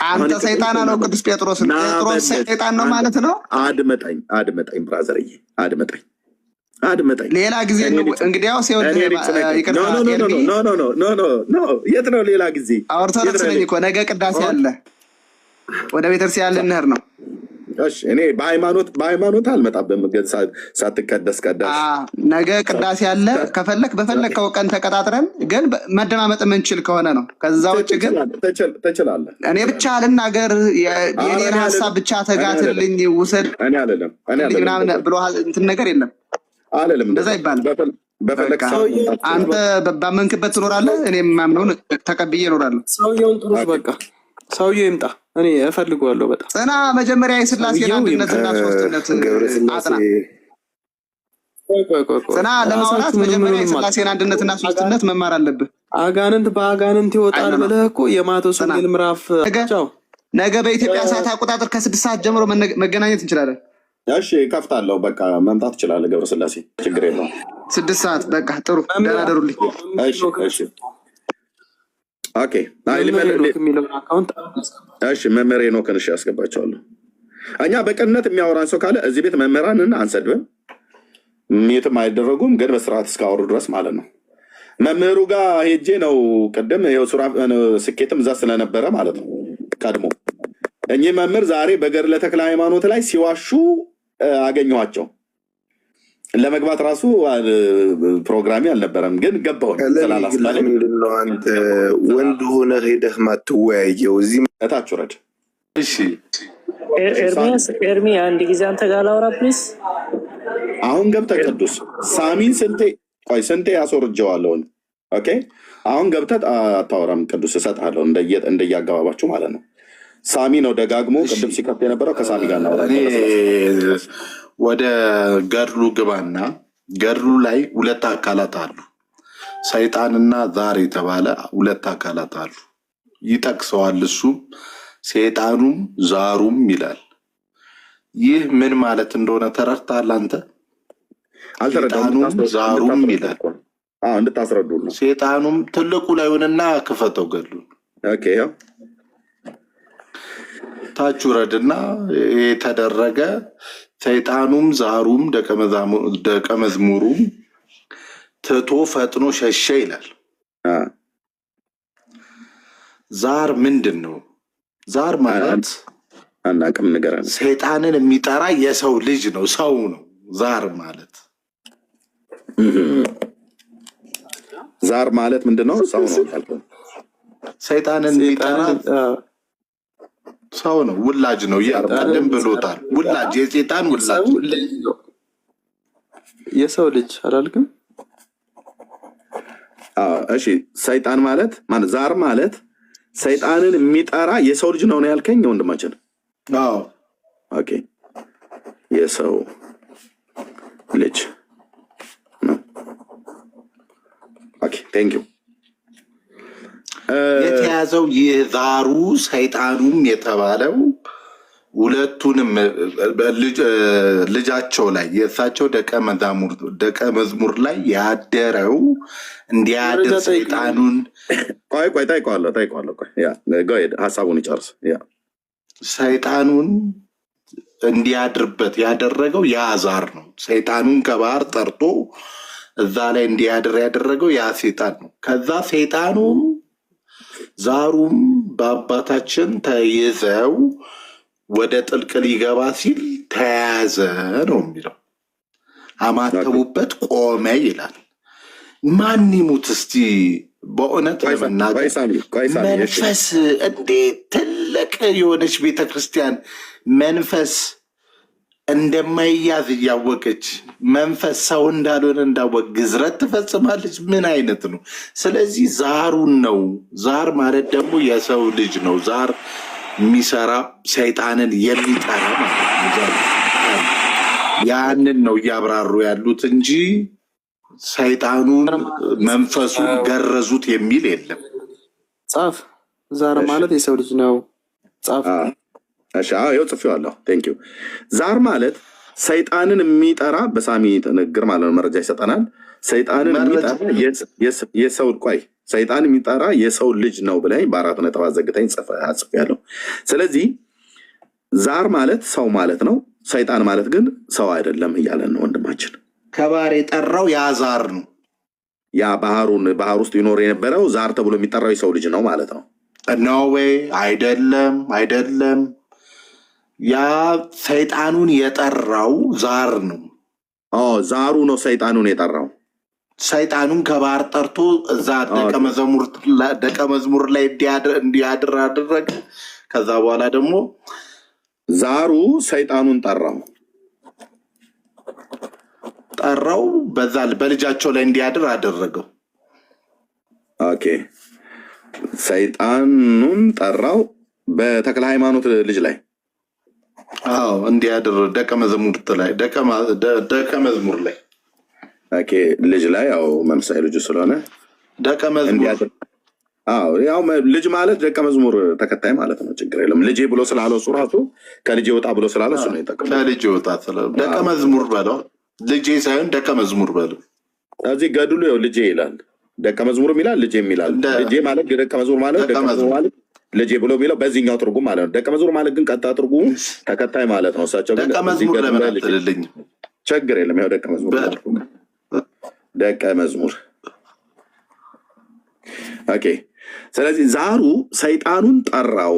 አንተ ሰይጣን አለው ቅዱስ ጴጥሮስ ነው። ጴጥሮስ ሰይጣን ነው ማለት ነው። አድመጠኝ ብራዘርዬ፣ አድመጠኝ። ሌላ ጊዜ እንግዲያው ሲወድ ይቅርታ። ኖ የት ነው ሌላ ጊዜ? ኦርቶዶክስ ነኝ እኮ ነገ ቅዳሴ አለ። ወደ ቤተክርስቲያን ልንሄድ ነው። እሺ እኔ በሃይማኖት አልመጣብህም። ግን ሳትቀደስ ቀዳሽ ነገ ቅዳሴ አለ። ከፈለክ በፈለከው ቀን ተቀጣጥረን ግን መደማመጥ የምንችል ከሆነ ነው። ከዛ ውጭ ግን ትችላለህ። እኔ ብቻ ልናገር፣ የኔን ሀሳብ ብቻ ተጋትልኝ ውሰድ ምናምን ብሎ እንትን ነገር የለም አለለም። እንደዛ ይባላል። አንተ ባመንክበት ትኖራለህ፣ እኔም ማምነውን ተቀብዬ እኖራለሁ። ሰውየውን ጥሩስ በቃ ሰውየው ይምጣ፣ እኔ እፈልገዋለሁ በጣም። ጽና መጀመሪያ የሥላሴን አንድነትና ሶስትነት አጥና። ጽና ለማውራት መጀመሪያ የሥላሴን አንድነትና ሶስትነት መማር አለብህ። አጋንንት በአጋንንት ይወጣል ብለህ እኮ የማቴዎስ ወንጌል ምዕራፍ ነገ በኢትዮጵያ ሰዓት አቆጣጠር ከ6 ሰዓት ጀምሮ መገናኘት እንችላለን። እሺ ከፍታለሁ። በቃ መምጣት ትችላለህ ገብረስላሴ፣ ችግር የለውም። 6 ሰዓት በቃ ጥሩ። ደህና ደሩልኝ። እሺ ኦኬ። እሺ መምህር ሄኖክን እሺ ያስገባቸዋለሁ። እኛ በቅንነት የሚያወራን ሰው ካለ እዚህ ቤት መምህራንን አንሰድብም፣ የትም አይደረጉም፣ ግን በስርዓት እስካወሩ ድረስ ማለት ነው። መምህሩ ጋር ሄጄ ነው ቅድም ሱራ ስኬትም እዛ ስለነበረ ማለት ነው። ቀድሞ እኚህ መምህር ዛሬ በገድለ ተክለ ሃይማኖት ላይ ሲዋሹ አገኘኋቸው። ለመግባት ራሱ ፕሮግራሚ አልነበረም፣ ግን ገባሁኝ። ምንድነው አንተ ወንድ ሆነ ሄደህ ማትወያየው? እዚህ እታች ውረድ። እሺ ኤርሚ አንድ ጊዜ አንተ ጋር ላውራ ፕሊስ። አሁን ገብተህ ቅዱስ ሳሚን ስንቴ ያስወርጀዋለሁ። ኦኬ አሁን ገብተህ አታወራም። ቅዱስ እሰጥሃለሁ እንደየአገባባችሁ ማለት ነው። ሳሚ ነው ደጋግሞ ቅድም ሲከፍት የነበረው። ከሳሚ ጋር እናወራ። ወደ ገድሉ ግባና ገድሉ ላይ 2 አካላት አሉ። ሰይጣንና ዛር የተባለ 2 አካላት አሉ። ይጠቅሰዋል። እሱም ሰይጣኑም ዛሩም ይላል። ይህ ምን ማለት እንደሆነ ተረድተሃል አንተ? ሰይጣኑም ዛሩም ይላል። እንድታስረዱ ነው። ሰይጣኑም ትልቁ ላይ ሆነና ክፈተው ገድሉ። ኦኬ ያው ታች ውረድና የተደረገ ሰይጣኑም ዛሩም ደቀ መዝሙሩም ትቶ ፈጥኖ ሸሸ ይላል። ዛር ምንድን ነው? ዛር ማለት አናውቅም፣ ንገረን። ሰይጣንን የሚጠራ የሰው ልጅ ነው፣ ሰው ነው ዛር ማለት። ዛር ማለት ምንድን ነው? ሰው ነው። ሰይጣንን የሚጠራ ሰው ነው፣ ውላጅ ነው። ቀደም ብሎታል። ውላጅ፣ የሰይጣን ውላጅ የሰው ልጅ አላልክም? እሺ ሰይጣን ማለት ዛር ማለት ሰይጣንን የሚጠራ የሰው ልጅ ነው ያልከኝ ወንድማችን? አዎ ኦኬ። የሰው ልጅ ነው። ኦኬ ቴንክ ዩ። የተያዘው ይህ ዛሩ ሰይጣኑም የተባለው ሁለቱንም ልጃቸው ላይ የእሳቸው ደቀ መዝሙር ላይ ያደረው እንዲያድር ሰይጣኑን ጠይቀዋለሁ። ሀሳቡን ይጨርስ። ሰይጣኑን እንዲያድርበት ያደረገው ያ ዛር ነው። ሰይጣኑን ከባህር ጠርቶ እዛ ላይ እንዲያድር ያደረገው ያ ሰይጣን ነው። ከዛ ሰይጣኑም ዛሩም በአባታችን ተይዘው ወደ ጥልቅ ሊገባ ሲል ተያዘ ነው የሚለው። አማተቡበት፣ ቆመ ይላል። ማን ይሙት እስቲ በእውነት ለመናገር መንፈስ እንዴት ትልቅ የሆነች ቤተክርስቲያን መንፈስ እንደማይያዝ እያወቀች መንፈስ ሰው እንዳልሆነ እንዳወቅ ግዝረት ትፈጽማለች። ምን አይነት ነው? ስለዚህ ዛሩን ነው። ዛር ማለት ደግሞ የሰው ልጅ ነው። ዛር የሚሰራ ሰይጣንን የሚጠራ ማለት ነው። ያንን ነው እያብራሩ ያሉት እንጂ ሰይጣኑን መንፈሱን ገረዙት የሚል የለም። ጻፍ። ዛር ማለት የሰው ልጅ ነው። ጻፍ። ይኸው ጽፌዋለሁ። ቴንክ ዩ። ዛር ማለት ሰይጣንን የሚጠራ በሳሚ ንግግር ማለት ነው። መረጃ ይሰጠናል። ሰይጣንን የሚጠራ የሰው ቆይ ሰይጣን የሚጠራ የሰው ልጅ ነው ብለኝ በ4 ነጥብ አዘግተኝ ጽፌያለሁ። ስለዚህ ዛር ማለት ሰው ማለት ነው። ሰይጣን ማለት ግን ሰው አይደለም እያለን ነው ወንድማችን። ከባህር የጠራው ያ ዛር ነው። ያ ባህር ውስጥ ይኖር የነበረው ዛር ተብሎ የሚጠራው የሰው ልጅ ነው ማለት ነው። ኖ ዌይ አይደለም። ያ ሰይጣኑን የጠራው ዛር ነው። ዛሩ ነው ሰይጣኑን የጠራው። ሰይጣኑን ከባህር ጠርቶ እዛ ደቀ መዝሙር ላይ እንዲያድር አደረገ። ከዛ በኋላ ደግሞ ዛሩ ሰይጣኑን ጠራው በዛ በልጃቸው ላይ እንዲያድር አደረገው። ኦኬ ሰይጣኑን ጠራው በተክለ ሃይማኖት ልጅ ላይ እንዲያድር ደቀ መዝሙር ላይ ኦኬ ልጅ ላይ ያው መንፈሳዊ ልጁ ስለሆነ ደቀ መዝሙር ያው ልጅ ማለት ደቀ መዝሙር ተከታይ ማለት ነው። ችግር የለም። ልጄ ብሎ ስላለው እሱ ራሱ ከልጄ ወጣ ብሎ ስላለው እሱ ነው የጠቀመው። ከልጄ ወጣ ስላለው ደቀ መዝሙር በለው። ልጄ ሳይሆን ደቀ መዝሙር በለው። እዚህ ገድሉ ያው ልጄ ይላል፣ ደቀ መዝሙርም ይላል፣ ልጄም ይላል። ልጄ ማለት ደቀ መዝሙር ማለት ልጄ ብሎ የሚለው በዚህኛው ትርጉም ማለት ነው። ደቀ መዝሙር ማለት ግን ቀጥታ ትርጉሙ ተከታይ ማለት ነው። እሳቸው ግን ደቀ መዝሙር ለምን አትልልኝ? ችግር የለም። ያው ደቀ መዝሙር ኦኬ። ስለዚህ ዛሩ ሰይጣኑን ጠራው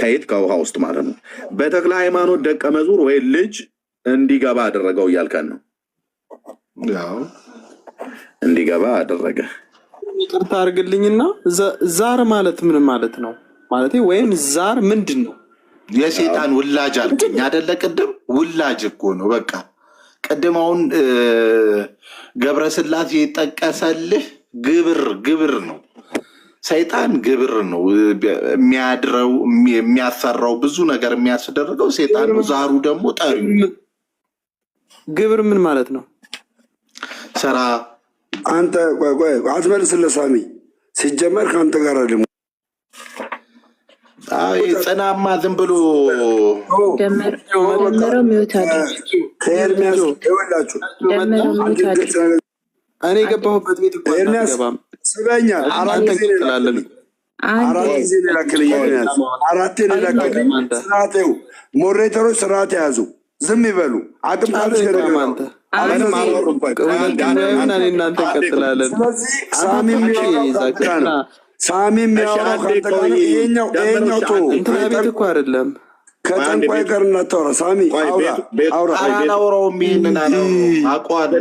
ከየት ከውሃ ውስጥ ማለት ነው። በተክለ ሃይማኖት ደቀ መዝሙር ወይ ልጅ እንዲገባ አደረገው እያልከን ነው። እንዲገባ አደረገ። ይቅርታ አድርግልኝና ዛር ማለት ምን ማለት ነው? ማለት ወይም ዛር ምንድን ነው? የሰይጣን ውላጅ አልከኝ አይደለ? ቅድም ውላጅ እኮ ነው። በቃ ቅድም አሁን ገብረስላሴ የጠቀሰልህ ግብር ነው። ሰይጣን ግብር ነው የሚያድረው፣ የሚያሰራው ብዙ ነገር የሚያስደርገው ሰይጣን ነው። ዛሩ ደግሞ ጠሪ። ግብር ምን ማለት ነው? ስራ። አንተ ቆይ አትመልስለት ሳሚ። ሲጀመር ከአንተ ጋር ደግሞ ጽናማ ዝም ብሎ ደመረው ሚውታል ከኤርሚያስ ይወላችሁ እኔ የገባሁበት ቤት እኮ አትገባም። ስበኛ አራት ጊዜ ላክልኝ። ስርዓቴው ሞዴሬተሮች ስርዓት የያዙ ዝም ይበሉ። አቅም ካለች እናንተ እንቀጥላለን። ስለዚህ ሳሚ የሚያወራው ከአንተ ጋር ይሄኛው እንትና ቤት እኮ አይደለም። ከጠንቋይ ጋር እናታወራ። ሳሚ አውራ። አላወራውም። ይሄንን አውቀዋለሁ።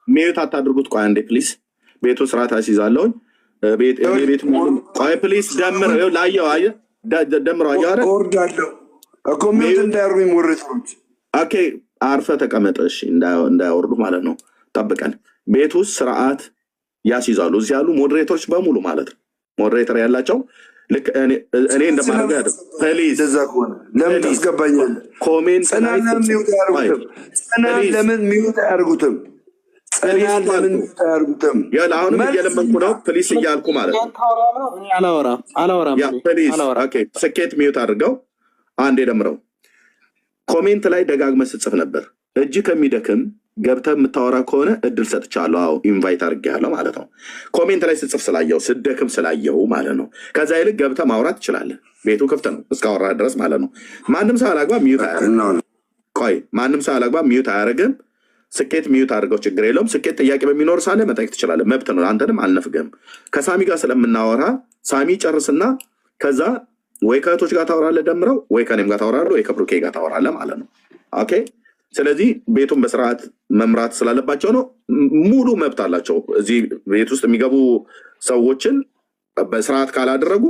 ሚዩት አታድርጉት። ቆይ አንዴ ፕሊስ። ቤቱ ስርዓት አስይዛለሁኝ። ቤት ቆይ ፕሊስ። ደምረው ላየው አየህ፣ ደምረው አየህ አይደል? ወርዳለሁ እኮ ሚዩት እንዳያርጉኝ ሞዴሬተሮች። ኦኬ አርፈህ ተቀመጥ እሺ፣ እንዳያወርዱ ማለት ነው። ጠብቀን ቤቱ ስርዓት ያስይዛሉ። እዚህ ያሉ ሞዴሬተሮች በሙሉ ማለት ነው። ሞዴሬተር ያላቸው ልክ እኔ እንደማደርገው ያደርጉ። ፕሊዝ ለምን ታስገባኛለህ? ኮሜንት ጽናን ለምን ሚዩት አያደርጉትም? ጽናን ለምን ሚዩት አያደርጉትም? አሁንም እየለመንኩ ነው። ፕሊስ እያልኩ ማለት ነው። ስኬት ሚዩት አድርገው አንዴ ደምረው። ኮሜንት ላይ ደጋግመህ ስጽፍ ነበር። እጅ ከሚደክም ገብተህ የምታወራ ከሆነ እድል ሰጥቻለሁ። አዎ ኢንቫይት አድርጌያለሁ ማለት ነው። ኮሜንት ላይ ስጽፍ ስላየው ስደክም ስላየው ማለት ነው። ከዛ ይልቅ ገብተህ ማውራት ትችላለህ። ቤቱ ክፍት ነው እስካወራ ድረስ ማለት ነው። ማንም ሰው አላግባብ ሚዩት አያደርግም። ቆይ ማንም ሰው አላግባብ ሚዩት አያደርግም። ስኬት ሚዩት አድርገው፣ ችግር የለውም። ስኬት ጥያቄ በሚኖር ሳለ መጠየቅ ትችላለህ፣ መብት ነው። አንተንም አልነፍግም። ከሳሚ ጋር ስለምናወራ ሳሚ ጨርስና ከዛ ወይ ከእህቶች ጋር ታወራለህ ደምረው፣ ወይ ከኔም ጋር ታወራለህ፣ ወይ ከብሩኬ ጋር ታወራለህ ማለት ነው። ኦኬ። ስለዚህ ቤቱን በስርዓት መምራት ስላለባቸው ነው። ሙሉ መብት አላቸው። እዚህ ቤት ውስጥ የሚገቡ ሰዎችን በስርዓት ካላደረጉ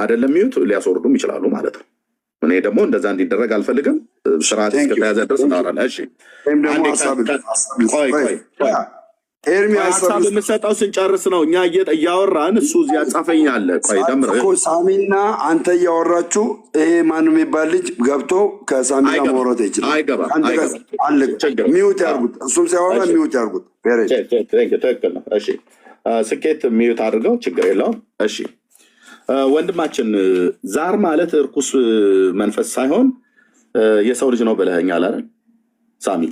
አይደለም ሚዩት ሊያስወርዱም ይችላሉ ማለት ነው። እኔ ደግሞ እንደዛ እንዲደረግ አልፈልግም። ስርዓት እስከተያዘ ድረስ እናወራለን። እሺ ሀሳብ የምሰጠው ስንጨርስ ነው። እኛ እያወራን እሱ እዚያ ጻፈኛለ። ቆይ ደምረው ሳሚና አንተ እያወራችሁ ይሄ ማን የሚባል ልጅ ገብቶ ከሳሚ ጋር ማውራት ይችላል። አይገባም። ሚዩት ያርጉት። እሱም ሲያወራ ሚዩት ያርጉት። ትክክል ነው። እሺ ስኬት ሚዩት አድርገው፣ ችግር የለውም። እሺ ወንድማችን ዛር ማለት እርኩስ መንፈስ ሳይሆን የሰው ልጅ ነው ብለኸኛል አይደል ሳሚ?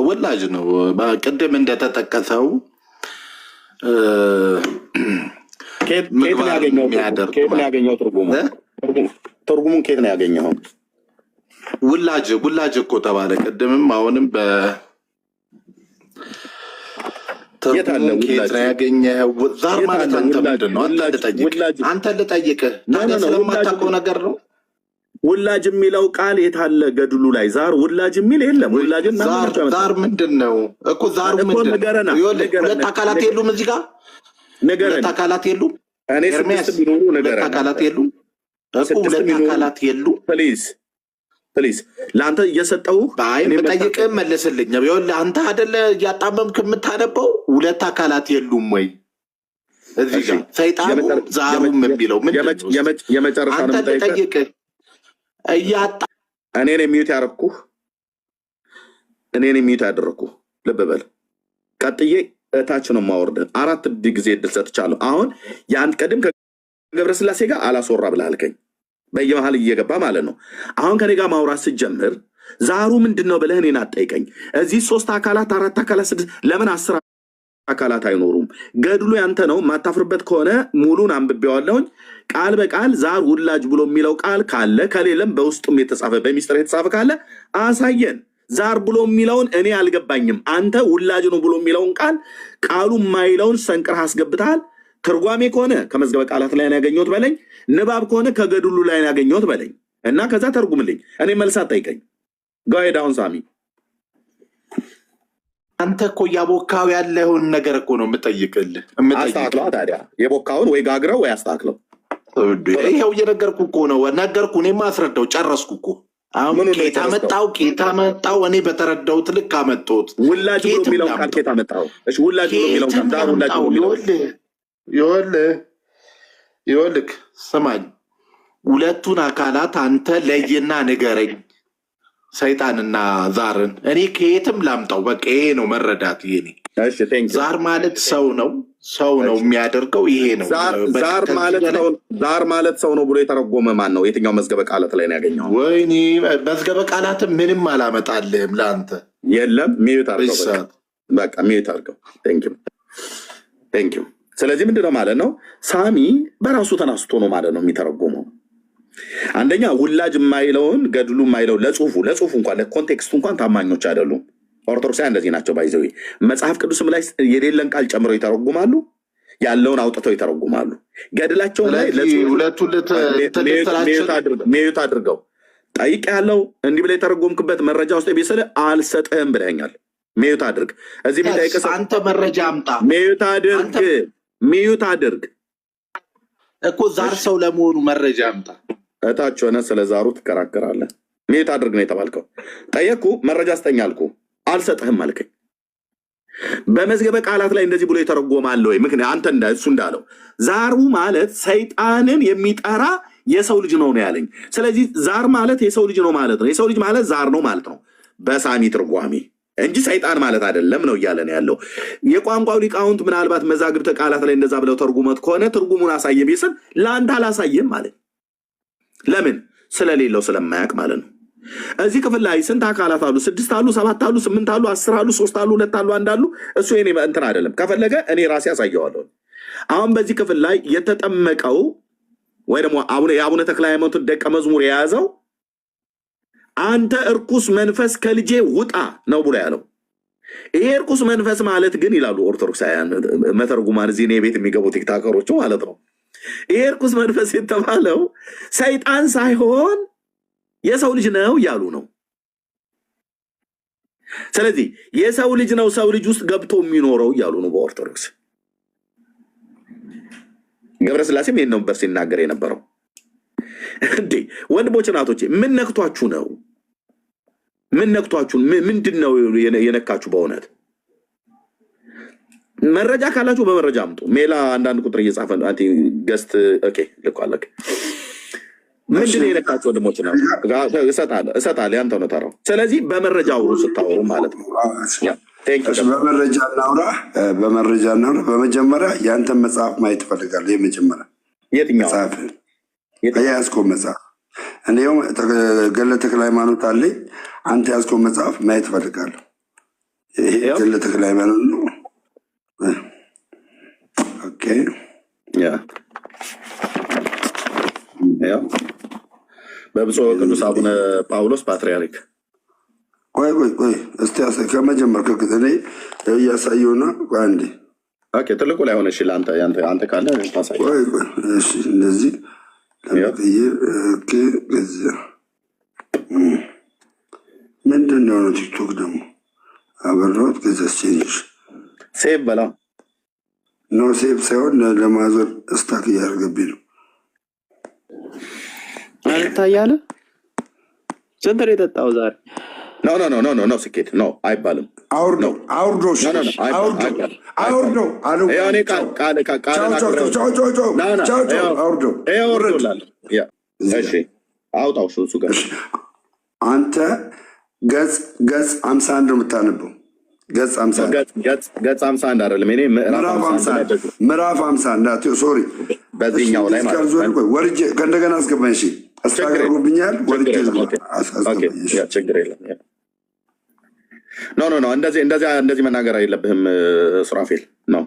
ወላጅ ነው። ቅድም እንደተጠቀሰው ከየት ነው ያገኘው ትርጉሙን ከየት ነው ያገኘው? ውላጅ እኮ ተባለ ቅድምም አሁንም ያገኘው ዛር ማለት አንተ ምንድን ነው? አንተ ልጠይቅህ ታዲያ ስለማታውቀው ነገር ነው። ውላጅ የሚለው ቃል የታለ ገድሉ ላይ? ዛር ውላጅ የሚል የለም። ዛር ምንድን ነው እኮ? ዛሩ ምንድን ነው? ሁለት አካላት የሉም እዚህ ጋር ሁለት አካላት የሉም። ሁለት አካላት የሉም እኮ ሁለት አካላት የሉም። ፕሊዝ ለአንተ እየሰጠው ጠይቅህ መልስልኝ። አንተ አደለ እያጣመምክ የምታነበው? ሁለት አካላት የሉም ወይ እዚህ ጋር? ሰይጣኑ ዛሩም የሚለው የመጨረሻ ነው። ጠይቅህ እያጣ እኔን የሚዩት ያደረግኩህ ልብ በል። ቀጥዬ እታች ነው ማወርድ 4 ጊዜ እድል ሰጥቻለሁ። አሁን ያን ቀድም ከገብረስላሴ ጋር አላስወራ ብለህ አልከኝ፣ በየመሀል እየገባ ማለት ነው። አሁን ከኔ ጋር ማውራት ስትጀምር ዛሩ ምንድን ነው ብለህ እኔን አትጠይቀኝ። እዚህ 3 አካላት 4 አካላት 6 ለምን 10 አካላት አይኖሩም? ገድሉ ያንተ ነው። ማታፍርበት ከሆነ ሙሉን አንብቤዋለሁኝ ቃል በቃል ዛር ውላጅ ብሎ የሚለው ቃል ካለ ከሌለም በውስጡም የተጻፈ በሚስጥር የተጻፈ ካለ አሳየን። ዛር ብሎ የሚለውን እኔ አልገባኝም። አንተ ውላጅ ነው ብሎ የሚለውን ቃሉ የማይለውን ሰንቅረህ አስገብተሃል። ትርጓሜ ከሆነ ከመዝገበ ቃላት ላይ ያገኘሁት በለኝ፣ ንባብ ከሆነ ከገድሉ ላይ ያገኘሁት በለኝ እና ከዛ ተርጉምልኝ። እኔ መልስ አትጠይቀኝ። ጋይዳውን ሳሚ አንተ እኮ እያቦካው ያለውን ነገር እኮ ነው የምጠይቅልህ። አስተካክለው ታዲያ የቦካውን ወይ ጋግረው ወይ አስተካክለው። ይኸው እየነገርኩ እኮ ነው ነገርኩ። እኔማ አስረዳው ጨረስኩ እኮ። አሁን ኬታ መጣው እኔ በተረዳሁት ልክ አመጣሁት። ውላጅ ብሎ የሚለውን ቃል ኬታ መጣው። እሺ ውላጅ ብሎ የሚለውን ቃል ዛር ውላጅ ብሎ የሚለውን ይኸውልህ ስማኝ፣ ሁለቱን አካላት አንተ ለይና ንገረኝ፣ ሰይጣንና ዛርን። እኔ ከየትም ላምጣው፣ በቃ ይሄ ነው መረዳት። ይሄ ዛር ማለት ሰው ነው የሚያደርገው ይሄ ነው። ዛር ማለት ሰው ነው ብሎ የተረጎመ ማን ነው? የትኛው መዝገበ ቃላት ላይ ነው ያገኘው? ወይኔ መዝገበ ቃላትም ምንም አላመጣልህም ለአንተ። የለም ሚዩት አድርገው፣ በቃ ሚዩት አድርገው። ቴንኪው። ስለዚህ ምንድነው ማለት ነው? ሳሚ በራሱ ተናስቶ ነው ማለት ነው የሚተረጎመው። አንደኛ ውላጅ የማይለውን ገድሉ የማይለው ለጽሁፉ እንኳን ለኮንቴክስቱ እንኳን ታማኞች አይደሉም። ኦርቶዶክሳውያን እንደዚህ ናቸው። ባይዘዊ መጽሐፍ ቅዱስም ላይ የሌለን ቃል ጨምረው ይተረጉማሉ፣ ያለውን አውጥተው ይተረጉማሉ። ገድላቸው ላይ ሚዩት አድርገው ጠይቅ ያለው እንዲህ ብለህ የተረጎምክበት መረጃ ውስጥ ቢስል አልሰጥህም ብለኛል። ሚዩት አድርግ። እዚህ የሚጠይቅህ አንተ መረጃ አምጣ። ሚዩት አድርግ እኮ ዛር ሰው ለመሆኑ መረጃ አምጣ። እታች ሆነ ስለ ዛሩ ትከራከራለህ። ሚዩት አድርግ ነው የተባልከው። ጠየቅኩ፣ መረጃ ስጠኝ አልኩ፣ አልሰጥህም አልከኝ። በመዝገበ ቃላት ላይ እንደዚህ ብሎ የተረጎማል ወይ? ምክንያት አንተ እሱ እንዳለው ዛሩ ማለት ሰይጣንን የሚጠራ የሰው ልጅ ነው ያለኝ። ስለዚህ ዛር ማለት የሰው ልጅ ነው ማለት ነው። የሰው ልጅ ማለት ዛር ነው ማለት ነው በሳሚ ትርጓሜ እንጂ ሰይጣን ማለት አይደለም ነው እያለ ነው ያለው። የቋንቋው ሊቃውንት ምናልባት መዛግብተ ቃላት ላይ እንደዛ ብለው ተርጉመት ከሆነ ትርጉሙን አሳየ ቢስል ለአንተ አላሳየም ማለት ለምን? ስለሌለው ስለማያውቅ ማለት ነው። እዚህ ክፍል ላይ ስንት አካላት አሉ? 6 አሉ፣ 7 አሉ፣ 8 አሉ፣ 10 አሉ፣ 3 አሉ፣ 2 አሉ፣ 1 አሉ። እሱ የኔ እንትን አይደለም። ከፈለገ እኔ ራሴ ያሳየዋለሁ። አሁን በዚህ ክፍል ላይ የተጠመቀው ወይ ደግሞ የአቡነ ተክለ ሃይማኖት ደቀ መዝሙር የያዘው አንተ እርኩስ መንፈስ ከልጄ ውጣ ነው ብሎ ያለው። ይሄ እርኩስ መንፈስ ማለት ግን ይላሉ ኦርቶዶክሳውያን መተርጉማን፣ እዚህ እኔ ቤት የሚገቡ ቲክታከሮቹ ማለት ነው። ይሄ እርኩስ መንፈስ የተባለው ሰይጣን ሳይሆን የሰው ልጅ ነው እያሉ ነው። ስለዚህ የሰው ልጅ ነው ሰው ልጅ ውስጥ ገብቶ የሚኖረው እያሉ ነው በኦርቶዶክስ። ገብረስላሴም ይሄን ነበር ሲናገር የነበረው። እንዴ ወንድሞች እናቶቼ ምን ነክቷችሁ ነው? ምን ነክቷችሁ? ምንድን ነው የነካችሁ? በእውነት መረጃ ካላችሁ በመረጃ አምጡ። ሜላ አንዳንድ ቁጥር እየጻፈ ነው። አንቲ ገስት ኦኬ ልኳለክ። ምንድን ነው የነካችሁ ወንድሞች ነው? እሰጣለሁ ያንተ ነው ተራው። ስለዚህ በመረጃ አውሩ ስታወሩ ማለት ነው። በመረጃ እናውራ። በመጀመሪያ ያንተን መጽሐፍ ማየት እፈልጋለሁ። የመጀመሪያ የትኛው መጽሐፍ? የያዝከው መጽሐፍ እኔው ገድለ ተክለ ሃይማኖት አለኝ። አንተ ያዝከው መጽሐፍ ማየት እፈልጋለሁ። ይሄ ገድለ ተክለ ሃይማኖት ነው። ኦኬ ያ በብፁዕ ቅዱስ አቡነ ጳውሎስ ፓትርያርክ። ቆይ እስቲ ከመጀመር እኔ እያሳየውና አንዴ ትልቁ ላይ ሆነ። እሺ አንተ ካለ ታሳይ። እሺ እንደዚህ ለመቀየር ከዚያ ምንድን ነው ቲክቶክ ደግሞ አበራሁት። ከዚያ ቼንጅ ሴቭ በላ ኖ ሴቭ ሳይሆን ለማዞር እስታክ እያደረገብኝ ነው። አልታያለ ስንት ነው የጠጣው ዛሬ? ኖ ስኬት ኖ አይባልም። አውርዶ አውጣው እሱ ጋር አንተ ገጽ 51 ነው የምታነበው። ገጽ 51 አይደለም። እኔ ምዕራፍ 51 ሶሪ፣ በዚህኛው ላይ ወርጄ ከእንደገና አስገባኝ። እሺ አስታገሩብኛል። ወርጄ ችግር የለም። ኖ እንደዚህ መናገር የለብህም ሱራፌል ነው።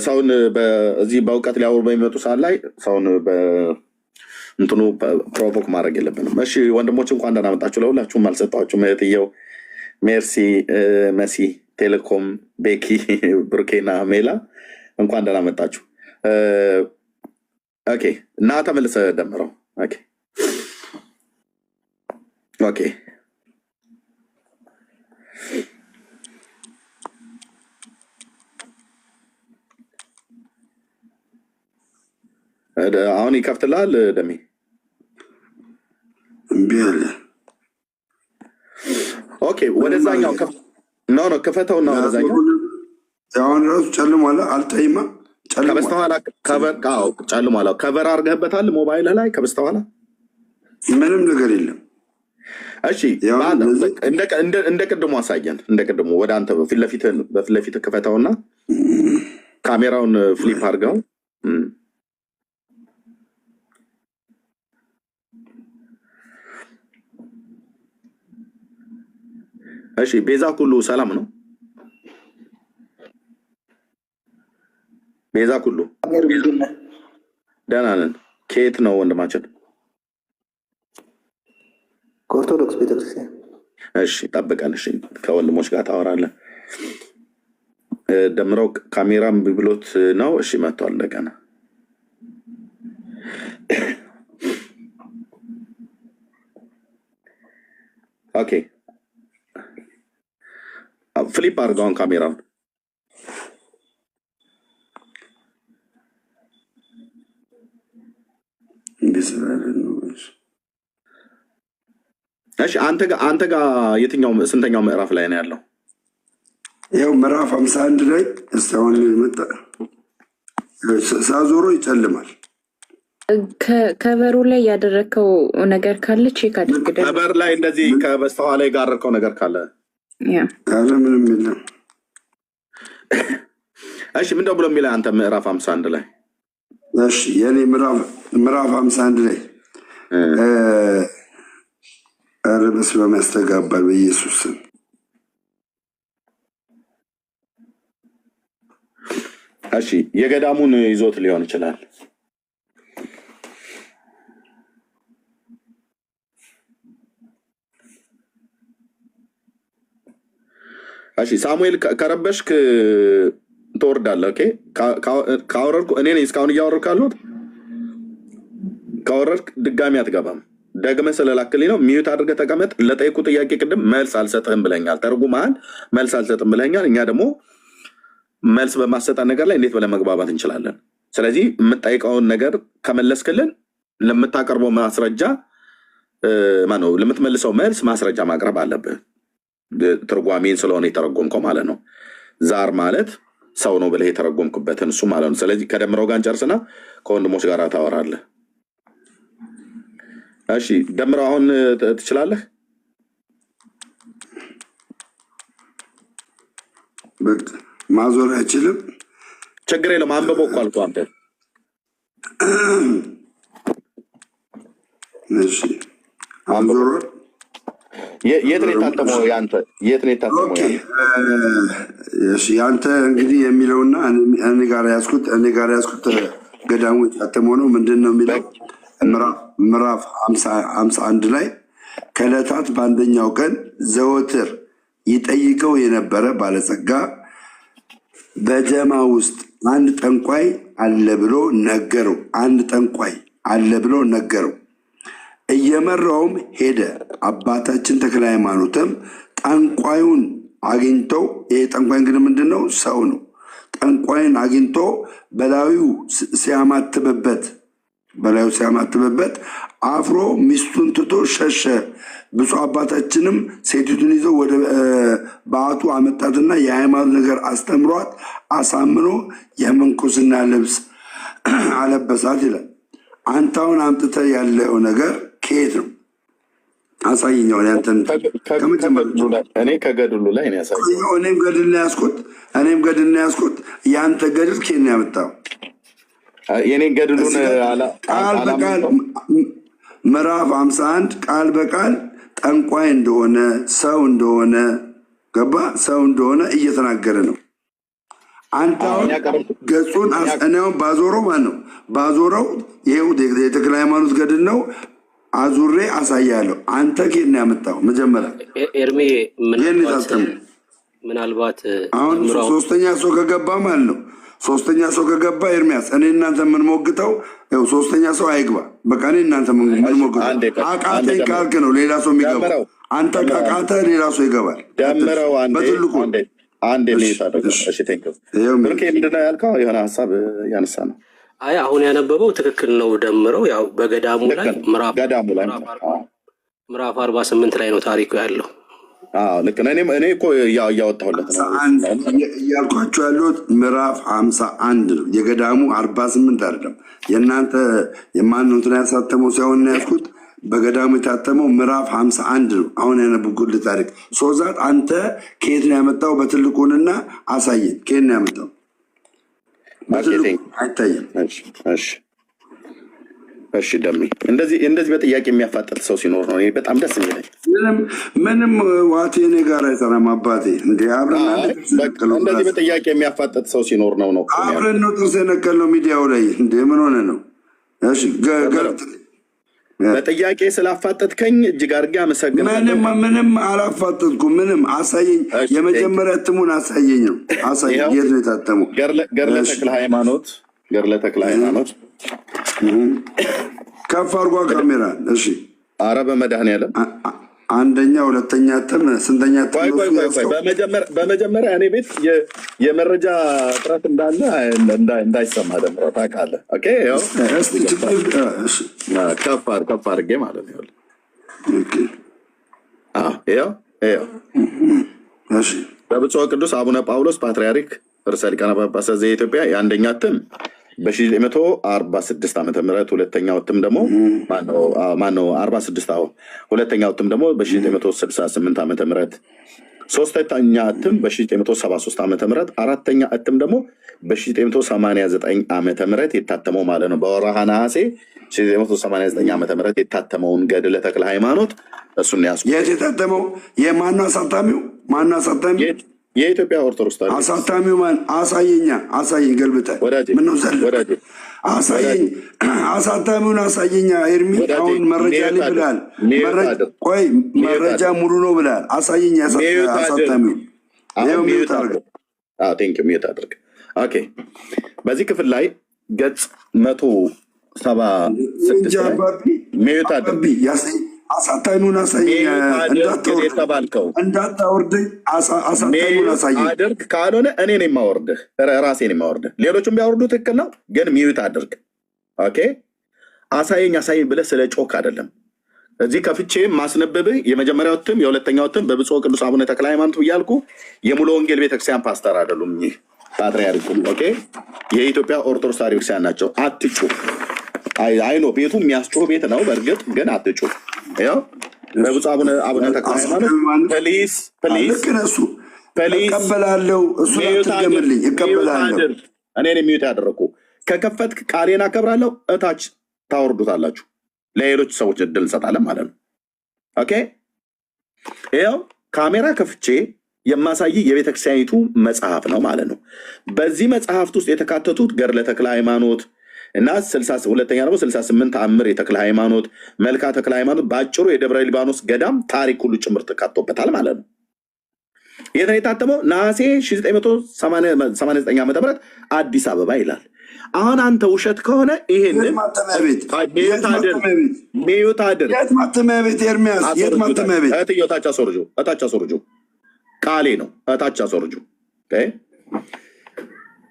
ሰውን በዚህ በእውቀት ሊያወሩ በሚመጡ ሰዓት ላይ ሰውን እንትኑ ፕሮቮክ ማድረግ የለብንም። እሺ ወንድሞች እንኳን ደህና መጣችሁ። ለሁላችሁም አልሰጣችሁም። እህትየው ሜርሲ፣ መሲ፣ ቴሌኮም፣ ቤኪ፣ ብሩኬና ሜላ እንኳን ደህና መጣችሁ። ኦኬ እና ተመልሰህ ደምረው። ኦኬ አሁን ይከፍትልሃል ደሜ። እምቢ አለ። ኦኬ ወደዛኛው ክፈተውና ወደዛኛው አሁን ራሱ ጨልሟል። አልታይማ ከበስተኋላ ጨልሟል። ከቨር አድርገህበታል ሞባይል ላይ ከበስተኋላ ምንም ነገር የለም። እሺ እንደ ቅድሙ አሳየን። እንደ ቅድሙ ወደ አንተ በፊት ለፊት ክፈተውና ካሜራውን ፍሊፕ አድርገው። እሺ ቤዛ ኩሉ ሰላም ነው? ቤዛ ኩሉ ደህና ነን። ከየት ነው ወንድማችን? ከኦርቶዶክስ ቤተክርስቲያን። እሺ ጠብቀን። እሺ ከወንድሞች ጋር ታወራለህ። ደምረው ካሜራም ብሎት ነው። እሺ መጥቷል እንደገና። ኦኬ ፍሊፕ አድርገውን ካሜራውን። እሺ አንተ ጋር የትኛው ስንተኛው ምዕራፍ ላይ ነው ያለው? ይኸው ምዕራፍ 51 ላይ እስካሁን መጣ። ሳዞሮ ይጨልማል። ከበሩ ላይ ያደረከው ነገር ካለ ቼክ አድርግ። ከበር ላይ እንደዚህ ከበስተኋላ የጋረከው ነገር ካለ ካለ ምንም የለም። እሺ ምንድነው ብሎ የሚለው አንተ ምዕራፍ 51 ላይ? እሺ የኔ ምዕራፍ 51 ላይ ኧረ በስመ አብ ያስተጋባል በኢየሱስ ስም። እሺ የገዳሙን ይዞት ሊሆን ይችላል። እሺ ሳሙኤል ከረበሽክ ትወርዳለህ። ኦኬ ካወረድኩ እኔ ነኝ እስካሁን እያወረድኩ ያለሁት። ካወረድክ ድጋሚ አትገባም። ደግመህ ስለላክልኝ ነው። ሚዩት አድርገህ ተቀመጥ። ለጠየቁ ጥያቄ ቅድም መልስ አልሰጥህም ብለኛል። ተርጉመሃል፣ መልስ አልሰጥም ብለኛል። እኛ ደግሞ መልስ በማሰጣት ነገር ላይ እንዴት ብለን መግባባት እንችላለን? ስለዚህ የምጠይቀውን ነገር ከመለስክልን ለምታቀርበው ማስረጃ ማነው ለምትመልሰው መልስ ማስረጃ ማቅረብ አለብህ። ትርጓሜን ስለሆነ የተረጎምከው ማለት ነው። ዛር ማለት ሰው ነው ብለህ የተረጎምክበትን እሱ ማለት ነው። ስለዚህ ከደምረው ጋር እንጨርስና ከወንድሞች ጋር ታወራለህ። እሺ ደምረው አሁን ትችላለህ? ማዞር አይችልም። ችግር የለም። አንብበው እኮ አልኩህ አንተ። እሺ አንብበው። የት ነው የታተመው ያንተ? የት ነው የታተመው እሺ ያንተ እንግዲህ የሚለውና እኔ ጋር ያስኩት ገዳሙ የታተመው ነው። ምንድን ነው የሚለው? ምዕራፍ 51 ላይ ከዕለታት በአንደኛው ቀን ዘወትር ይጠይቀው የነበረ ባለጸጋ በጀማ ውስጥ አንድ ጠንቋይ አለ ብሎ ነገረው። እየመራውም ሄደ። አባታችን ተክለ ሃይማኖትም ጠንቋዩን አግኝተው፣ ይሄ ጠንቋይ እንግዲህ ምንድን ነው? ሰው ነው። ጠንቋይን አግኝቶ በላዩ ሲያማትብበት አፍሮ ሚስቱን ትቶ ሸሸ። ብፁዕ አባታችንም ሴቲቱን ይዘው ወደ በዓቱ አመጣትና የሃይማኖት ነገር አስተምሯት አሳምኖ የምንኩስና ልብስ አለበሳት ይላል። አንተ አሁን አምጥተህ ያለው ነገር ከየት ነው? አሳይኛው። እኔ ከገድሉ ላይ ነው ያሳየው። እኔም ገድል ነው ያስኩት። ያንተ ገድል ከየት ነው ያመጣው? የኔ ገድሉን ቃል በቃል ምዕራፍ 51 ቃል በቃል ጠንቋይ እንደሆነ ሰው እንደሆነ ገባ ሰው እንደሆነ እየተናገረ ነው። አንተ አሁን ገጹን አስጠናውን ባዞረው ማን ነው ባዞረው? ይሄው የተክለ ሃይማኖት ገድል ነው። አዙሬ አሳያለሁ። አንተ ከየት ነው ያመጣው? መጀመሪያ ኤርሜ ምናልባት አሁን ሶስተኛ ሰው ከገባ ማለት ነው። ሶስተኛ ሰው ከገባ ኤርሚያስ እኔ እናንተ የምንሞግተው ያው ሶስተኛ ሰው አይግባ። በቃ እኔ እናንተ የምንሞግተው አቃተኝ ካልክ ነው ሌላ ሰው የሚገባው። አንተ ካቃተ ሌላ ሰው ይገባል። ደምረው በትልቁ አንድ ምንድነው ያልከው? የሆነ ሀሳብ ያነሳ ነው። አይ አሁን ያነበበው ትክክል ነው። ደምረው ያው በገዳሙ ላይ ምዕራፍ 48 ላይ ነው ታሪኩ ያለው። ልክ ነው። እኔ እኮ እያወጣሁለት ነው እያልኳቸው ያሉት ምዕራፍ 51 ነው። የገዳሙ 48 አይደለም። የእናንተ የማን እንትን ያሳተመው ሳይሆን ያልኩት በገዳሙ የታተመው ምዕራፍ 51 ነው። አሁን ያነበብኩልህ ታሪክ ሶዛት አንተ ከየት ነው ያመጣው? በትልቁንና አሳየን። ከየት ነው ያመጣው? አይታይም። እሺ ደሜ እንደዚህ በጥያቄ የሚያፋጥጥ ሰው ሲኖር ነው በጣም ደስ የሚለኝ። ምንም ዋቴ እኔ ጋር አይሰራም አባቴ። እንደ አብረን እንደዚህ በጥያቄ የሚያፋጥጥ ሰው ሲኖር ነው አብረን ነው ጥርስ የነቀልነው ሚዲያው ላይ እንደ ምን ሆነ ነው? እሺ በጥያቄ ስላፋጠጥከኝ እጅግ አድርጌ አመሰግናለሁ። ምንም አላፋጠጥኩም። ምንም አሳየኝ። የመጀመሪያ እትሙን አሳየኝ ነው። አሳየኝ። የት ነው የታተመው? ገድለ ተክለ ሃይማኖት ከፍ አድርጓ ካሜራ። እሺ አረ በመድኃኒዓለም አንደኛ ሁለተኛ እትም ስንተኛ እትም? በመጀመሪያ እኔ ቤት የመረጃ እጥረት እንዳለ እንዳይሰማ ደምረው ታውቃለህ። ከፍ አድርጌ ማለት ነው። በብፁዕ ቅዱስ አቡነ ጳውሎስ ፓትርያርክ ርዕሰ ሊቃነ ጳጳሳት ዘኢትዮጵያ የአንደኛ እትም በ1946 ዓመተ ምህረት ሁለተኛው እትም ደግሞ ማነው 46 ሁለተኛው እትም ደግሞ በ1968 ዓመተ ምህረት ሶስተኛ እትም በ1973 ዓመተ ምህረት አራተኛ እትም ደግሞ በ1989 ዓመተ ምህረት የታተመው ማለት ነው። በወርሃ ነሐሴ 1989 ዓመተ ምህረት የታተመውን ገድለ ተክለ ሃይማኖት እሱን ያስኩት። የት የታተመው? የማነው አሳታሚው? ማነው አሳታሚው? የኢትዮጵያ ኦርቶዶክስ ተዋሕዶ አሳታሚው ማን? አሳየኝ ገልብጠህ። ምነው ዘለ አሳየኝ። አሳታሚውን አሳየኝ። ኤርሚ አሁን መረጃ ላይ ብላል። ቆይ መረጃ ሙሉ ነው ብላል። አሳየኝ አሳታሚውን። ይኸው ሚዩት አድርገህ። ሚዩት አድርግ። ኦኬ። በዚህ ክፍል ላይ ገጽ ሚዩት አድርግ አሳታኙን አሳየኝ። እንዳታወርደኝ አሳታኙን አሳየኝ። አድርግ ካልሆነ እኔ ነኝ የማወርድህ፣ ራሴ ነኝ የማወርድህ። ሌሎቹም ቢያወርዱ ትክክል ነው፣ ግን ሚዩት አድርግ። ኦኬ አሳየኝ ብለህ ስለ ጮክ አይደለም። እዚህ ከፍቼ ማስነበብህ የመጀመሪያው እትም የሁለተኛው እትም በብፁዕ ቅዱስ አቡነ ተክለ ሃይማኖት ብያልኩ የሙሉ ወንጌል ቤተክርስቲያን ፓስተር አይደሉም። ይህ ፓትርያርኩ ኦኬ የኢትዮጵያ ኦርቶዶክስ ተዋሕዶ ቤተክርስቲያን ናቸው። አትጩህ። አይኖ ቤቱ የሚያስጮህ ቤት ነው በእርግጥ ግን አትጩህ። ያው በብፁዕ አቡነ ተክለ ሃይማኖት ፕሊዝ እቀበላለሁ። እሱን አትገምልኝ። እቀበላለሁ። እኔ የሚዩት ያደረኩ ከከፈትክ ቃሌን አከብራለሁ። እታች ታወርዱታላችሁ። ለሌሎች ሰዎች እድል እንሰጣለን ማለት ነው። ኦኬ ይኸው ካሜራ ከፍቼ የማሳይ የቤተክርስቲያኒቱ መጽሐፍ ነው ማለት ነው። በዚህ መጽሐፍት ውስጥ የተካተቱት ገድለ ተክለ ሃይማኖት እና 62ኛ ደግሞ 68 ተአምር የተክለ ሃይማኖት፣ መልካ ተክለ ሃይማኖት፣ በአጭሩ የደብረ ሊባኖስ ገዳም ታሪክ ሁሉ ጭምር ተካቶበታል ማለት ነው። የት ነው የታተመው? ነሐሴ 1989 ዓ.ም አዲስ አበባ ይላል። አሁን አንተ ውሸት ከሆነ ይሄንን ሚዩት አድርግ። የት ማተሚያ ቤት ኤርሚያስ? የት ማተሚያ ቤት? እትዮ እታች አስወርጁ። ቃሌ ነው። እታች አስወርጁ።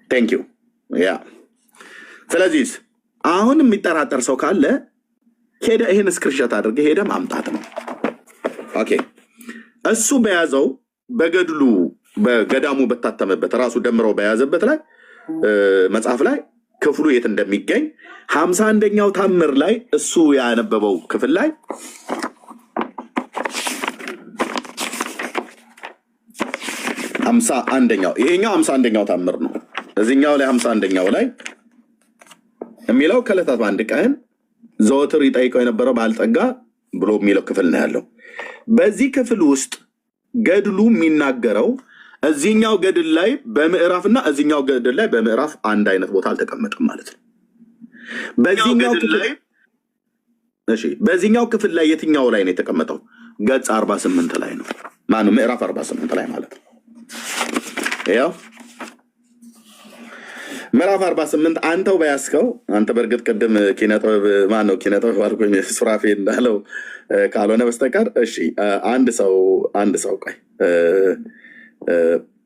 ቴንክ ዩ ያ። ስለዚህ አሁን የሚጠራጠር ሰው ካለ ሄደ ይሄን ስክሪንሾት አድርገ ሄደ ማምጣት ነው። ኦኬ እሱ በያዘው በገድሉ በገዳሙ በታተመበት ራሱ ደምረው በያዘበት ላይ መጽሐፍ ላይ ክፍሉ የት እንደሚገኝ 51ኛው ታምር ላይ እሱ ያነበበው ክፍል ላይ 51ኛው ይሄኛው 51ኛው ታምር ነው። እዚህኛው ላይ 51ኛው ላይ የሚለው ከዕለታት በአንድ ቀን ዘወትር ይጠይቀው የነበረው ባለጠጋ ብሎ የሚለው ክፍል ነው ያለው። በዚህ ክፍል ውስጥ ገድሉ የሚናገረው እዚህኛው ገድል ላይ በምዕራፍና እዚህኛው ገድል ላይ በምዕራፍ አንድ አይነት ቦታ አልተቀመጠም ማለት ነው። በዚህኛው ክፍል ላይ የትኛው ላይ ነው የተቀመጠው? ገጽ 48 ላይ ነው። ማነው ምዕራፍ 48 ላይ ማለት ነው። ያው ምዕራፍ 48 አንተው በያዝከው አንተ በእርግጥ ቅድም ኪነጥበብ ማነው ኪነጥበብ አልኩኝ ሱራፌ እንዳለው ካልሆነ በስተቀር እሺ፣ አንድ ሰው ቆይ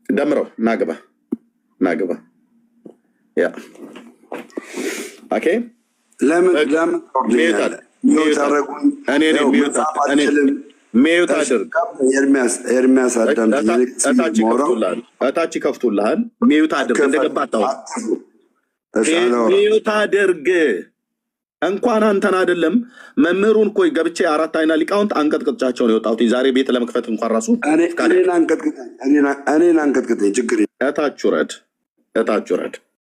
ደምረው ናግባ ያ ኦኬ። ለምን ሚዩት አድርግ። ኤርሚያስ አዳምጥ። እታች ይከፍቱልሃል። ሚዩት አድርግ። እንደገባ ሚዩት አድርግ። እንኳን አንተን አይደለም መምህሩን እኮ ገብቼ 4 አይና ሊቃውንት አንቀጥቅጫቸው ነው የወጣሁት። ዛሬ ቤት ለመክፈት እንኳን ራሱ እኔን አንቀጥቅጠኝ ችግር እታች ውረድ።